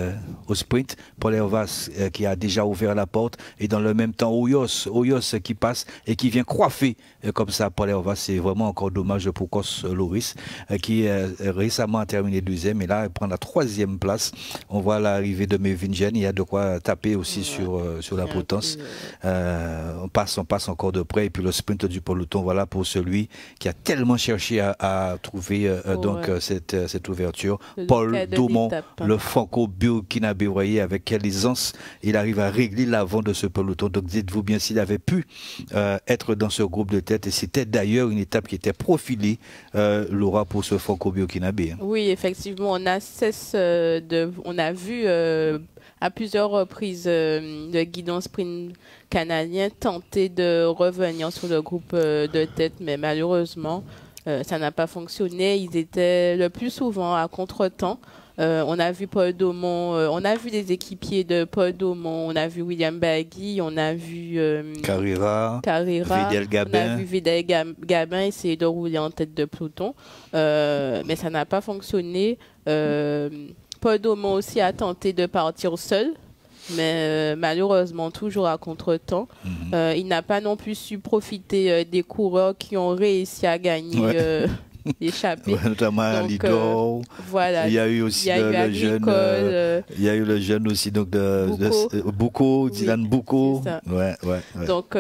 S3: au sprint. Paul Hervas qui a déjà ouvert la porte. Et dans le même temps, Hoyos qui passe et qui vient coiffer comme ça Paul Hervas. C'est vraiment encore dommage pour Kos Loris qui récemment a terminé deuxième. Et là, il prend la 3e place. On voit l'arrivée de Mévingen. Il y a de quoi taper aussi sur la potence. On passe encore de près. Et puis le sprint du peloton, voilà pour celui qui a tellement cherché à trouver cette ouverture. Paul Daumont, le franco-burkinabé, vous voyez avec quelle aisance il arrive à régler l'avant de ce peloton. Donc dites-vous bien s'il avait pu être dans ce groupe de tête. Et c'était d'ailleurs une étape qui était profilée, Laura, pour ce franco-burkinabé. Hein.
S1: Oui, effectivement, on a vu à plusieurs reprises le guidon sprint canadien tenter de revenir sur le groupe de tête, mais malheureusement, ça n'a pas fonctionné. Ils étaient le plus souvent à contre-temps. On a vu Paul Daumont, on a vu des équipiers de Paul Daumont, on a vu William Bagui, on a vu
S3: Carrera, Vidal Gabin.
S1: On a vu Vidal Gabin essayer de rouler en tête de peloton, mais ça n'a pas fonctionné. Paul Daumont aussi a tenté de partir seul, mais malheureusement toujours à contre-temps. Il n'a pas non plus su profiter des coureurs qui ont réussi à gagner l'échappée.
S3: Notamment Lidor.
S1: Voilà.
S3: Il y a eu aussi le jeune. Il y a eu le jeune aussi donc de Boucault, Dylan Boucault. Ouais.
S1: Donc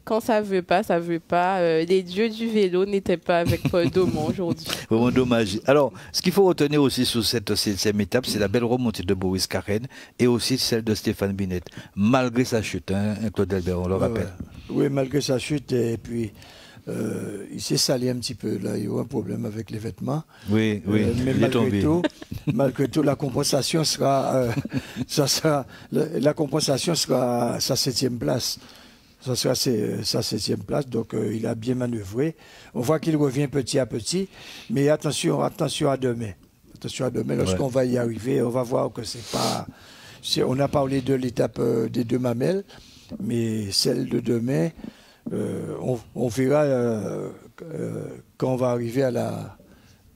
S1: quand ça veut pas, ça veut pas. Les dieux du vélo n'étaient pas avec Paul Daumont aujourd'hui.
S3: Vraiment dommage. Alors, ce qu'il faut retenir aussi sur cette 7e étape, c'est la belle remontée de Boris Carène et aussi celle de Stéphane Binet, malgré sa chute, Claude Albert, on le rappelle.
S2: Oui, malgré sa chute, et puis il s'est salé un petit peu. Là, il y a eu un problème avec les vêtements.
S3: Oui,
S2: mais malgré tout, la compensation sera, la compensation sera sa 7e place. Ça sera sa 7e place, donc il a bien manœuvré. On voit qu'il revient petit à petit, mais attention à demain. Attention à demain, lorsqu'on va y arriver, on va voir que c'est pas... On a parlé de l'étape des 2 mamelles, mais celle de demain, on verra quand on va arriver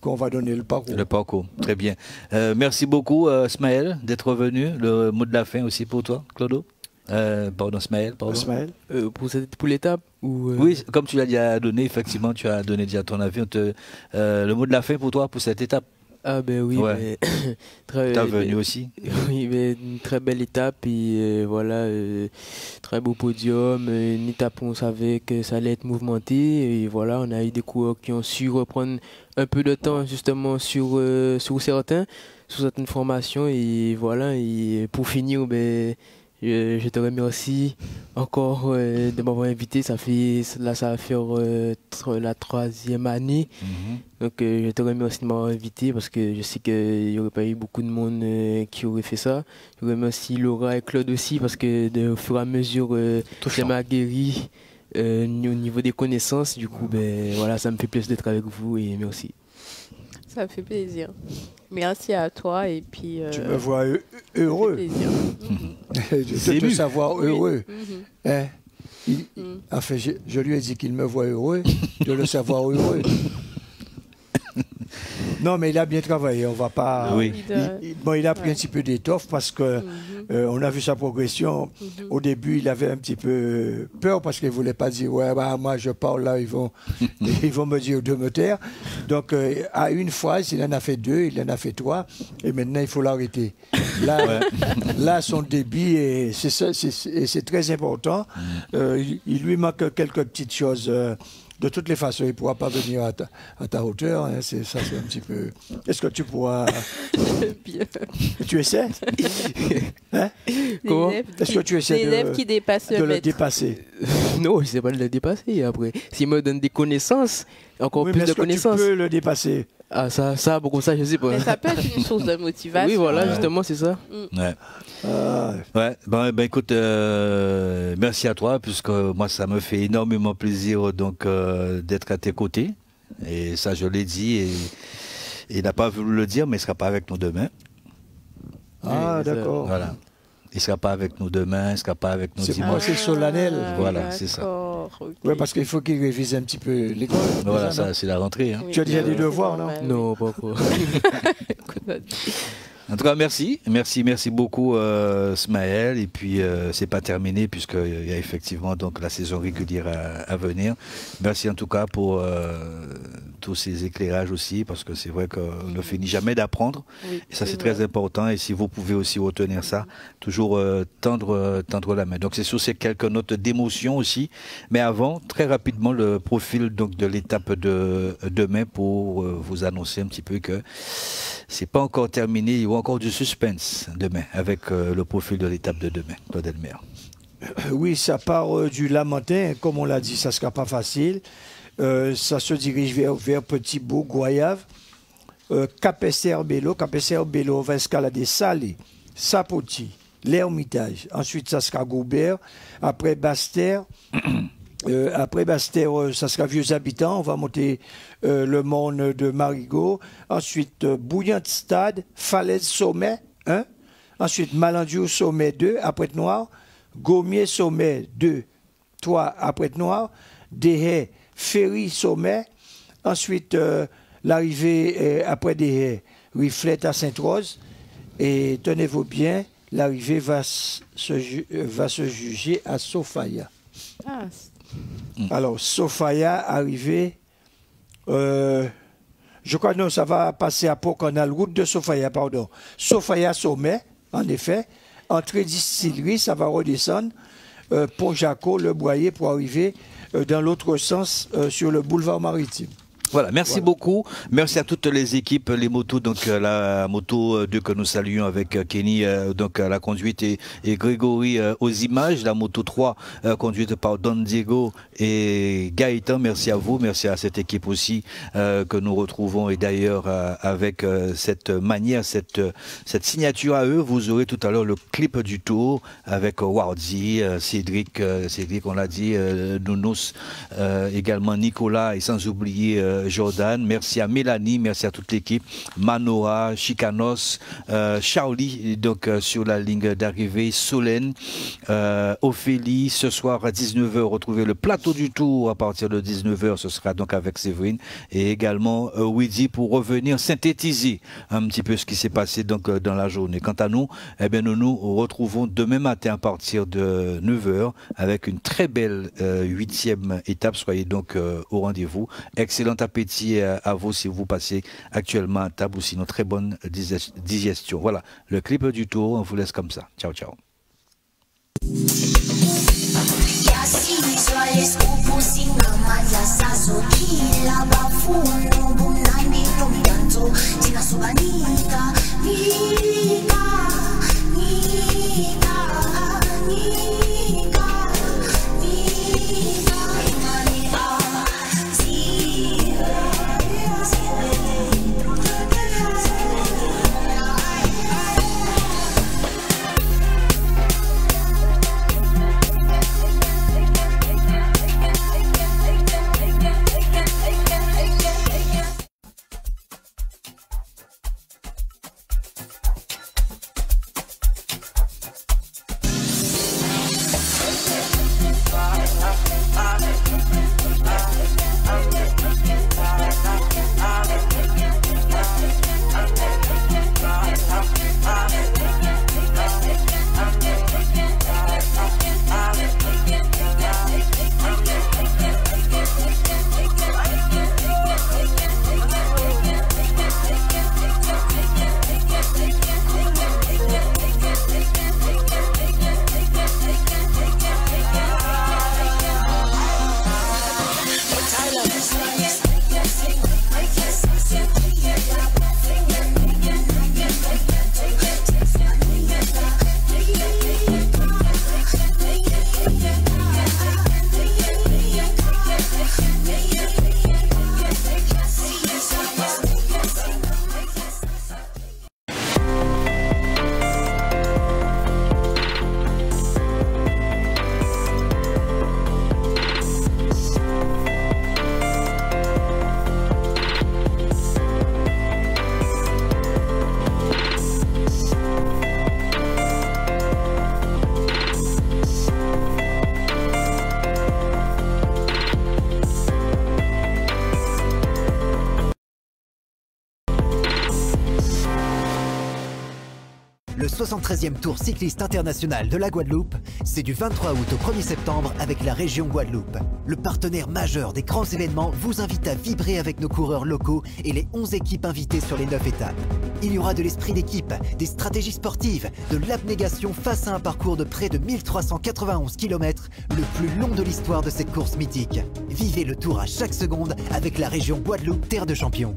S2: quand on va donner le parcours.
S3: Le parcours, très bien. Merci beaucoup, Smaël, d'être venu. Le mot de la fin aussi pour toi, Claudio. Pardon, Smaël.
S2: Smaël.
S4: Pour l'étape
S3: Oui, comme tu l'as déjà donné, effectivement, tu as donné déjà ton avis. Le mot de la fin pour toi, pour cette étape.
S4: Ah ben oui,
S3: t'es venu aussi.
S4: Oui, mais une très belle étape et voilà, très beau podium, une étape où on savait que ça allait être mouvementé et voilà, on a eu des coureurs qui ont su reprendre un peu de temps justement sur certaines formations et voilà, et pour finir, je te remercie encore de m'avoir invité. Ça va faire la 3e année. Donc je te remercie de m'avoir invité parce que je sais qu'il n'y aurait pas eu beaucoup de monde qui aurait fait ça. Je remercie Laura et Claude aussi parce que au fur et à mesure, je m'a guéri au niveau des connaissances. Du coup, voilà, ça me fait plaisir d'être avec vous et merci.
S1: Ça fait plaisir. Merci à toi et puis...
S2: Tu me vois heureux. De te savoir heureux. Enfin, je lui ai dit qu'il me voit heureux, de le savoir heureux. Non, mais il a bien travaillé. On va pas.
S3: Oui.
S2: Il a pris un petit peu d'étoffe parce que on a vu sa progression. Au début, il avait un petit peu peur parce qu'il voulait pas dire moi je parle là, ils vont me dire de me taire. Donc à une fois, il en a fait 2, il en a fait 3, et maintenant il faut l'arrêter. Là, son débit et c'est très important. Il lui manque quelques petites choses. De toutes les façons, il ne pourra pas venir à ta hauteur. C'est un petit peu... Est-ce que tu pourras... Tu essaies
S1: Comment
S2: Est-ce que tu essaies de le dépasser?
S4: Non, je ne sais pas le dépasser après. S'il me donne des connaissances, encore plus de connaissances...
S2: Est-ce que tu peux le dépasser?
S4: Ah, ça, pour ça, je sais pas.
S1: Mais ça peut être une source de motivation.
S4: Oui, voilà, justement, c'est ça.
S3: Écoute, merci à toi, puisque moi, ça me fait énormément plaisir donc d'être à tes côtés. Et ça, je l'ai dit, et il n'a pas voulu le dire, mais il ne sera pas avec nous demain.
S2: Ah, d'accord.
S3: Voilà. Il ne sera pas avec nous demain, il ne sera pas avec nous dimanche.
S2: C'est solennel.
S3: Voilà, c'est ça.
S1: Okay.
S2: Oui, parce qu'il faut qu'il révise un petit peu l'école.
S3: Voilà, ça, c'est la rentrée.
S1: Oui,
S2: tu as déjà des devoirs, non?
S4: Non, pas encore.
S3: En tout cas, merci beaucoup Smaël. Et puis c'est pas terminé puisqu'il y a effectivement donc la saison régulière à venir. Merci en tout cas pour tous ces éclairages aussi, parce que c'est vrai qu'on ne finit jamais d'apprendre. Oui, et ça c'est très important. Et si vous pouvez aussi retenir ça, toujours tendre la main. Donc c'est sur ces quelques notes d'émotion aussi. Mais avant, très rapidement, le profil donc de l'étape de demain pour vous annoncer un petit peu que c'est pas encore terminé, il y aura encore du suspense demain avec le profil de l'étape de demain, Claude Elmer.
S2: Oui, ça part du Lamentin, comme on l'a dit, ça ne sera pas facile. Ça se dirige vers Petit-Bourg, Goyave, Capester-Bello, on va escalader Salé, Sapoti, l'Ermitage. Ensuite, ça sera Goubert. Après Bastère, ça sera Vieux Habitants. On va monter le Monde de Marigot. Ensuite, Bouillante Stade, Falaise Sommet 1. Ensuite, Malandiou Sommet 2, après Noir. Gommier Sommet 2, 3, après Noir. Deshaies, Ferry Sommet. Ensuite, l'arrivée après Deshaies, Riflette à Sainte-Rose. Et tenez-vous bien, l'arrivée va se juger à Sofia.
S1: Ah.
S2: Alors, Sofia, arrivée, je crois non, ça va passer à Port-Canal, route de Sofia, pardon. Sofia Sommet, en effet, entrée distillerie, ça va redescendre, Pont-Jaco, Le Boyer, pour arriver dans l'autre sens sur le boulevard maritime.
S3: Voilà, merci beaucoup. Merci à toutes les équipes, les motos, donc la moto 2 que nous saluons avec Kenny, donc à la conduite et Grégory aux images, la moto 3 conduite par Don Diego et Gaëtan. Merci à vous, merci à cette équipe aussi que nous retrouvons et d'ailleurs avec cette manière, cette signature à eux, vous aurez tout à l'heure le clip du tour avec Wardy, Cédric, on l'a dit, Nounos, également Nicolas et sans oublier Jordan, merci à Mélanie, merci à toute l'équipe, Manora, Chicanos, Charlie, donc sur la ligne d'arrivée, Solène, Ophélie, ce soir à 19h, retrouvez le plateau du tour à partir de 19h, ce sera donc avec Séverine, et également Widi pour revenir synthétiser un petit peu ce qui s'est passé donc dans la journée. Quant à nous, eh bien, nous nous retrouvons demain matin à partir de 9h avec une très belle 8e étape, soyez donc au rendez-vous. Excellent appétit à vous si vous passez actuellement à table ou sinon très bonne digestion. Voilà, le clip du tour, on vous laisse comme ça. Ciao, ciao.
S20: Le 73e Tour cycliste international de la Guadeloupe, c'est du 23 août au 1er septembre avec la région Guadeloupe. Le partenaire majeur des grands événements vous invite à vibrer avec nos coureurs locaux et les 11 équipes invitées sur les 9 étapes. Il y aura de l'esprit d'équipe, des stratégies sportives, de l'abnégation face à un parcours de près de 1391 km, le plus long de l'histoire de cette course mythique. Vivez le tour à chaque seconde avec la région Guadeloupe, terre de champions.